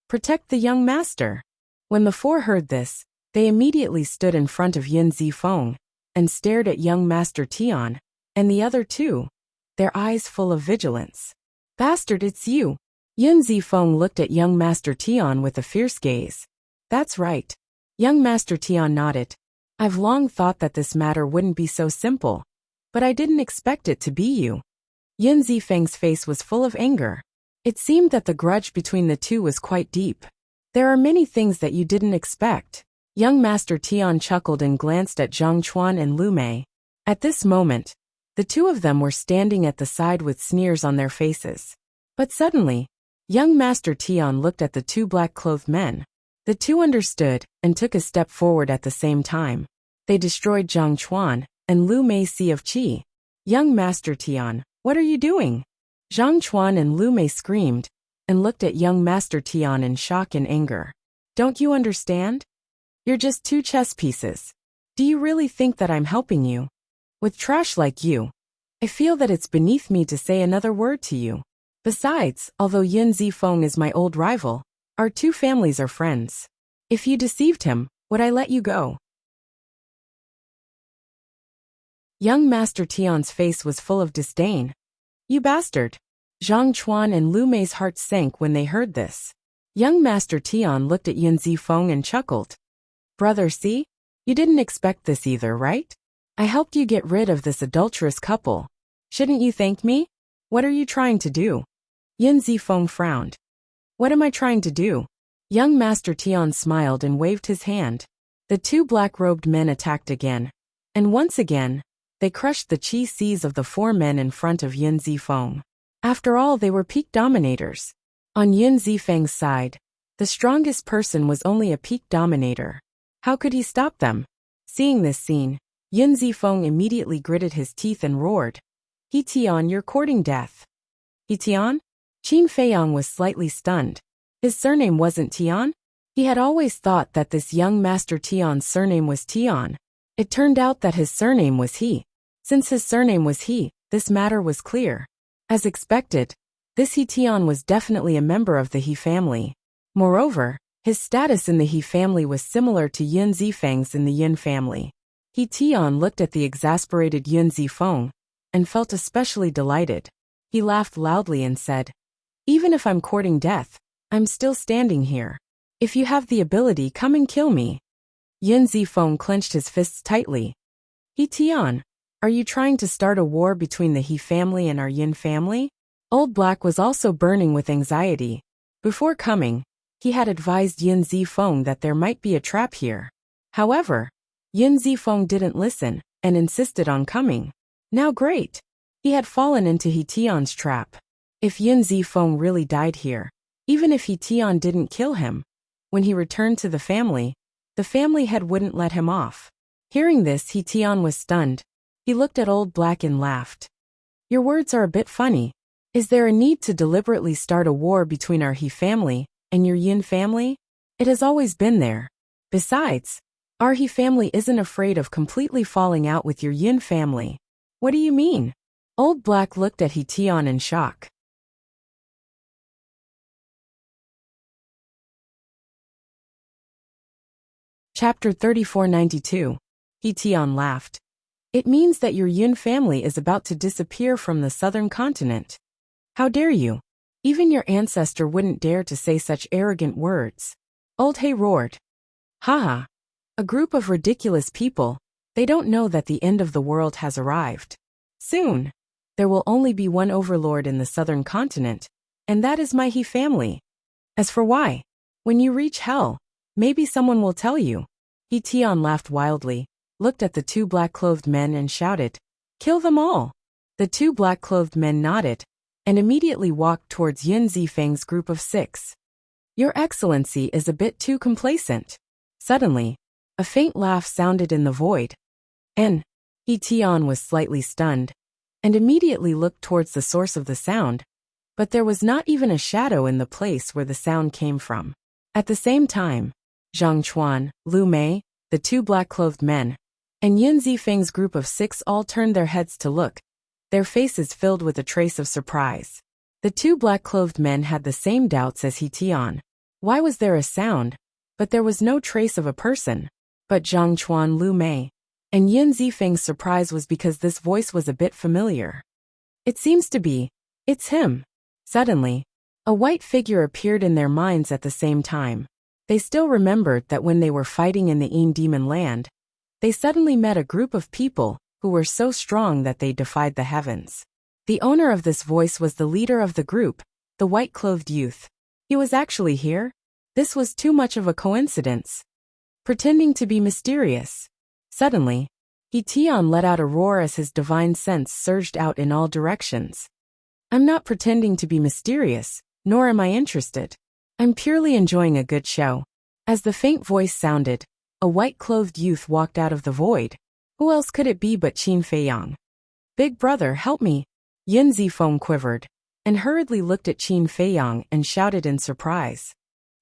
"Protect the young master." When the 4 heard this, they immediately stood in front of Yun Zifeng and stared at young Master Tian and the other 2, their eyes full of vigilance. "Bastard, it's you." Yun Zifeng looked at young Master Tian with a fierce gaze. "That's right." Young Master Tian nodded. "I've long thought that this matter wouldn't be so simple, but I didn't expect it to be you." Yun Zifeng's face was full of anger. It seemed that the grudge between the 2 was quite deep. "There are many things that you didn't expect." Young Master Tian chuckled and glanced at Zhang Chuan and Lu Mei. At this moment, the 2 of them were standing at the side with sneers on their faces. But suddenly, young Master Tian looked at the 2 black-clothed men. The 2 understood and took a step forward at the same time. They destroyed Zhang Chuan and Lu Mei's Sea of Qi. "Young Master Tian, what are you doing?" Zhang Chuan and Lu Mei screamed and looked at young Master Tian in shock and anger. "Don't you understand? You're just 2 chess pieces. Do you really think that I'm helping you? With trash like you, I feel that it's beneath me to say another word to you. Besides, although Yin Zifeng is my old rival, our two families are friends. If you deceived him, would I let you go? Young Master Tian's face was full of disdain. You bastard! Zhang Chuan and Lu Mei's hearts sank when they heard this. Young Master Tian looked at Yin Zifeng and chuckled. Brother, see? You didn't expect this either, right? I helped you get rid of this adulterous couple. Shouldn't you thank me? What are you trying to do? Yin Zifeng frowned. What am I trying to do? Young Master Tian smiled and waved his hand. The two black-robed men attacked again. And once again, they crushed the chi seas of the four men in front of Yin Zifeng. After all, they were peak dominators. On Yin Zifeng's side, the strongest person was only a peak dominator. How could he stop them? Seeing this scene, Yin Zifeng immediately gritted his teeth and roared. He Tian, you're courting death. He Tian? Qin Feiyang was slightly stunned. His surname wasn't Tian? He had always thought that this young Master Tian's surname was Tian. It turned out that his surname was He. Since his surname was He, this matter was clear. As expected, this He Tian was definitely a member of the He family. Moreover, his status in the He family was similar to Yin Zifeng's in the Yin family. He Tian looked at the exasperated Yin Zifeng and felt especially delighted. He laughed loudly and said, even if I'm courting death, I'm still standing here. If you have the ability, come and kill me. Yin Zifeng clenched his fists tightly. He Tian, are you trying to start a war between the He family and our Yin family? Old Black was also burning with anxiety. Before coming, he had advised Yin Zifeng that there might be a trap here. However, Yin Zifeng didn't listen and insisted on coming. Now great! He had fallen into He Tian's trap. If Yin Zifeng really died here, even if He Tian didn't kill him, when he returned to the family head wouldn't let him off. Hearing this, He Tian was stunned. He looked at Old Black and laughed. Your words are a bit funny. Is there a need to deliberately start a war between our He family and your Yin family? It has always been there. Besides, our He family isn't afraid of completely falling out with your Yin family. What do you mean? Old Black looked at He Tian in shock. Chapter 3492. He Tian laughed. It means that your Yin family is about to disappear from the southern continent. How dare you? Even your ancestor wouldn't dare to say such arrogant words. Old He roared. Haha. A group of ridiculous people. They don't know that the end of the world has arrived. Soon, there will only be one overlord in the southern continent, and that is my He family. As for why, when you reach hell, maybe someone will tell you. He Tian laughed wildly, looked at the two black-clothed men and shouted, kill them all. The two black-clothed men nodded, and immediately walked towards Yin Zifeng's group of 6. Your Excellency is a bit too complacent. Suddenly, a faint laugh sounded in the void. And He Tian was slightly stunned, and immediately looked towards the source of the sound, but there was not even a shadow in the place where the sound came from. At the same time, Zhang Chuan, Lu Mei, the two black-clothed men, and Yin Zifeng's group of 6 all turned their heads to look, their faces filled with a trace of surprise. The two black-clothed men had the same doubts as He Tian. Why was there a sound, but there was no trace of a person? But Zhang Chuan, Lu Mei, and Yin Zifeng's surprise was because this voice was a bit familiar. It seems to be, it's him. Suddenly, a white figure appeared in their minds at the same time. They still remembered that when they were fighting in the Yin Demon Land, they suddenly met a group of people who were so strong that they defied the heavens. The owner of this voice was the leader of the group, the white-clothed youth. He was actually here? This was too much of a coincidence. Pretending to be mysterious. Suddenly, He Tian let out a roar as his divine sense surged out in all directions. I'm not pretending to be mysterious, nor am I interested. I'm purely enjoying a good show. As the faint voice sounded, a white-clothed youth walked out of the void. Who else could it be but Qin Feiyang? Big brother, help me. Yin Zifeng quivered, and hurriedly looked at Qin Feiyang and shouted in surprise.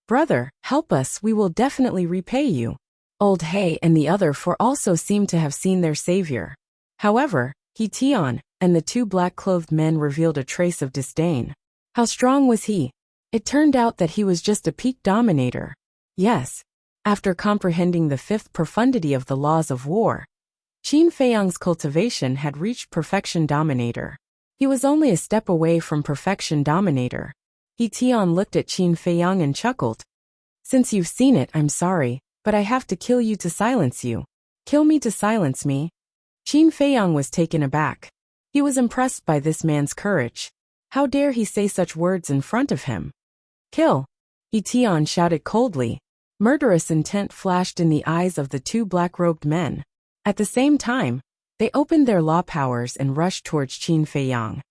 Brother, help us, we will definitely repay you. Old He and the other 4 also seemed to have seen their savior. However, He Tian, and the two black-clothed men revealed a trace of disdain. How strong was he? It turned out that he was just a peak dominator. Yes. After comprehending the fifth profundity of the laws of war, Qin Feiyang's cultivation had reached perfection dominator. He was only a step away from perfection dominator. He Tian looked at Qin Feiyang and chuckled. Since you've seen it, I'm sorry, but I have to kill you to silence you. Kill me to silence me? Qin Feiyang was taken aback. He was impressed by this man's courage. How dare he say such words in front of him? Kill! He Tian shouted coldly. Murderous intent flashed in the eyes of the two black-robed men. At the same time, they opened their law powers and rushed towards Qin Feiyang.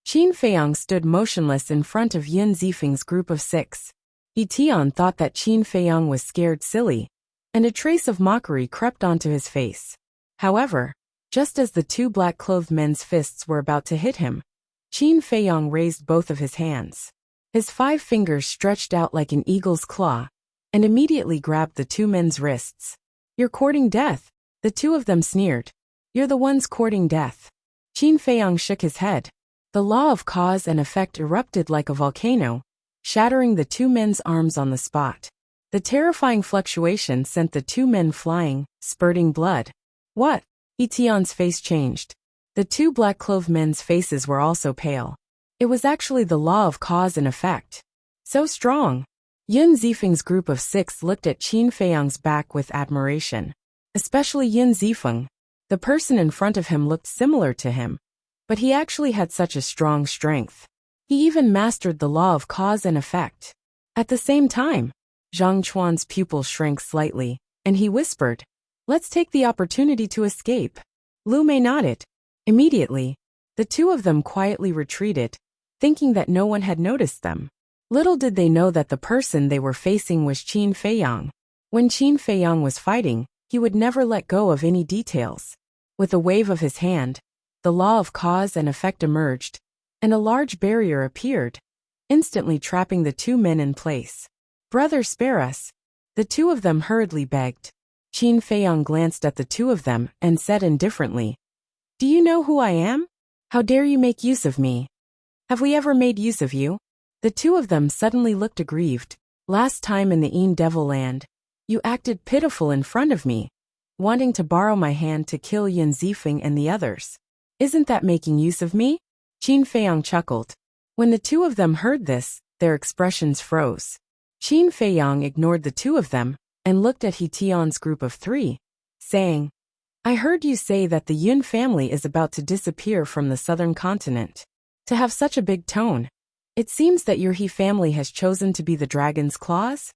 Qin Feiyang stood motionless in front of Yun Zifeng's group of 6. He Tian thought that Qin Feiyang was scared silly, and a trace of mockery crept onto his face. However, just as the two black-clothed men's fists were about to hit him, Qin Feiyang raised both of his hands. His 5 fingers stretched out like an eagle's claw, and immediately grabbed the two men's wrists. You're courting death, the two of them sneered. You're the ones courting death. Qin Feiyang shook his head. The law of cause and effect erupted like a volcano, shattering the two men's arms on the spot. The terrifying fluctuation sent the two men flying, spurting blood. What? He Tian's face changed. The two black-clothed men's faces were also pale. It was actually the law of cause and effect. So strong. Yun Zifeng's group of 6 looked at Qin Feiyang's back with admiration. Especially Yun Zifeng. The person in front of him looked similar to him, but he actually had such a strong strength. He even mastered the law of cause and effect. At the same time, Zhang Chuan's pupil shrank slightly, and he whispered, "Let's take the opportunity to escape." Lu Mei nodded. Immediately, the two of them quietly retreated, thinking that no one had noticed them. Little did they know that the person they were facing was Qin Feiyang. When Qin Feiyang was fighting, he would never let go of any details. With a wave of his hand, the law of cause and effect emerged, and a large barrier appeared, instantly trapping the two men in place. "Brother, spare us." The two of them hurriedly begged. Qin Feiyang glanced at the two of them and said indifferently, "Do you know who I am? How dare you make use of me? Have we ever made use of you?" The two of them suddenly looked aggrieved. "Last time in the Een Devil Land, you acted pitiful in front of me, wanting to borrow my hand to kill Yun Zifeng and the others. Isn't that making use of me?" Qin Feiyang chuckled. When the two of them heard this, their expressions froze. Qin Feiyang ignored the two of them and looked at He Tian's group of 3, saying, "I heard you say that the Yun family is about to disappear from the southern continent. To have such a big tone, it seems that your He family has chosen to be the dragon's claws?"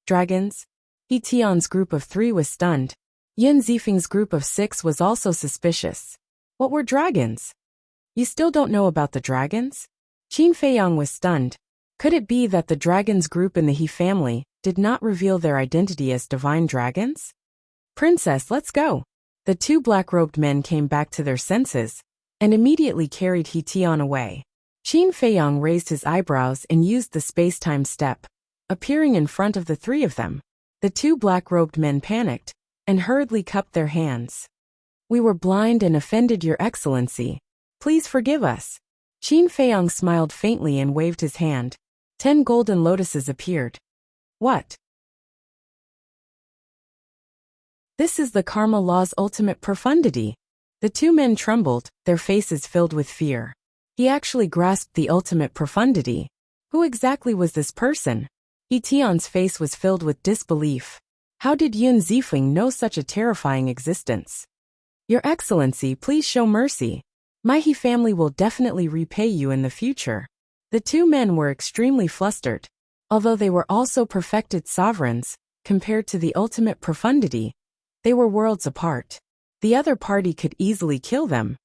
Dragons? He Tian's group of 3 was stunned. Yun Zifeng's group of 6 was also suspicious. What were dragons? You still don't know about the dragons? Qin Feiyang was stunned. Could it be that the dragons group in the He family did not reveal their identity as divine dragons? "Princess, let's go." The two black-robed men came back to their senses and immediately carried He Tian away. Qin Feiyang raised his eyebrows and used the space-time step, appearing in front of the 3 of them. The two black-robed men panicked and hurriedly cupped their hands. "We were blind and offended Your Excellency. Please forgive us." Qin Feiyang smiled faintly and waved his hand. 10 golden lotuses appeared. What? This is the karma law's ultimate profundity. The two men trembled, their faces filled with fear. He actually grasped the ultimate profundity. Who exactly was this person? He Tian's face was filled with disbelief. How did Yun Zifeng know such a terrifying existence? Your Excellency, please show mercy. My He family will definitely repay you in the future. The two men were extremely flustered. Although they were also perfected sovereigns, compared to the ultimate profundity, they were worlds apart. The other party could easily kill them.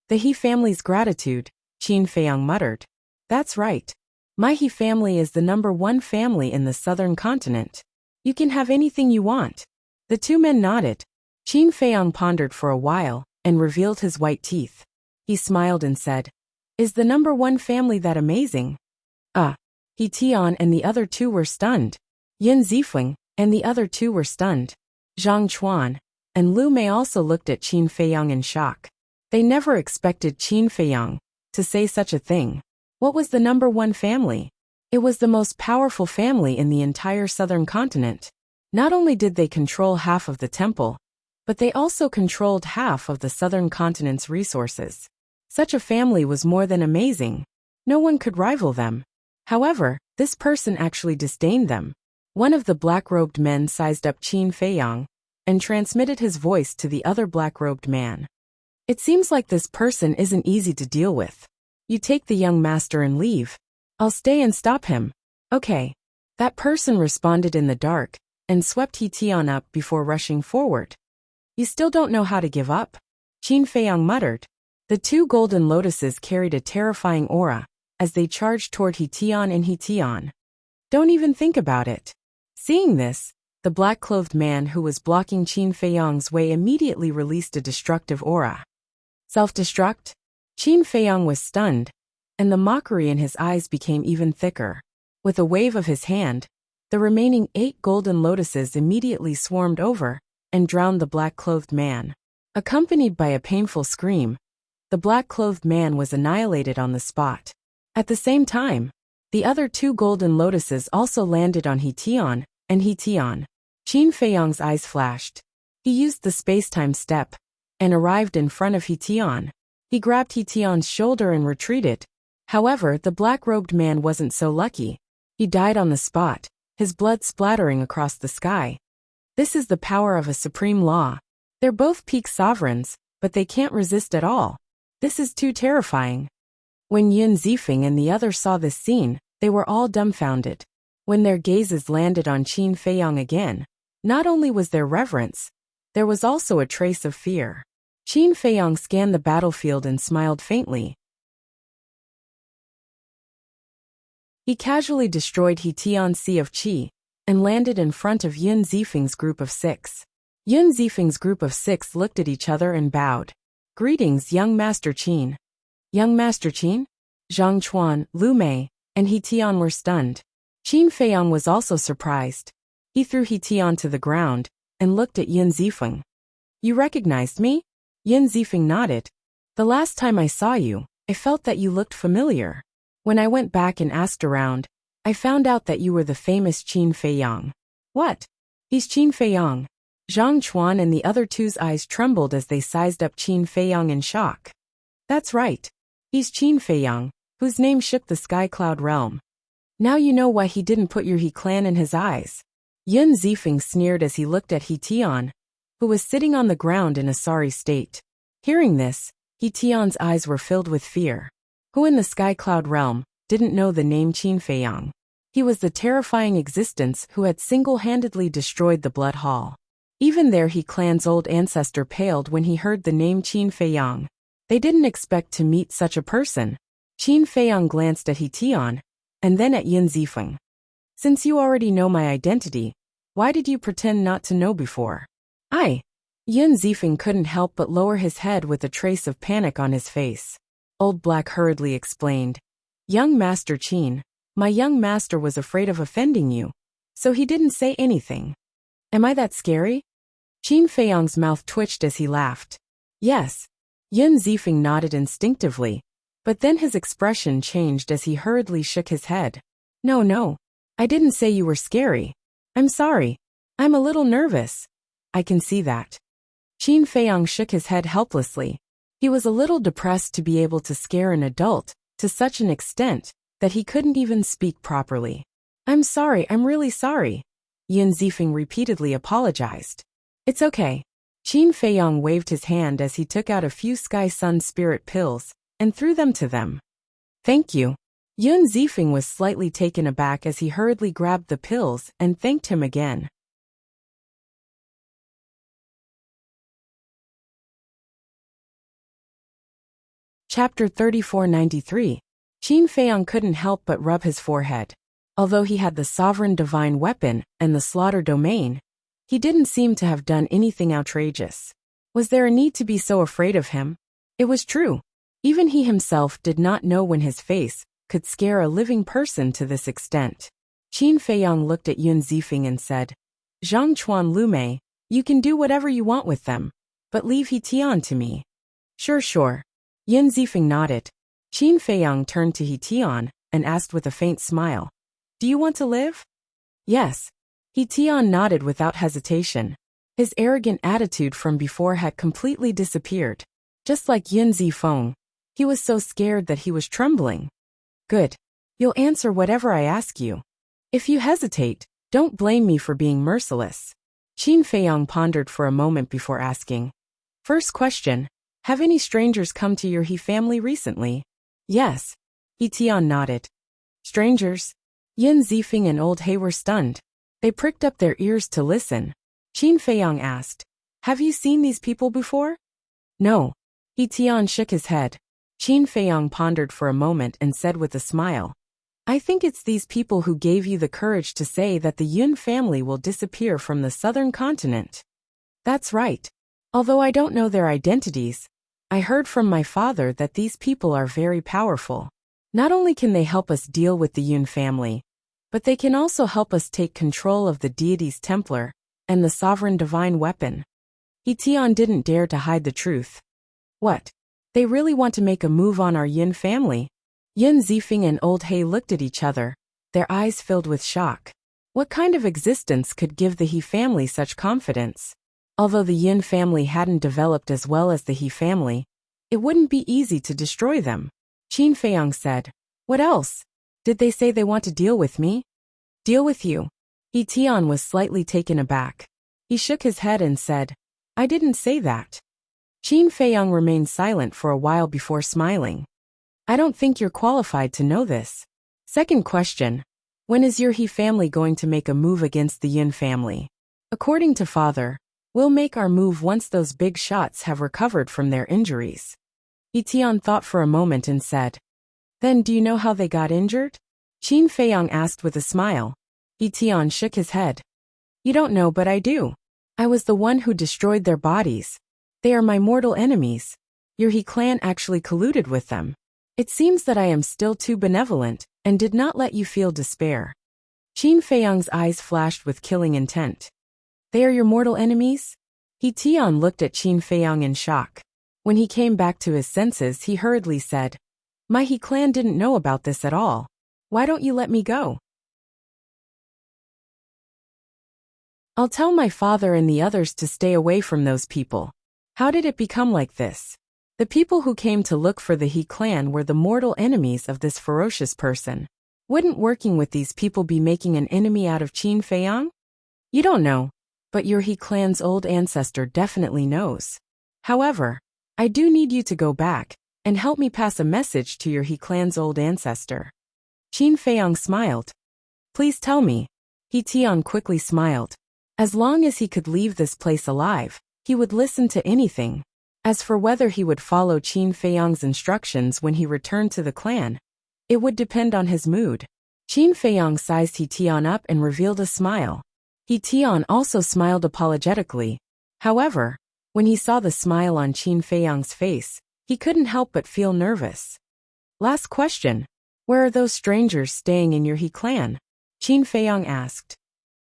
The He family's gratitude, Qin Feiyang muttered. That's right. My He family is the #1 family in the southern continent. You can have anything you want. The two men nodded. Qin Feiyang pondered for a while and revealed his white teeth. He smiled and said, "Is the #1 family that amazing?" He Tian and the other two were stunned. Yun Zifeng and the other two were stunned. Zhang Chuan, and Lu Mei also looked at Qin Feiyang in shock. They never expected Qin Feiyang to say such a thing. What was the number one family? It was the most powerful family in the entire southern continent. Not only did they control half of the temple, but they also controlled half of the southern continent's resources. Such a family was more than amazing. No one could rival them. However, this person actually disdained them. One of the black-robed men sized up Qin Feiyang and transmitted his voice to the other black-robed man. It seems like this person isn't easy to deal with. You take the young master and leave. I'll stay and stop him. Okay. That person responded in the dark and swept He Tian up before rushing forward. You still don't know how to give up? Qin Feiyang muttered. The two golden lotuses carried a terrifying aura as they charged toward He Tian and He Tian. Don't even think about it. Seeing this, the black-clothed man who was blocking Qin Feiyang's way immediately released a destructive aura. Self-destruct? Qin Feiyang was stunned, and the mockery in his eyes became even thicker. With a wave of his hand, the remaining 8 golden lotuses immediately swarmed over and drowned the black-clothed man. Accompanied by a painful scream, the black-clothed man was annihilated on the spot. At the same time, the other 2 golden lotuses also landed on He Tian and He Tian. Qin Feiyang's eyes flashed. He used the space-time step and arrived in front of He Tian. He grabbed He Tian's shoulder and retreated. However, the black-robed man wasn't so lucky. He died on the spot, his blood splattering across the sky. This is the power of a supreme law. They're both peak sovereigns, but they can't resist at all. This is too terrifying. When Yun Zifeng and the others saw this scene, they were all dumbfounded. When their gazes landed on Qin Feiyang again, not only was there reverence, there was also a trace of fear. Qin Feiyang scanned the battlefield and smiled faintly. He casually destroyed He Tian's Sea of Qi and landed in front of Yun Zifeng's group of 6. Yun Zifeng's group of 6 looked at each other and bowed. Greetings, young Master Qin. Young Master Qin? Zhang Chuan, Lu Mei, and He Tian were stunned. Qin Feiyang was also surprised. He threw He Tian to the ground and looked at Yun Zifeng. You recognized me? Yun Zifeng nodded. The last time I saw you, I felt that you looked familiar. When I went back and asked around, I found out that you were the famous Qin Feiyang. What? He's Qin Feiyang. Zhang Chuan and the other 2's eyes trembled as they sized up Qin Feiyang in shock. That's right. He's Qin Feiyang, whose name shook the Sky Cloud realm. Now you know why he didn't put your He clan in his eyes. Yun Zifeng sneered as he looked at He Tian, who was sitting on the ground in a sorry state. Hearing this, He Tian's eyes were filled with fear. Who in the Sky Cloud realm didn't know the name Qin Feiyang? He was the terrifying existence who had single-handedly destroyed the Blood Hall. Even there, He clan's old ancestor paled when he heard the name Qin Feiyang. They didn't expect to meet such a person. Qin Feiyang glanced at He Tian and then at Yun Zifeng. Since you already know my identity, why did you pretend not to know before? Yun Zifeng couldn't help but lower his head with a trace of panic on his face. Old Black hurriedly explained. Young Master Qin, my young master was afraid of offending you, so he didn't say anything. Am I that scary? Qin Feiyang's mouth twitched as he laughed. Yes. Yun Zifeng nodded instinctively, but then his expression changed as he hurriedly shook his head. No, I didn't say you were scary. I'm sorry. I'm a little nervous. I can see that. Qin Feiyang shook his head helplessly. He was a little depressed to be able to scare an adult to such an extent that he couldn't even speak properly. I'm sorry, I'm really sorry. Yun Zifeng repeatedly apologized. It's okay. Qin Feiyang waved his hand as he took out a few Sky Sun Spirit pills and threw them to them. Thank you. Yun Zifeng was slightly taken aback as he hurriedly grabbed the pills and thanked him again. Chapter 3493. Qin Feiyang couldn't help but rub his forehead. Although he had the sovereign divine weapon and the slaughter domain, he didn't seem to have done anything outrageous. Was there a need to be so afraid of him? It was true. Even he himself did not know when his face could scare a living person to this extent. Qin Feiyang looked at Yun Zifeng and said, Zhang Chuan Lu Mei, You can do whatever you want with them, but leave He Tian to me. Sure. Yin Zifeng nodded. Qin Feiyang turned to He Tian and asked with a faint smile, "Do you want to live?" "Yes." He Tian nodded without hesitation. His arrogant attitude from before had completely disappeared. Just like Yin Zifeng, he was so scared that he was trembling. "Good. You'll answer whatever I ask you. If you hesitate, don't blame me for being merciless." Qin Feiyang pondered for a moment before asking. "First question, have any strangers come to your He family recently?" "Yes." He Tian nodded. "Strangers?" Yin Zifeng and Old He were stunned. They pricked up their ears to listen. Qin Feiyang asked, "Have you seen these people before?" "No." He Tian shook his head. Qin Feiyang pondered for a moment and said with a smile, "I think it's these people who gave you the courage to say that the Yun family will disappear from the southern continent." "That's right. Although I don't know their identities, I heard from my father that these people are very powerful. Not only can they help us deal with the Yun family, but they can also help us take control of the deity's Templar and the sovereign divine weapon." He Tian didn't dare to hide the truth. "What? They really want to make a move on our Yin family?" Yin Zifeng and Old He looked at each other, their eyes filled with shock. What kind of existence could give the He family such confidence? Although the Yin family hadn't developed as well as the He family, it wouldn't be easy to destroy them. Qin Feiyang said, "What else? Did they say they want to deal with me?" "Deal with you?" He Tian was slightly taken aback. He shook his head and said, "I didn't say that." Qin Feiyang remained silent for a while before smiling. "I don't think you're qualified to know this. Second question, when is your He family going to make a move against the Yin family?" "According to father, we'll make our move once those big shots have recovered from their injuries." He Tian thought for a moment and said, "Then do you know how they got injured?" Qin Feiyang asked with a smile. He Tian shook his head. "You don't know, but I do. I was the one who destroyed their bodies. They are my mortal enemies. Your He clan actually colluded with them. It seems that I am still too benevolent and did not let you feel despair." Qin Feiyang's eyes flashed with killing intent. "They are your mortal enemies?" He Tian looked at Qin Feiyang in shock. When he came back to his senses, he hurriedly said, "My He clan didn't know about this at all. Why don't you let me go?" "I'll tell my father and the others to stay away from those people." "How did it become like this?" "The people who came to look for the He clan were the mortal enemies of this ferocious person." "Wouldn't working with these people be making an enemy out of Qin Feiyang?" "You don't know, but your He clan's old ancestor definitely knows. However, I do need you to go back and help me pass a message to your He clan's old ancestor." Qin Feiyang smiled. "Please tell me." He Tian quickly smiled. As long as he could leave this place alive, he would listen to anything. As for whether he would follow Qin Feiyang's instructions when he returned to the clan, it would depend on his mood. Qin Feiyang sized He Tian up and revealed a smile. He Tian also smiled apologetically. However, when he saw the smile on Qin Feiyang's face, he couldn't help but feel nervous. "Last question. Where are those strangers staying in your He clan?" Qin Feiyang asked.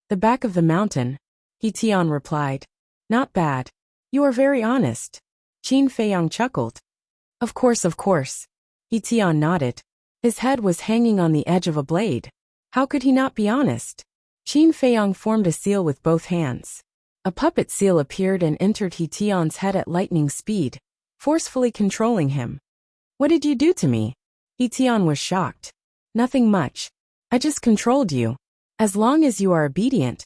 "The back of the mountain," He Tian replied. "Not bad. You are very honest." Qin Feiyang chuckled. Of course. He Tian nodded. His head was hanging on the edge of a blade. How could he not be honest? Qin Feiyang formed a seal with both hands. A puppet seal appeared and entered He Tian's head at lightning speed, forcefully controlling him. "What did you do to me?" He Tian was shocked. "Nothing much. I just controlled you. As long as you are obedient,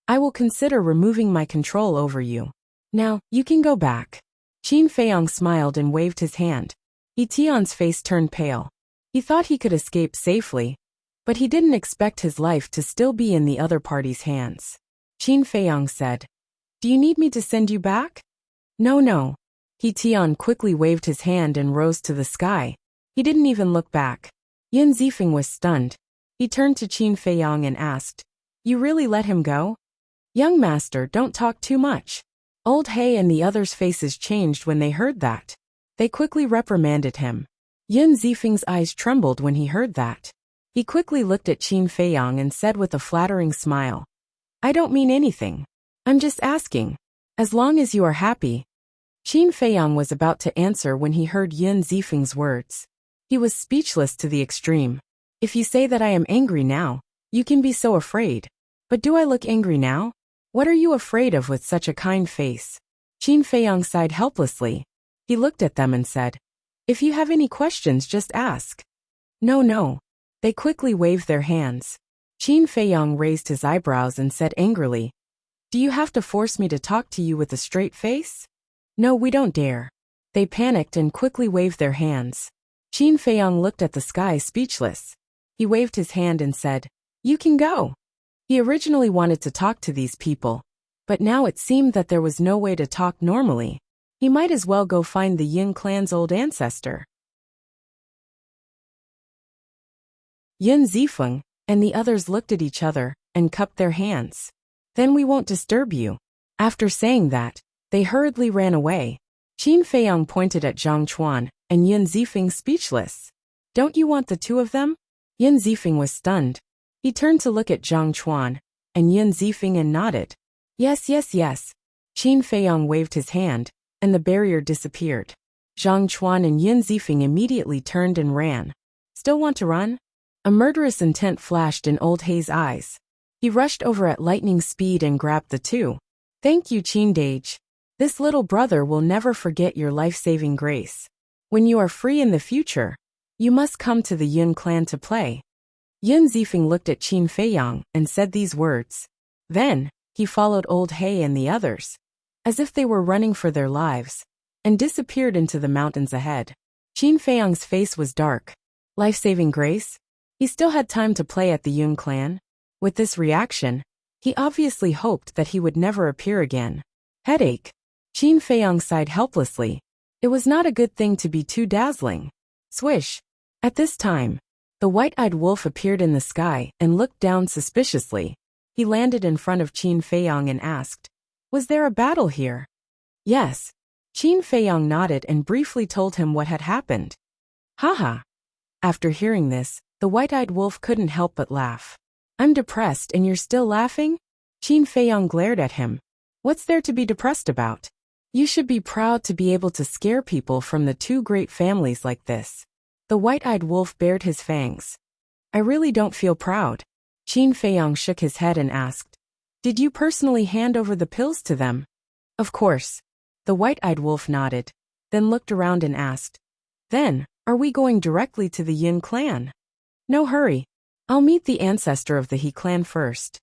I will consider removing my control over you. Now, you can go back." Qin Feiyang smiled and waved his hand. He Tian's face turned pale. He thought he could escape safely, but he didn't expect his life to still be in the other party's hands. Qin Feiyang said, "Do you need me to send you back?" No. He Tian quickly waved his hand and rose to the sky. He didn't even look back. Yin Zifeng was stunned. He turned to Qin Feiyang and asked, "You really let him go?" "Young master, don't talk too much." Old He and the others' faces changed when they heard that. They quickly reprimanded him. Yin Zifeng's eyes trembled when he heard that. He quickly looked at Qin Feiyang and said with a flattering smile, "I don't mean anything. I'm just asking. As long as you are happy. Qin Feiyang was about to answer when he heard Yun Zifeng's words. He was speechless to the extreme. If you say that I am angry now, you can be so afraid. But do I look angry now? What are you afraid of with such a kind face? Qin Feiyang sighed helplessly. He looked at them and said, if you have any questions, just ask. No. They quickly waved their hands. Qin Feiyang raised his eyebrows and said angrily, do you have to force me to talk to you with a straight face? No, we don't dare. They panicked and quickly waved their hands. Qin Feiyang looked at the sky speechless. He waved his hand and said, you can go. He originally wanted to talk to these people, but now it seemed that there was no way to talk normally. He might as well go find the Yin clan's old ancestor. Yun Zifeng and the others looked at each other and cupped their hands. Then we won't disturb you. After saying that, they hurriedly ran away. Qin Feiyang pointed at Zhang Chuan and Yun Zifeng speechless. Don't you want the two of them? Yun Zifeng was stunned. He turned to look at Zhang Chuan and Yun Zifeng and nodded. Yes. Qin Feiyang waved his hand, and the barrier disappeared. Zhang Chuan and Yun Zifeng immediately turned and ran. Still want to run? A murderous intent flashed in Old Hei's eyes. He rushed over at lightning speed and grabbed the two. Thank you, Qin Dage. This little brother will never forget your life-saving grace. When you are free in the future, you must come to the Yun clan to play. Yun Zifeng looked at Qin Feiyang and said these words. Then, he followed Old Hei and the others, as if they were running for their lives, and disappeared into the mountains ahead. Qin Feiyang's face was dark. Life-saving grace? He still had time to play at the Yun clan. With this reaction, he obviously hoped that he would never appear again. Headache. Qin Feiyang sighed helplessly. It was not a good thing to be too dazzling. Swish. At this time, the white-eyed wolf appeared in the sky and looked down suspiciously. He landed in front of Qin Feiyang and asked, was there a battle here? Yes. Qin Feiyang nodded and briefly told him what had happened. Haha. After hearing this, the white-eyed wolf couldn't help but laugh. I'm depressed and you're still laughing? Qin Feiyang glared at him. What's there to be depressed about? You should be proud to be able to scare people from the two great families like this. The white-eyed wolf bared his fangs. I really don't feel proud. Qin Feiyang shook his head and asked, did you personally hand over the pills to them? Of course. The white-eyed wolf nodded, then looked around and asked, then, are we going directly to the Yin clan? No hurry. I'll meet the ancestor of the He clan first.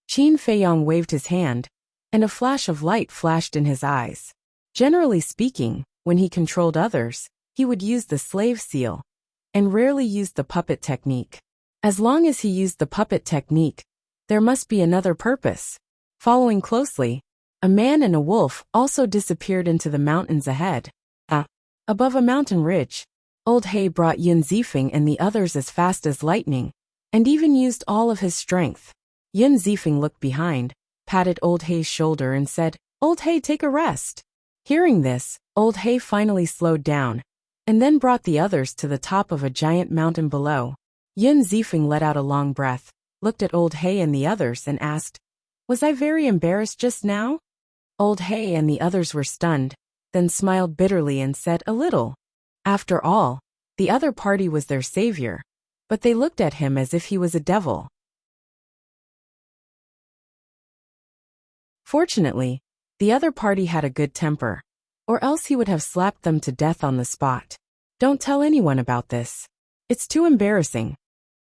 Qin Feiyang waved his hand, and a flash of light flashed in his eyes. Generally speaking, when he controlled others, he would use the slave seal, and rarely used the puppet technique. As long as he used the puppet technique, there must be another purpose. Following closely, a man and a wolf also disappeared into the mountains ahead. Above a mountain ridge, Old Hei brought Yun Zifeng and the others as fast as lightning, and even used all of his strength. Yun Zifeng looked behind, patted Old Hei's shoulder and said, Old Hei, take a rest. Hearing this, Old Hei finally slowed down, and then brought the others to the top of a giant mountain below. Yun Zifeng let out a long breath, looked at Old Hei and the others and asked, was I very embarrassed just now? Old Hei and the others were stunned, then smiled bitterly and said, a little. After all, the other party was their savior, but they looked at him as if he was a devil. Fortunately, the other party had a good temper, or else he would have slapped them to death on the spot. Don't tell anyone about this. It's too embarrassing.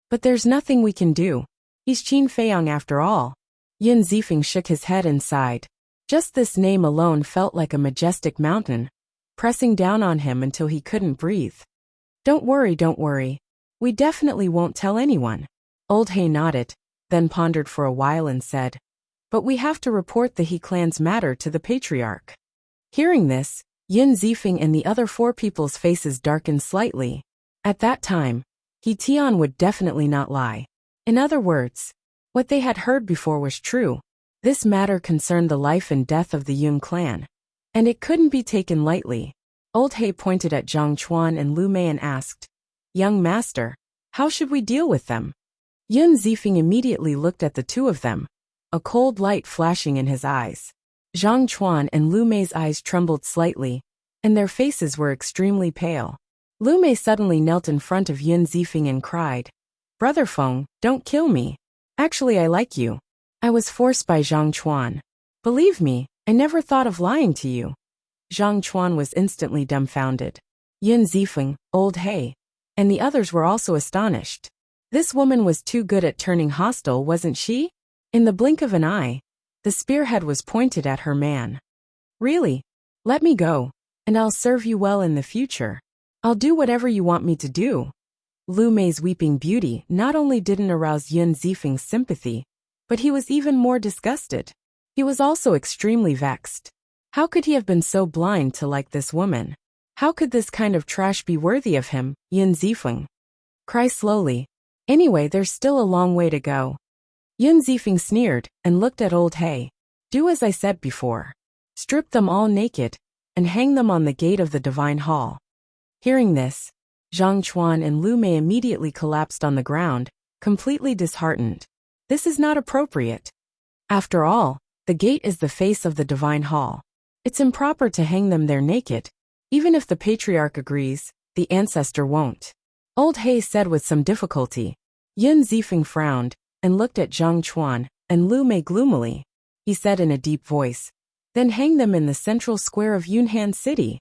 But there's nothing we can do. He's Qin Feiyang after all. Yun Zifeng shook his head and sighed. Just this name alone felt like a majestic mountain, pressing down on him until he couldn't breathe. Don't worry. We definitely won't tell anyone. Old Hei nodded, then pondered for a while and said, but we have to report the He clan's matter to the patriarch. Hearing this, Yun Zifeng and the other four people's faces darkened slightly. At that time, He Tian would definitely not lie. In other words, what they had heard before was true. This matter concerned the life and death of the Yun clan, and it couldn't be taken lightly. Old Hei pointed at Zhang Chuan and Lu Mei and asked, young master, how should we deal with them? Yun Zifeng immediately looked at the two of them, a cold light flashing in his eyes. Zhang Chuan and Lu Mei's eyes trembled slightly, and their faces were extremely pale. Lu Mei suddenly knelt in front of Yun Zifeng and cried, "Brother Feng, don't kill me. Actually, I like you. I was forced by Zhang Chuan. Believe me, I never thought of lying to you." Zhang Chuan was instantly dumbfounded. Yun Zifeng, Old He, and the others were also astonished. This woman was too good at turning hostile, wasn't she? In the blink of an eye, the spearhead was pointed at her man. "Really? Let me go, and I'll serve you well in the future. I'll do whatever you want me to do." Lu Mei's weeping beauty not only didn't arouse Yun Zifeng's sympathy, but he was even more disgusted. He was also extremely vexed. How could he have been so blind to like this woman? How could this kind of trash be worthy of him, Yun Zifeng? Cry slowly. Anyway, there's still a long way to go. Yun Zifeng sneered and looked at Old He. "Do as I said before. Strip them all naked and hang them on the gate of the Divine Hall." Hearing this, Zhang Chuan and Lu Mei immediately collapsed on the ground, completely disheartened. This is not appropriate. After all, the gate is the face of the Divine Hall. It's improper to hang them there naked. Even if the patriarch agrees, the ancestor won't. Old He said with some difficulty. Yun Zifeng frowned and looked at Zhang Chuan and Lu Mei gloomily. He said in a deep voice, "Then hang them in the central square of Yunhan City."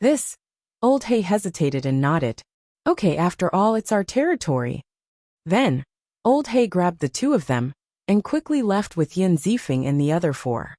This, Old He hesitated and nodded. "Okay, after all, it's our territory." Then, Old He grabbed the two of them and quickly left with Yun Zifeng and the other four.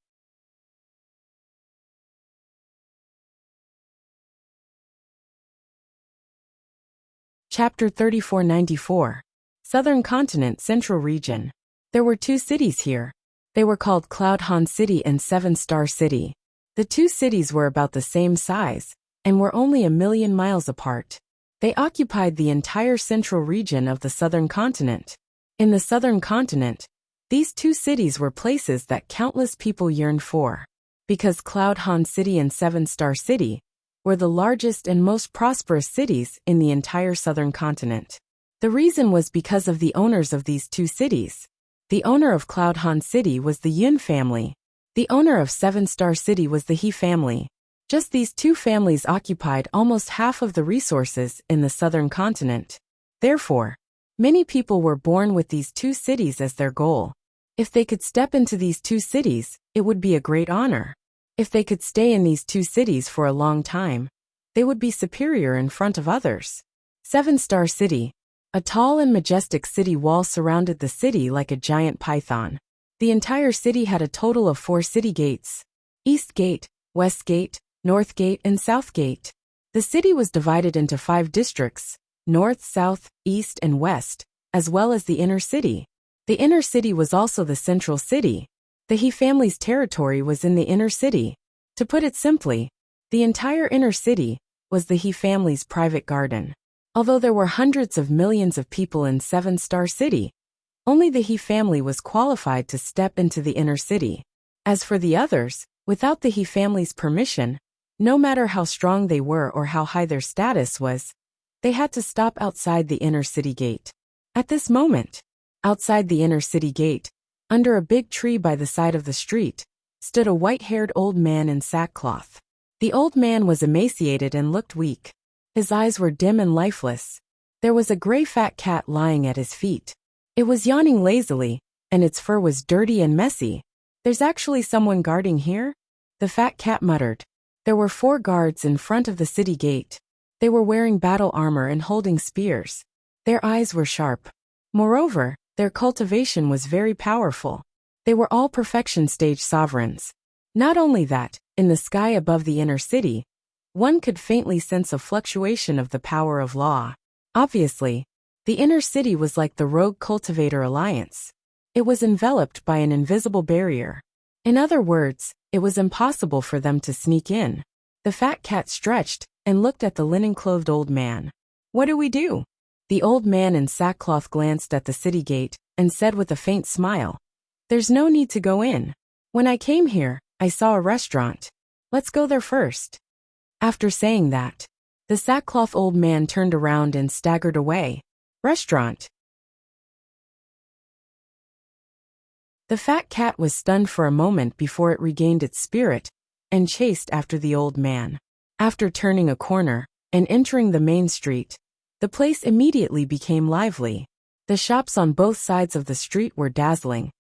Chapter 3494. Southern Continent, Central Region. There were two cities here. They were called Cloud Han City and Seven Star City. The two cities were about the same size and were only 1,000,000 miles apart. They occupied the entire central region of the Southern Continent. In the Southern Continent, these two cities were places that countless people yearned for. Because Cloud Han City and Seven Star City were the largest and most prosperous cities in the entire Southern Continent. The reason was because of the owners of these two cities. The owner of Cloud Han City was the Yun family. The owner of Seven Star City was the He family. Just these two families occupied almost half of the resources in the Southern Continent. Therefore, many people were born with these two cities as their goal. If they could step into these two cities, it would be a great honor. If they could stay in these two cities for a long time, they would be superior in front of others. Seven Star City. A tall and majestic city wall surrounded the city like a giant python. The entire city had a total of 4 city gates: East Gate, West Gate, North Gate, and South Gate. The city was divided into 5 districts: North, South, East, and West, as well as the inner city. The inner city was also the central city. The He family's territory was in the inner city. To put it simply, the entire inner city was the He family's private garden. Although there were hundreds of millions of people in Seven Star City, only the He family was qualified to step into the inner city. As for the others, without the He family's permission, no matter how strong they were or how high their status was, they had to stop outside the inner city gate. At this moment, outside the inner city gate, under a big tree by the side of the street, stood a white-haired old man in sackcloth. The old man was emaciated and looked weak. His eyes were dim and lifeless. There was a gray fat cat lying at his feet. It was yawning lazily, and its fur was dirty and messy. "There's actually someone guarding here?" the fat cat muttered. There were 4 guards in front of the city gate. They were wearing battle armor and holding spears. Their eyes were sharp. Moreover, their cultivation was very powerful. They were all perfection stage sovereigns. Not only that, in the sky above the inner city, one could faintly sense a fluctuation of the power of law. Obviously, the inner city was like the Rogue Cultivator Alliance. It was enveloped by an invisible barrier. In other words, it was impossible for them to sneak in. The fat cat stretched and looked at the linen-clothed old man. "What do we do?" The old man in sackcloth glanced at the city gate and said with a faint smile, "There's no need to go in. When I came here, I saw a restaurant. Let's go there first." After saying that, the sackcloth old man turned around and staggered away. "Restaurant?" The fat cat was stunned for a moment before it regained its spirit and chased after the old man. After turning a corner and entering the main street, the place immediately became lively. The shops on both sides of the street were dazzling,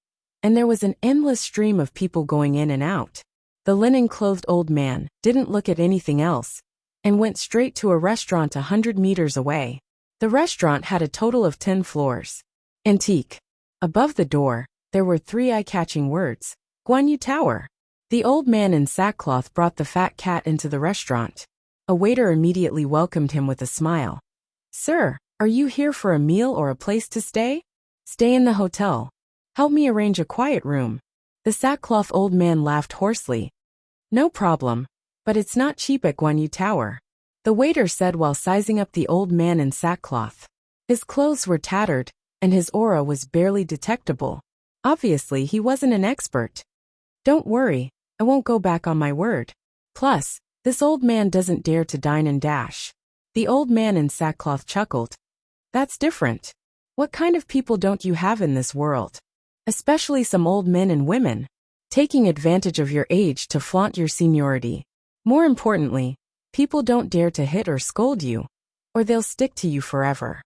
and there was an endless stream of people going in and out. The linen-clothed old man didn't look at anything else and went straight to a restaurant 100 meters away. The restaurant had a total of 10 floors. Antique. Above the door, there were 3 eye-catching words. Guanyu Tower. The old man in sackcloth brought the fat cat into the restaurant. A waiter immediately welcomed him with a smile. Sir, are you here for a meal or a place to stay? Stay in the hotel. Help me arrange a quiet room. The sackcloth old man laughed hoarsely. No problem, but it's not cheap at Guanyu Tower, the waiter said while sizing up the old man in sackcloth. His clothes were tattered, and his aura was barely detectable. Obviously, he wasn't an expert. Don't worry, I won't go back on my word. Plus, this old man doesn't dare to dine and dash. The old man in sackcloth chuckled. That's different. What kind of people don't you have in this world? Especially some old men and women, taking advantage of your age to flaunt your seniority. More importantly, people don't dare to hit or scold you, or they'll stick to you forever.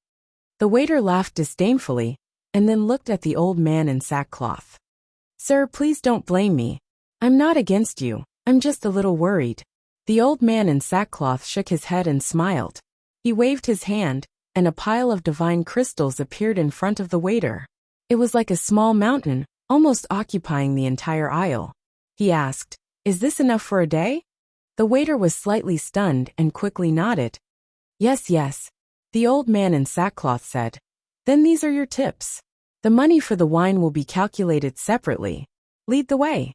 The waiter laughed disdainfully, and then looked at the old man in sackcloth. Sir, please don't blame me. I'm not against you, I'm just a little worried. The old man in sackcloth shook his head and smiled. He waved his hand, and a pile of divine crystals appeared in front of the waiter. It was like a small mountain, almost occupying the entire aisle. He asked, Is this enough for a day? The waiter was slightly stunned and quickly nodded. Yes, yes. The old man in sackcloth said. Then these are your tips. The money for the wine will be calculated separately. Lead the way.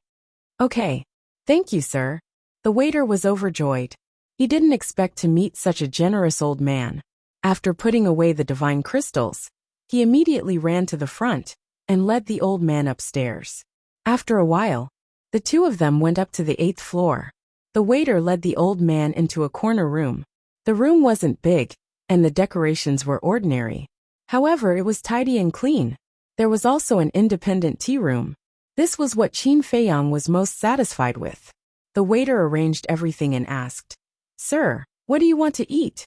Okay. Thank you, sir. The waiter was overjoyed. He didn't expect to meet such a generous old man. After putting away the divine crystals, he immediately ran to the front and led the old man upstairs. After a while, the two of them went up to the 8th floor. The waiter led the old man into a corner room. The room wasn't big, and the decorations were ordinary. However, it was tidy and clean. There was also an independent tea room. This was what Qin Feiyang was most satisfied with. The waiter arranged everything and asked, Sir, what do you want to eat?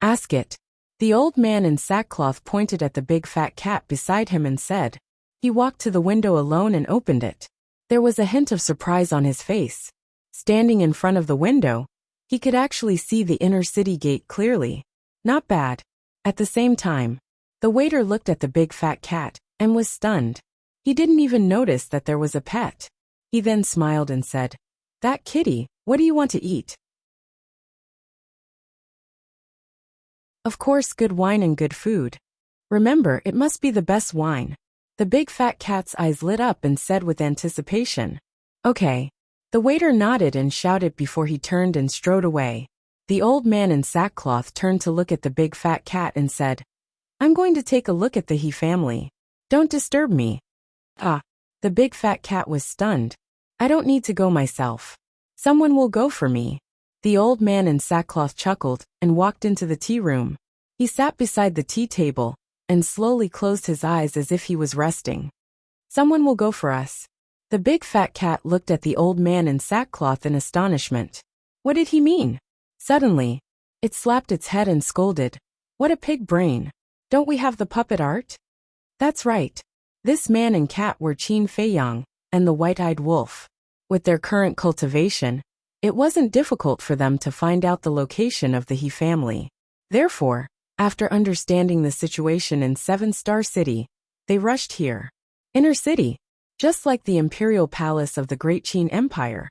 Ask it. The old man in sackcloth pointed at the big fat cat beside him and said. He walked to the window alone and opened it. There was a hint of surprise on his face. Standing in front of the window, he could actually see the inner city gate clearly. Not bad. At the same time, the waiter looked at the big fat cat and was stunned. He didn't even notice that there was a pet. He then smiled and said, That kitty, what do you want to eat? Of course, good wine and good food. Remember, it must be the best wine. The big fat cat's eyes lit up and said with anticipation. Okay. The waiter nodded and shouted before he turned and strode away. The old man in sackcloth turned to look at the big fat cat and said, I'm going to take a look at the He family. Don't disturb me. Ah, the big fat cat was stunned. I don't need to go myself. Someone will go for me. The old man in sackcloth chuckled and walked into the tea room. He sat beside the tea table and slowly closed his eyes as if he was resting. Someone will go for us. The big fat cat looked at the old man in sackcloth in astonishment. What did he mean? Suddenly, it slapped its head and scolded. What a pig brain. Don't we have the puppet art? That's right. This man and cat were Qin Feiyang and the white-eyed wolf. With their current cultivation, it wasn't difficult for them to find out the location of the He family. Therefore, after understanding the situation in 7-Star City, they rushed here. Inner city. Just like the imperial palace of the Great Qin Empire,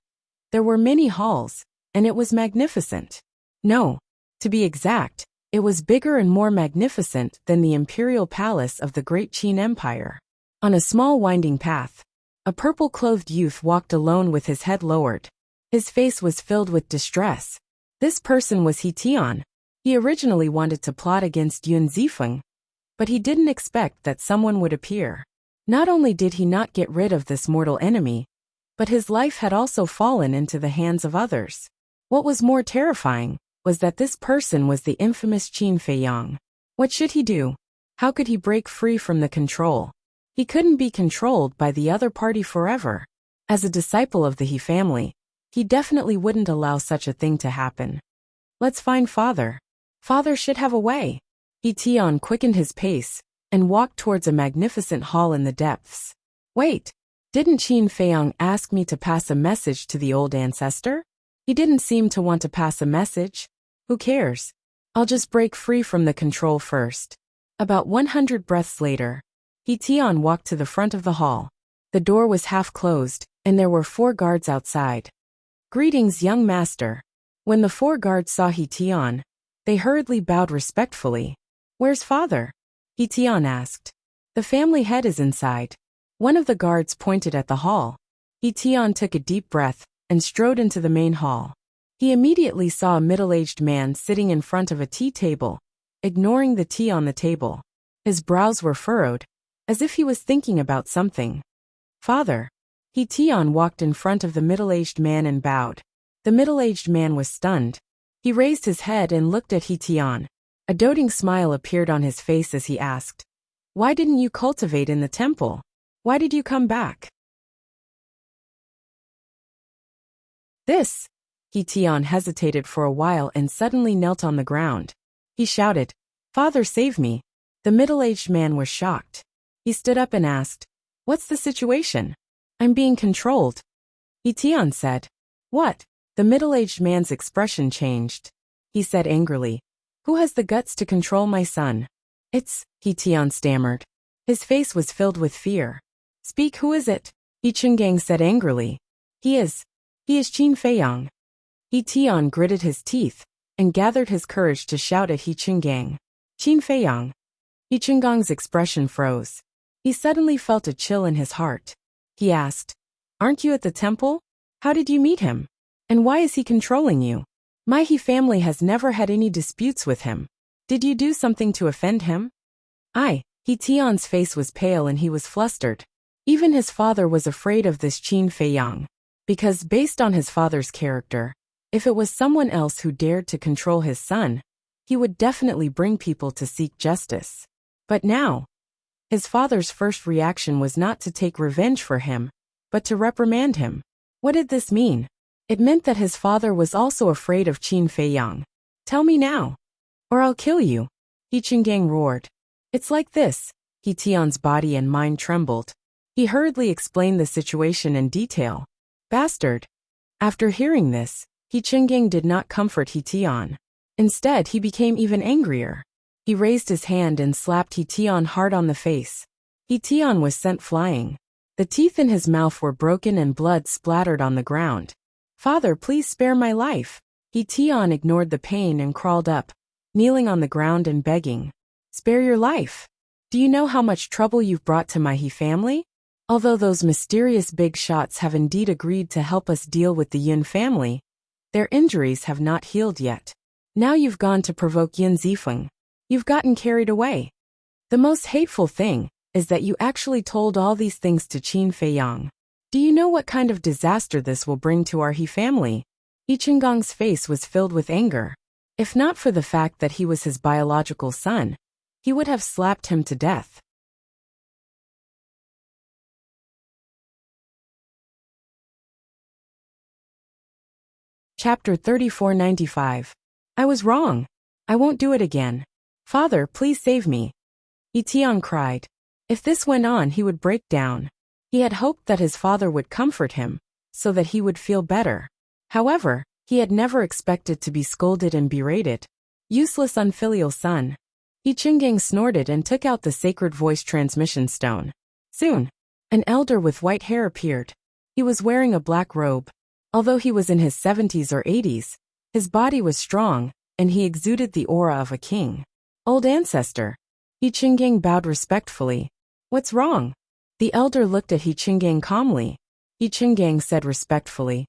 there were many halls, and it was magnificent. No, to be exact, it was bigger and more magnificent than the imperial palace of the Great Qin Empire. On a small winding path, a purple-clothed youth walked alone with his head lowered. His face was filled with distress. This person was He Tian. He originally wanted to plot against Yun Zifeng, but he didn't expect that someone would appear. Not only did he not get rid of this mortal enemy, but his life had also fallen into the hands of others. What was more terrifying was that this person was the infamous Qin Feiyang. What should he do? How could he break free from the control? He couldn't be controlled by the other party forever. As a disciple of the He family, he definitely wouldn't allow such a thing to happen. Let's find Father. Father should have a way. He Tian quickened his pace and walked towards a magnificent hall in the depths. Wait, didn't Qin Feiyang ask me to pass a message to the old ancestor? He didn't seem to want to pass a message. Who cares? I'll just break free from the control first. About 100 breaths later, He Tian walked to the front of the hall. The door was half closed, and there were 4 guards outside. Greetings, young master. When the 4 guards saw He Tian, they hurriedly bowed respectfully. Where's Father? He Tian asked. The family head is inside. One of the guards pointed at the hall. He Tian took a deep breath and strode into the main hall. He immediately saw a middle-aged man sitting in front of a tea table, ignoring the tea on the table. His brows were furrowed, as if he was thinking about something. Father. He Tian walked in front of the middle-aged man and bowed. The middle-aged man was stunned. He raised his head and looked at He Tian. A doting smile appeared on his face as he asked, "Why didn't you cultivate in the temple? Why did you come back?" This. He Tian hesitated for a while and suddenly knelt on the ground. He shouted, "Father, save me." The middle-aged man was shocked. He stood up and asked, "What's the situation?" "I'm being controlled." He Tian said. "What?" The middle-aged man's expression changed. He said angrily, "Who has the guts to control my son?" "It's," He Tian stammered. His face was filled with fear. "Speak, who is it?" He Chenggang said angrily. He is Qin Feiyang." He Tian gritted his teeth and gathered his courage to shout at He Chenggang. "Qin Feiyang." He Chengang's expression froze. He suddenly felt a chill in his heart. He asked, "Aren't you at the temple? How did you meet him? And why is he controlling you? My He family has never had any disputes with him. Did you do something to offend him?" He Tian's face was pale and he was flustered. Even his father was afraid of this Qin Feiyang, because based on his father's character, if it was someone else who dared to control his son, he would definitely bring people to seek justice. But now, his father's first reaction was not to take revenge for him, but to reprimand him. What did this mean? It meant that his father was also afraid of Qin Feiyang. "Tell me now, or I'll kill you," He Chenggang roared. "It's like this." He Tian's body and mind trembled. He hurriedly explained the situation in detail. "Bastard." After hearing this, He Chenggang did not comfort He Tian. Instead, he became even angrier. He raised his hand and slapped He Tian hard on the face. He Tian was sent flying. The teeth in his mouth were broken and blood splattered on the ground. "Father, please spare my life." He Tian ignored the pain and crawled up, kneeling on the ground and begging, "Spare your life. Do you know how much trouble you've brought to my He family? Although those mysterious big shots have indeed agreed to help us deal with the Yin family, their injuries have not healed yet. Now you've gone to provoke Yin Zifeng. You've gotten carried away. The most hateful thing is that you actually told all these things to Qin Feiyang. Do you know what kind of disaster this will bring to our He family?" He Chenggang's face was filled with anger. If not for the fact that he was his biological son, he would have slapped him to death. Chapter 3495. I was wrong. I won't do it again. Father, please save me. He Tian cried. If this went on, he would break down. He had hoped that his father would comfort him, so that he would feel better. However, he had never expected to be scolded and berated. Useless unfilial son. He Chenggang snorted and took out the sacred voice transmission stone. Soon, an elder with white hair appeared. He was wearing a black robe. Although he was in his 70s or 80s, his body was strong, and he exuded the aura of a king. Old ancestor. He Chenggang bowed respectfully. What's wrong? The elder looked at He Chenggang calmly. He Chenggang said respectfully,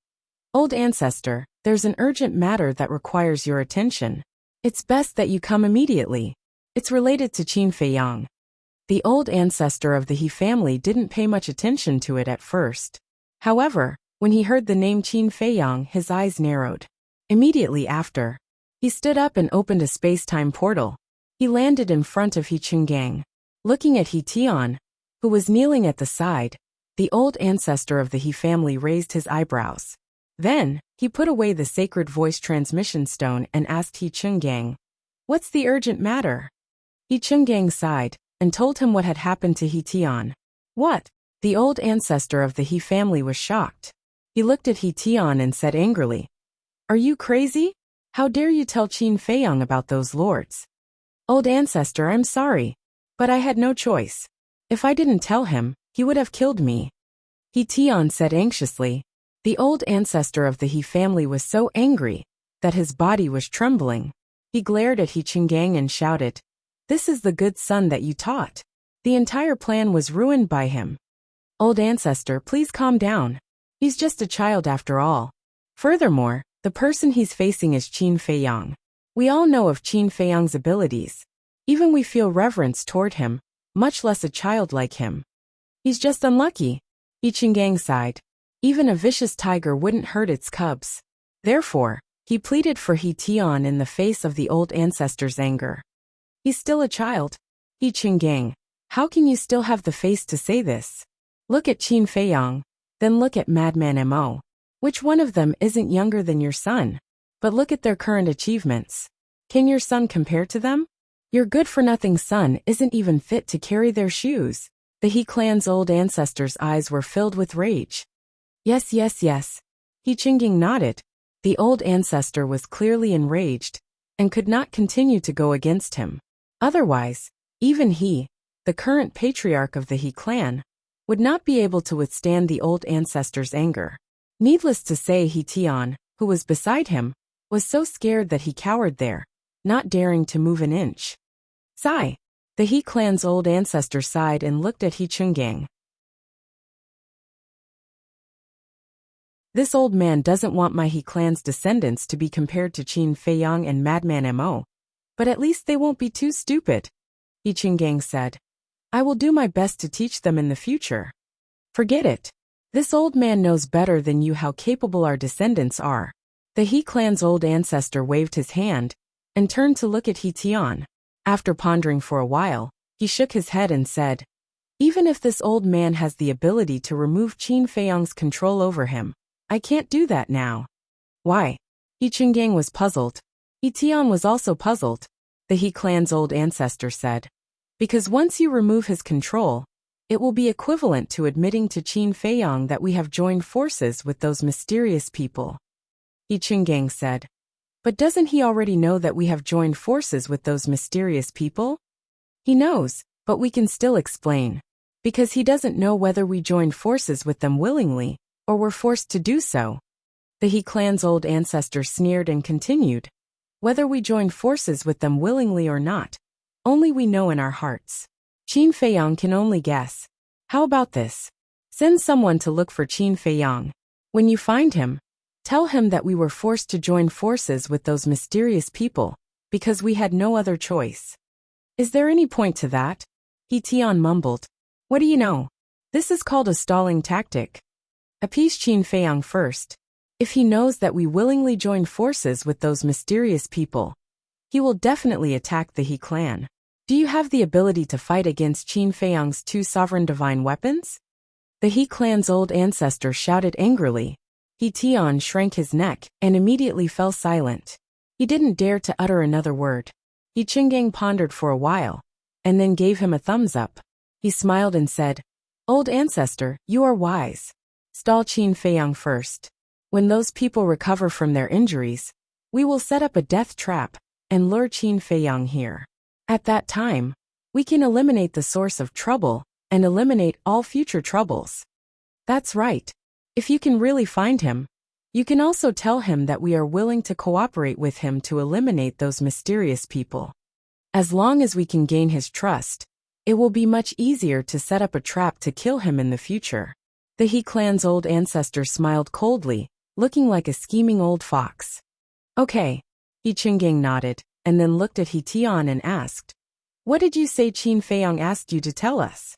Old ancestor, there's an urgent matter that requires your attention. It's best that you come immediately. It's related to Qin Feiyang. The old ancestor of the He family didn't pay much attention to it at first. However, when he heard the name Qin Feiyang, his eyes narrowed. Immediately after, he stood up and opened a space-time portal. He landed in front of He Chenggang. Looking at He Tian, who was kneeling at the side. The old ancestor of the He family raised his eyebrows. Then, he put away the sacred voice transmission stone and asked He Chungang, "What's the urgent matter?" He Chungang sighed and told him what had happened to He Tian. What? The old ancestor of the He family was shocked. He looked at He Tian and said angrily, "Are you crazy? How dare you tell Qin Feiyang about those lords?" "Old ancestor, I'm sorry. But I had no choice. If I didn't tell him, he would have killed me," He Tian said anxiously. The old ancestor of the He family was so angry that his body was trembling. He glared at He Chungang and shouted, "This is the good son that you taught." The entire plan was ruined by him. "Old ancestor, please calm down. He's just a child after all. Furthermore, the person he's facing is Qin Feiyang. We all know of Qin Feiyang's abilities. Even we feel reverence toward him, much less a child like him. He's just unlucky." He Chungang sighed. Even a vicious tiger wouldn't hurt its cubs. Therefore, he pleaded for He Tian in the face of the old ancestor's anger. "He's still a child. He Chungang, how can you still have the face to say this? Look at Qin Feiyang, then look at Madman Mo. Which one of them isn't younger than your son? But look at their current achievements. Can your son compare to them? Your good-for-nothing son isn't even fit to carry their shoes." The He clan's old ancestor's eyes were filled with rage. Yes. He Chungang nodded. The old ancestor was clearly enraged and could not continue to go against him. Otherwise, even he, the current patriarch of the He clan, would not be able to withstand the old ancestor's anger. Needless to say, He Tian, who was beside him, was so scared that he cowered there, not daring to move an inch. Sigh. The He clan's old ancestor sighed and looked at He Chungang. This old man doesn't want my He clan's descendants to be compared to Qin Feiyang and Madman Mo. But at least they won't be too stupid, He Chungang said. I will do my best to teach them in the future. Forget it. This old man knows better than you how capable our descendants are. The He clan's old ancestor waved his hand and turned to look at He Tian. After pondering for a while, he shook his head and said, "Even if this old man has the ability to remove Qin Feiyang's control over him, I can't do that now." Why? He Chungang was puzzled. He Tian was also puzzled. The He clan's old ancestor said, "Because once you remove his control, it will be equivalent to admitting to Qin Feiyang that we have joined forces with those mysterious people." He Chungang said, "But doesn't he already know that we have joined forces with those mysterious people?" "He knows, but we can still explain. Because he doesn't know whether we joined forces with them willingly, or were forced to do so." The He clan's old ancestor sneered and continued, "Whether we joined forces with them willingly or not, only we know in our hearts. Qin Feiyang can only guess. How about this? Send someone to look for Qin Feiyang. When you find him, tell him that we were forced to join forces with those mysterious people, because we had no other choice." "Is there any point to that?" He Tian mumbled. "What do you know? This is called a stalling tactic. Appease Qin Feiyang first. If he knows that we willingly joined forces with those mysterious people, he will definitely attack the He clan. Do you have the ability to fight against Qin Feiyang's 2 sovereign divine weapons?" The He clan's old ancestor shouted angrily. He Tian shrank his neck and immediately fell silent. He didn't dare to utter another word. He Chungang pondered for a while, and then gave him a thumbs up. He smiled and said, "Old ancestor, you are wise. Stall Qin Feiyang first. When those people recover from their injuries, we will set up a death trap and lure Qin Feiyang here. At that time, we can eliminate the source of trouble and eliminate all future troubles." "That's right. If you can really find him, you can also tell him that we are willing to cooperate with him to eliminate those mysterious people. As long as we can gain his trust, it will be much easier to set up a trap to kill him in the future." The He clan's old ancestor smiled coldly, looking like a scheming old fox. "Okay." He Chungang nodded, and then looked at He Tian and asked, "What did you say Qin Feiyang asked you to tell us?"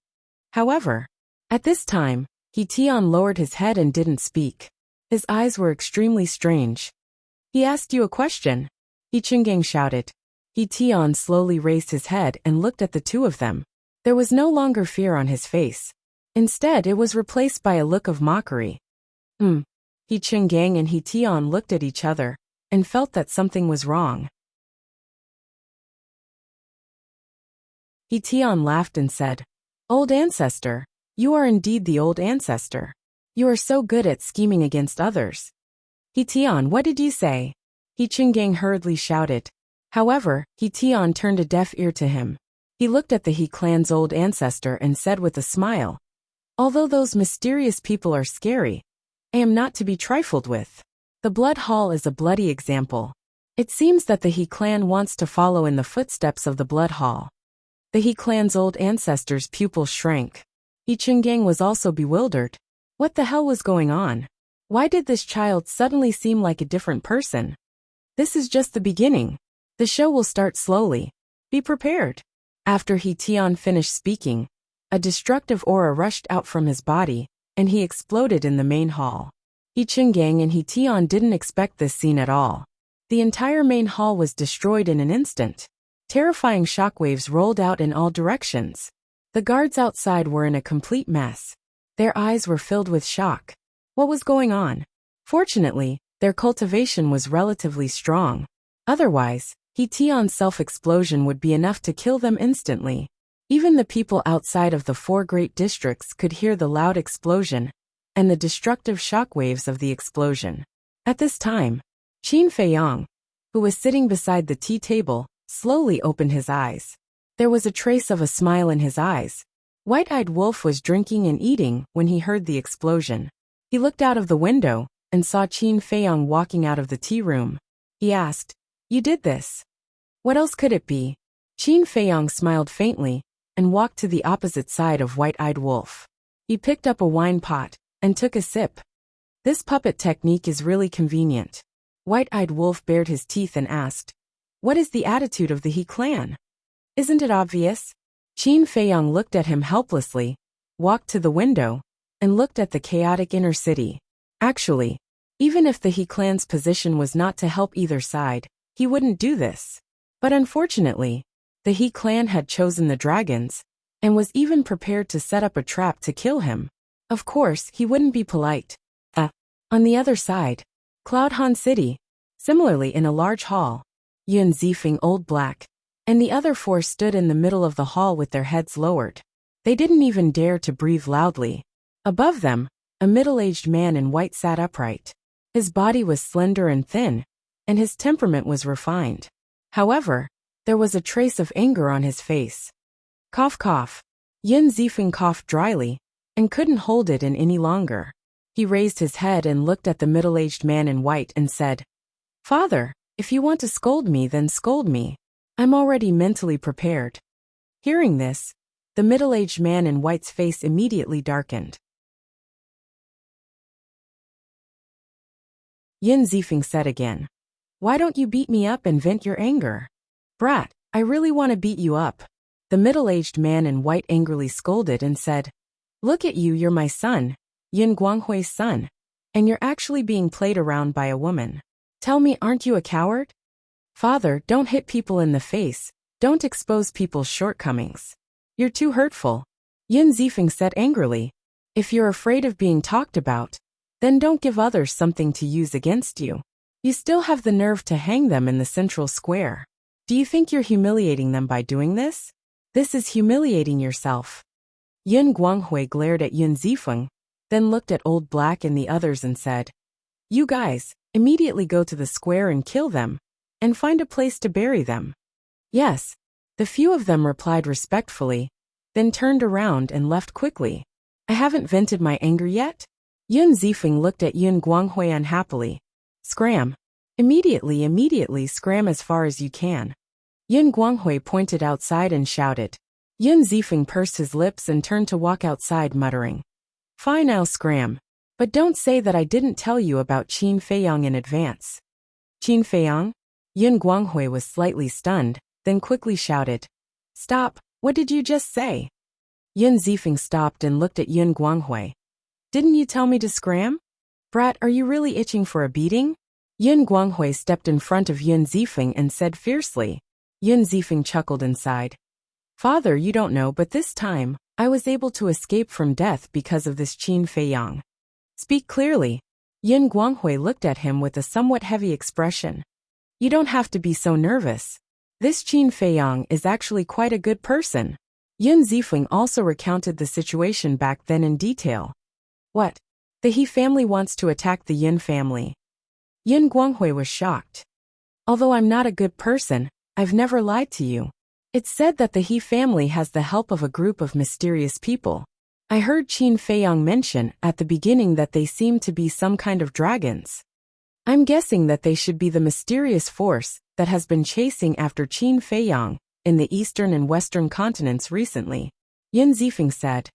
However, at this time, He Tian lowered his head and didn't speak. His eyes were extremely strange. "He asked you a question," He Chungang shouted. He Tian slowly raised his head and looked at the two of them. There was no longer fear on his face. Instead, it was replaced by a look of mockery. He Chinggang and He Tian looked at each other and felt that something was wrong. He Tian laughed and said, "Old ancestor, you are indeed the old ancestor. You are so good at scheming against others." "He Tian, what did you say?" He Chinggang hurriedly shouted. However, He Tian turned a deaf ear to him. He looked at the He clan's old ancestor and said with a smile, "Although those mysterious people are scary, I am not to be trifled with. The Blood Hall is a bloody example. It seems that the He clan wants to follow in the footsteps of the Blood Hall." The He clan's old ancestor's pupils shrank. He Chinggang was also bewildered. What the hell was going on? Why did this child suddenly seem like a different person? This is just the beginning. The show will start slowly. Be prepared. After He Tian finished speaking, a destructive aura rushed out from his body, and he exploded in the main hall. He Chinggang and He Tian didn't expect this scene at all. The entire main hall was destroyed in an instant. Terrifying shockwaves rolled out in all directions. The guards outside were in a complete mess. Their eyes were filled with shock. What was going on? Fortunately, their cultivation was relatively strong. Otherwise, He Tian's self-explosion would be enough to kill them instantly. Even the people outside of the 4 great districts could hear the loud explosion and the destructive shockwaves of the explosion. At this time, Qin Feiyang, who was sitting beside the tea table, slowly opened his eyes. There was a trace of a smile in his eyes. White-eyed Wolf was drinking and eating when he heard the explosion. He looked out of the window and saw Qin Feiyang walking out of the tea room. He asked, "You did this? What else could it be?" Qin Feiyang smiled faintly and walked to the opposite side of White-eyed Wolf. He picked up a wine pot and took a sip. This puppet technique is really convenient. White-eyed Wolf bared his teeth and asked, "What is the attitude of the He clan? Isn't it obvious?" Qin Feiyang looked at him helplessly, walked to the window, and looked at the chaotic inner city. Actually, even if the He clan's position was not to help either side, he wouldn't do this. But unfortunately, the He clan had chosen the dragons, and was even prepared to set up a trap to kill him. Of course, he wouldn't be polite. On the other side, Cloud Han City, similarly in a large hall, Yun Zifeng Old Black, and the other 4 stood in the middle of the hall with their heads lowered. They didn't even dare to breathe loudly. Above them, a middle-aged man in white sat upright. His body was slender and thin, and his temperament was refined. However, there was a trace of anger on his face. Cough cough. Yun Zifeng coughed dryly, and couldn't hold it in any longer. He raised his head and looked at the middle-aged man in white and said, "Father, if you want to scold me, then scold me. I'm already mentally prepared." Hearing this, the middle-aged man in white's face immediately darkened. Yun Zifeng said again, "Why don't you beat me up and vent your anger?" "Brat, I really want to beat you up." The middle-aged man in white angrily scolded and said, "Look at you, you're my son, Yin Guanghui's son, and you're actually being played around by a woman. Tell me, aren't you a coward?" "Father, don't hit people in the face, don't expose people's shortcomings. You're too hurtful," Yun Zifeng said angrily. "If you're afraid of being talked about, then don't give others something to use against you. You still have the nerve to hang them in the central square. Do you think you're humiliating them by doing this? This is humiliating yourself." Yin Guanghui glared at Yun Zifeng, then looked at Old Black and the others and said, "You guys, immediately go to the square and kill them, and find a place to bury them." "Yes." The few of them replied respectfully, then turned around and left quickly. "I haven't vented my anger yet?" Yun Zifeng looked at Yun Guanghui unhappily. "Scram. Immediately scram as far as you can." Yun Guanghui pointed outside and shouted. Yun Zifeng pursed his lips and turned to walk outside muttering, "Fine, I'll scram. But don't say that I didn't tell you about Qin Feiyang in advance." "Qin Feiyang?" Yun Guanghui was slightly stunned, then quickly shouted, "Stop, what did you just say?" Yun Zifeng stopped and looked at Yun Guanghui. "Didn't you tell me to scram? Brat, are you really itching for a beating?" Yun Guanghui stepped in front of Yun Zifeng and said fiercely. Yun Zifeng chuckled inside. Father, you don't know, but this time, I was able to escape from death because of this Qin Feiyang. Speak clearly. Yin Guanghui looked at him with a somewhat heavy expression. You don't have to be so nervous. This Qin Feiyang is actually quite a good person. Yin Zifeng also recounted the situation back then in detail. What? The He family wants to attack the Yin family. Yin Guanghui was shocked. Although I'm not a good person, I've never lied to you. It's said that the He family has the help of a group of mysterious people. I heard Qin Feiyang mention at the beginning that they seem to be some kind of dragons. I'm guessing that they should be the mysterious force that has been chasing after Qin Feiyang in the eastern and western continents recently, Yin Zifeng said.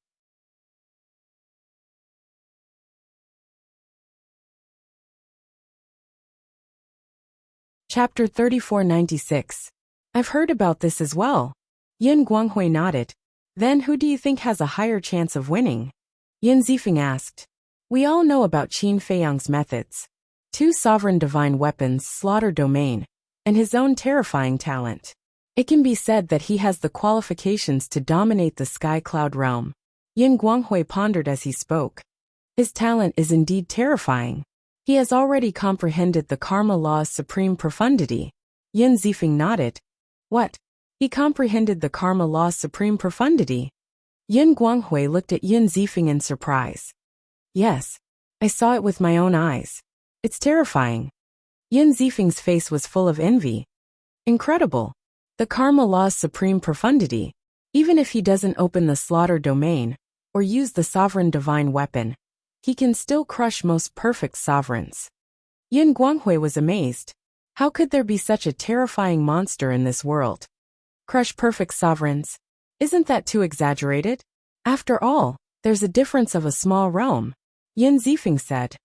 Chapter 3496. I've heard about this as well. Yin Guanghui nodded. Then who do you think has a higher chance of winning? Yin Zifeng asked. We all know about Qin Feiyang's methods. 2 sovereign divine weapons, slaughter domain, and his own terrifying talent. It can be said that he has the qualifications to dominate the sky cloud realm. Yin Guanghui pondered as he spoke. His talent is indeed terrifying. He has already comprehended the karma law's supreme profundity. Yin Zifeng nodded. What? He comprehended the karma law's supreme profundity? Yin Guanghui looked at Yin Zifeng in surprise. Yes, I saw it with my own eyes. It's terrifying. Yin Zifeng's face was full of envy. Incredible. The karma law's supreme profundity. Even if he doesn't open the slaughter domain, or use the sovereign divine weapon, he can still crush most perfect sovereigns. Yin Guanghui was amazed. How could there be such a terrifying monster in this world? Crush perfect sovereigns? Isn't that too exaggerated? After all, there's a difference of a small realm, Yin Zifeng said.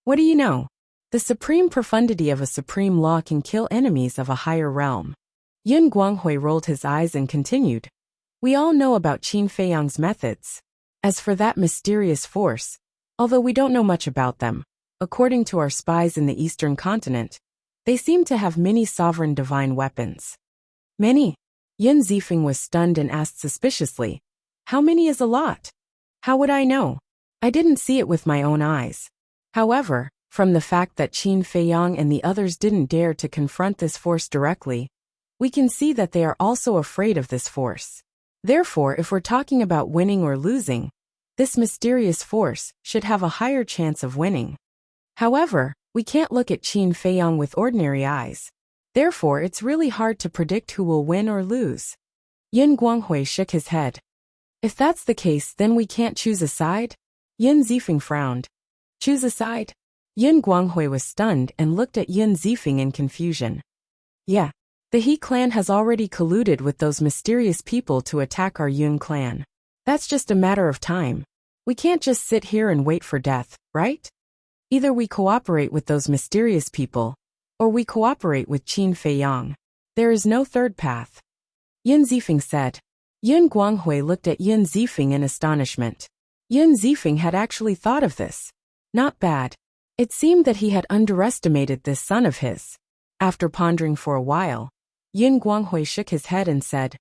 What do you know? The supreme profundity of a supreme law can kill enemies of a higher realm. Yin Guanghui rolled his eyes and continued. We all know about Qin Feiyang's methods. As for that mysterious force, although we don't know much about them, according to our spies in the eastern continent, they seem to have many sovereign divine weapons. Many? Yin Zifeng was stunned and asked suspiciously. How many is a lot? How would I know? I didn't see it with my own eyes. However, from the fact that Qin Feiyang and the others didn't dare to confront this force directly, we can see that they are also afraid of this force. Therefore, if we're talking about winning or losing, this mysterious force should have a higher chance of winning. However, we can't look at Qin Feiyang with ordinary eyes. Therefore, it's really hard to predict who will win or lose. Yin Guanghui shook his head. If that's the case, then we can't choose a side? Yin Zifeng frowned. Choose a side? Yin Guanghui was stunned and looked at Yin Zifeng in confusion. Yeah. The He clan has already colluded with those mysterious people to attack our Yun clan. That's just a matter of time. We can't just sit here and wait for death, right? Either we cooperate with those mysterious people, or we cooperate with Qin Feiyang. There is no third path. Yin Zifeng said. Yin Guanghui looked at Yin Zifeng in astonishment. Yin Zifeng had actually thought of this. Not bad. It seemed that he had underestimated this son of his. After pondering for a while, Yin Guanghui shook his head and said,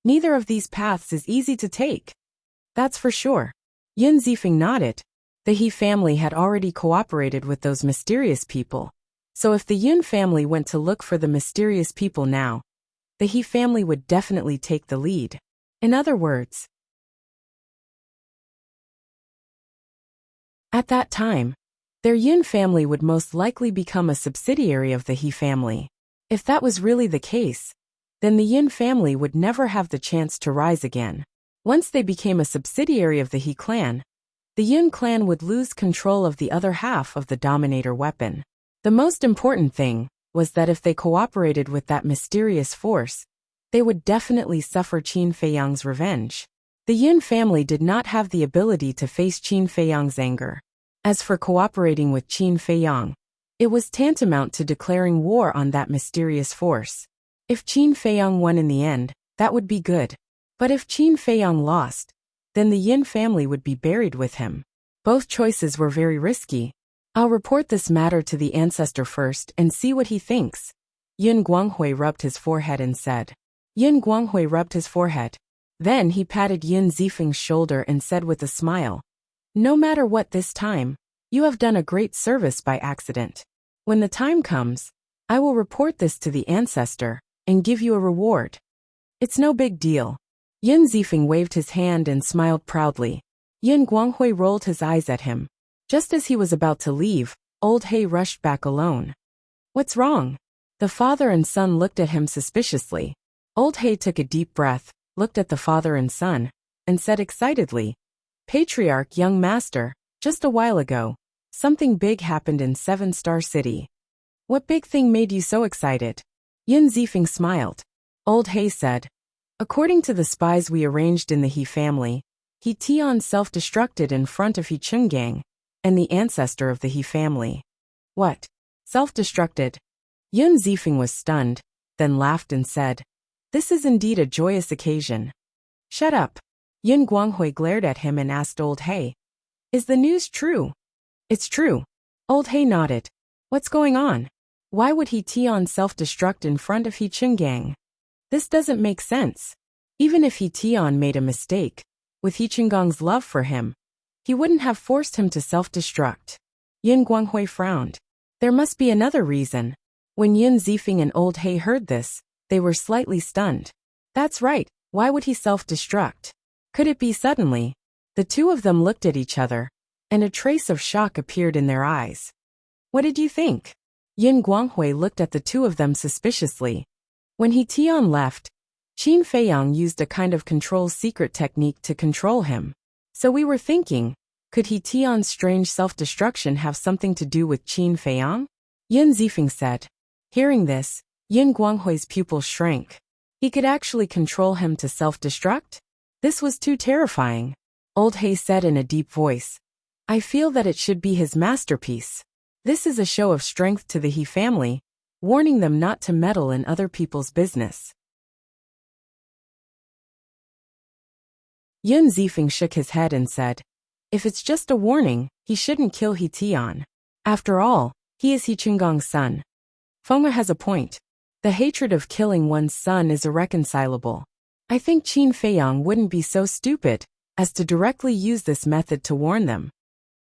Neither of these paths is easy to take. That's for sure. Yin Zifeng nodded. The He family had already cooperated with those mysterious people. So if the Yin family went to look for the mysterious people now, the He family would definitely take the lead. In other words, at that time, their Yin family would most likely become a subsidiary of the He family. If that was really the case, then the Yin family would never have the chance to rise again. Once they became a subsidiary of the He clan, the Yin clan would lose control of the other half of the Dominator weapon. The most important thing was that if they cooperated with that mysterious force, they would definitely suffer Qin Feiyang's revenge. The Yin family did not have the ability to face Qin Feiyang's anger. As for cooperating with Qin Feiyang, it was tantamount to declaring war on that mysterious force. If Qin Feiyang won in the end, that would be good. But if Qin Feiyang lost, then the Yin family would be buried with him. Both choices were very risky. I'll report this matter to the ancestor first and see what he thinks. Yin Guanghui rubbed his forehead and said. Yin Guanghui rubbed his forehead. Then he patted Yun Zifeng's shoulder and said with a smile, "No matter what this time, you have done a great service by accident. When the time comes, I will report this to the ancestor and give you a reward. It's no big deal." Yun Zifeng waved his hand and smiled proudly. Yin Guanghui rolled his eyes at him. Just as he was about to leave, old He rushed back alone. "What's wrong?" The father and son looked at him suspiciously. Old He took a deep breath, looked at the father and son, and said excitedly, "Patriarch, young master, just a while ago, something big happened in 7-Star City." "What big thing made you so excited?" Yin Zifeng smiled. Old He said, "According to the spies we arranged in the He family, He Tian self-destructed in front of He Chungang, and the ancestor of the He family." "What? Self-destructed?" Yun Zifeng was stunned, then laughed and said, "This is indeed a joyous occasion." "Shut up." Yin Guanghui glared at him and asked Old He, "Is the news true?" "It's true." Old He nodded. "What's going on? Why would He Tian self-destruct in front of He Chungang? This doesn't make sense. Even if He Tian made a mistake, with He Chunggang's love for him, he wouldn't have forced him to self-destruct." Yin Guanghui frowned. There must be another reason. When Yin Zifeng and Old He heard this, they were slightly stunned. "That's right, why would he self-destruct? Could it be suddenly?" The two of them looked at each other, and a trace of shock appeared in their eyes. "What did you think?" Yin Guanghui looked at the two of them suspiciously. When He Tian left, Qin Feiyang used a kind of control secret technique to control him. So we were thinking, could He Tian's strange self-destruction have something to do with Qin Feiyang? Yin Zifeng said. Hearing this, Yin Guanghui's pupils shrank. He could actually control him to self-destruct? This was too terrifying. Old He said in a deep voice, "I feel that it should be his masterpiece. This is a show of strength to the He family, warning them not to meddle in other people's business." Yun Zifeng shook his head and said, "If it's just a warning, he shouldn't kill He Tian. After all, he is He Chunggang's son." Feng'e has a point. The hatred of killing one's son is irreconcilable. I think Qin Feiyang wouldn't be so stupid as to directly use this method to warn them.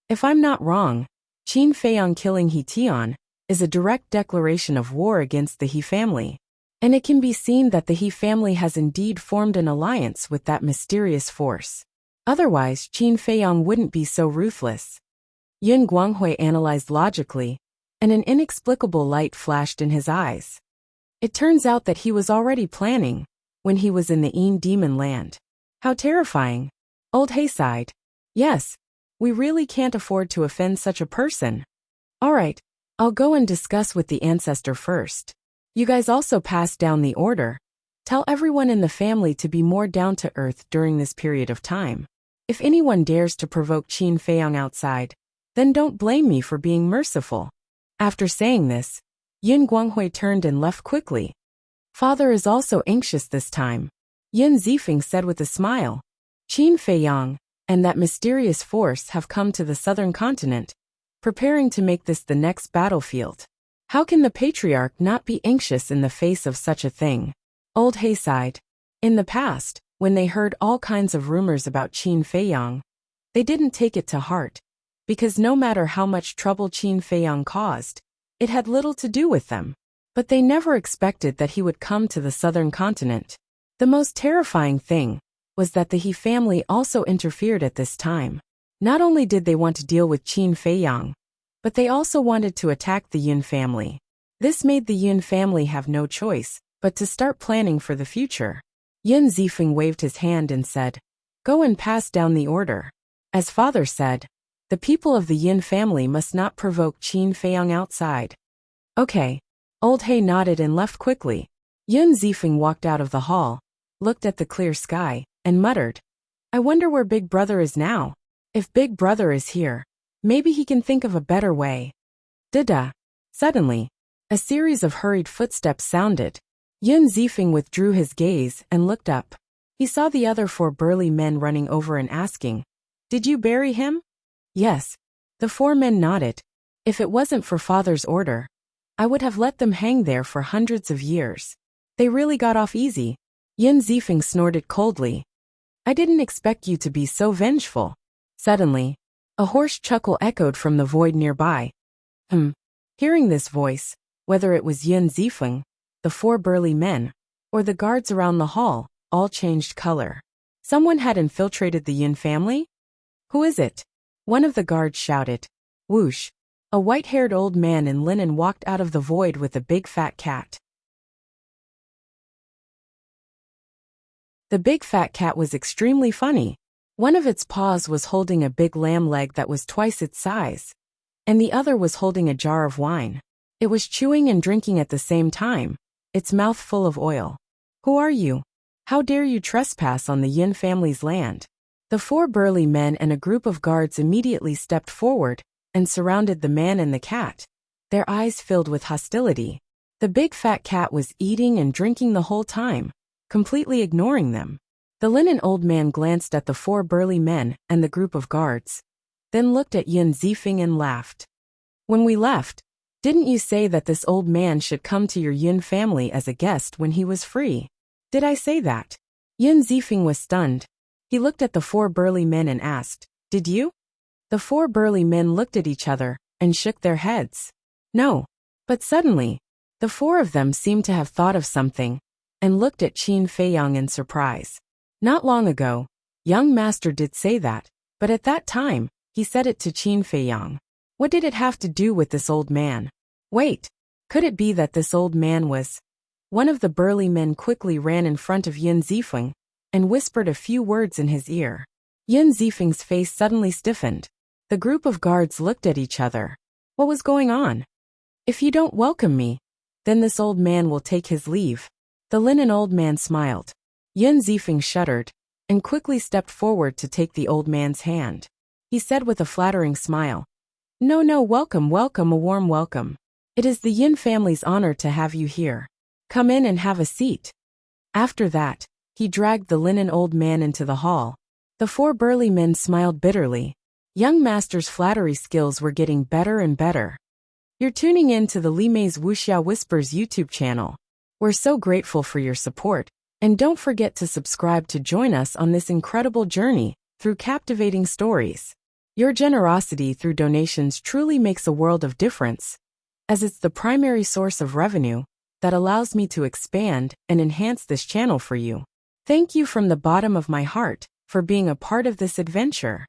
If I'm not wrong, Qin Feiyang killing He Tian is a direct declaration of war against the He family. And it can be seen that the He family has indeed formed an alliance with that mysterious force. Otherwise, Qin Feiyang wouldn't be so ruthless. Yin Guanghui analyzed logically, and an inexplicable light flashed in his eyes. It turns out that he was already planning when he was in the Yin demon land. How terrifying. Old He sighed. Yes, we really can't afford to offend such a person. All right, I'll go and discuss with the ancestor first. You guys also pass down the order. Tell everyone in the family to be more down to earth during this period of time. If anyone dares to provoke Qin Feiyang outside, then don't blame me for being merciful. After saying this, Yin Guanghui turned and left quickly. Father is also anxious this time, Yin Zifeng said with a smile. Qin Feiyang and that mysterious force have come to the southern continent, preparing to make this the next battlefield. How can the patriarch not be anxious in the face of such a thing? Old He sighed. In the past, when they heard all kinds of rumors about Qin Feiyang, they didn't take it to heart, because no matter how much trouble Qin Feiyang caused, it had little to do with them. But they never expected that he would come to the southern continent. The most terrifying thing was that the He family also interfered at this time. Not only did they want to deal with Qin Feiyang, but they also wanted to attack the Yun family. This made the Yun family have no choice but to start planning for the future. Yin Zifeng waved his hand and said, "Go and pass down the order. As father said, the people of the Yin family must not provoke Qin Feiyang outside." Okay. Old He nodded and left quickly. Yin Zifeng walked out of the hall, looked at the clear sky, and muttered, "I wonder where Big Brother is now. If Big Brother is here, maybe he can think of a better way." Da-da. Suddenly, a series of hurried footsteps sounded. Yin Zifeng withdrew his gaze and looked up. He saw the other 4 burly men running over and asking, "Did you bury him?" "Yes." The 4 men nodded. "If it wasn't for father's order, I would have let them hang there for hundreds of years. They really got off easy." Yin Zifeng snorted coldly. I didn't expect you to be so vengeful. Suddenly, a hoarse chuckle echoed from the void nearby. Hearing this voice, whether it was Yin Zifeng, the four burly men, or the guards around the hall, all changed color. Someone had infiltrated the Yin family? Who is it? One of the guards shouted. Whoosh! A white-haired old man in linen walked out of the void with a big fat cat. The big fat cat was extremely funny. One of its paws was holding a big lamb leg that was twice its size, and the other was holding a jar of wine. It was chewing and drinking at the same time, its mouth full of oil. Who are you? How dare you trespass on the Yin family's land? The four burly men and a group of guards immediately stepped forward and surrounded the man and the cat, their eyes filled with hostility. The big fat cat was eating and drinking the whole time, completely ignoring them. The linen old man glanced at the four burly men and the group of guards, then looked at Yin Zifeng and laughed. When we left, didn't you say that this old man should come to your Yin family as a guest when he was free? Did I say that? Yin Zifeng was stunned. He looked at the four burly men and asked, Did you? The four burly men looked at each other and shook their heads. No. But suddenly, the four of them seemed to have thought of something and looked at Qin Feiyang in surprise. Not long ago, young master did say that, but at that time, he said it to Qin Feiyang. What did it have to do with this old man? Wait, could it be that this old man was... One of the burly men quickly ran in front of Yin Zifeng and whispered a few words in his ear. Yin Zifeng's face suddenly stiffened. The group of guards looked at each other. What was going on? If you don't welcome me, then this old man will take his leave. The linen old man smiled. Yin Zifeng shuddered and quickly stepped forward to take the old man's hand. He said with a flattering smile, No, welcome, a warm welcome. It is the Yin family's honor to have you here. Come in and have a seat. After that, he dragged the linen old man into the hall. The four burly men smiled bitterly. Young master's flattery skills were getting better and better. You're tuning in to the Li Mei's Wuxia Whispers YouTube channel. We're so grateful for your support, and don't forget to subscribe to join us on this incredible journey through captivating stories. Your generosity through donations truly makes a world of difference, as it's the primary source of revenue that allows me to expand and enhance this channel for you. Thank you from the bottom of my heart for being a part of this adventure.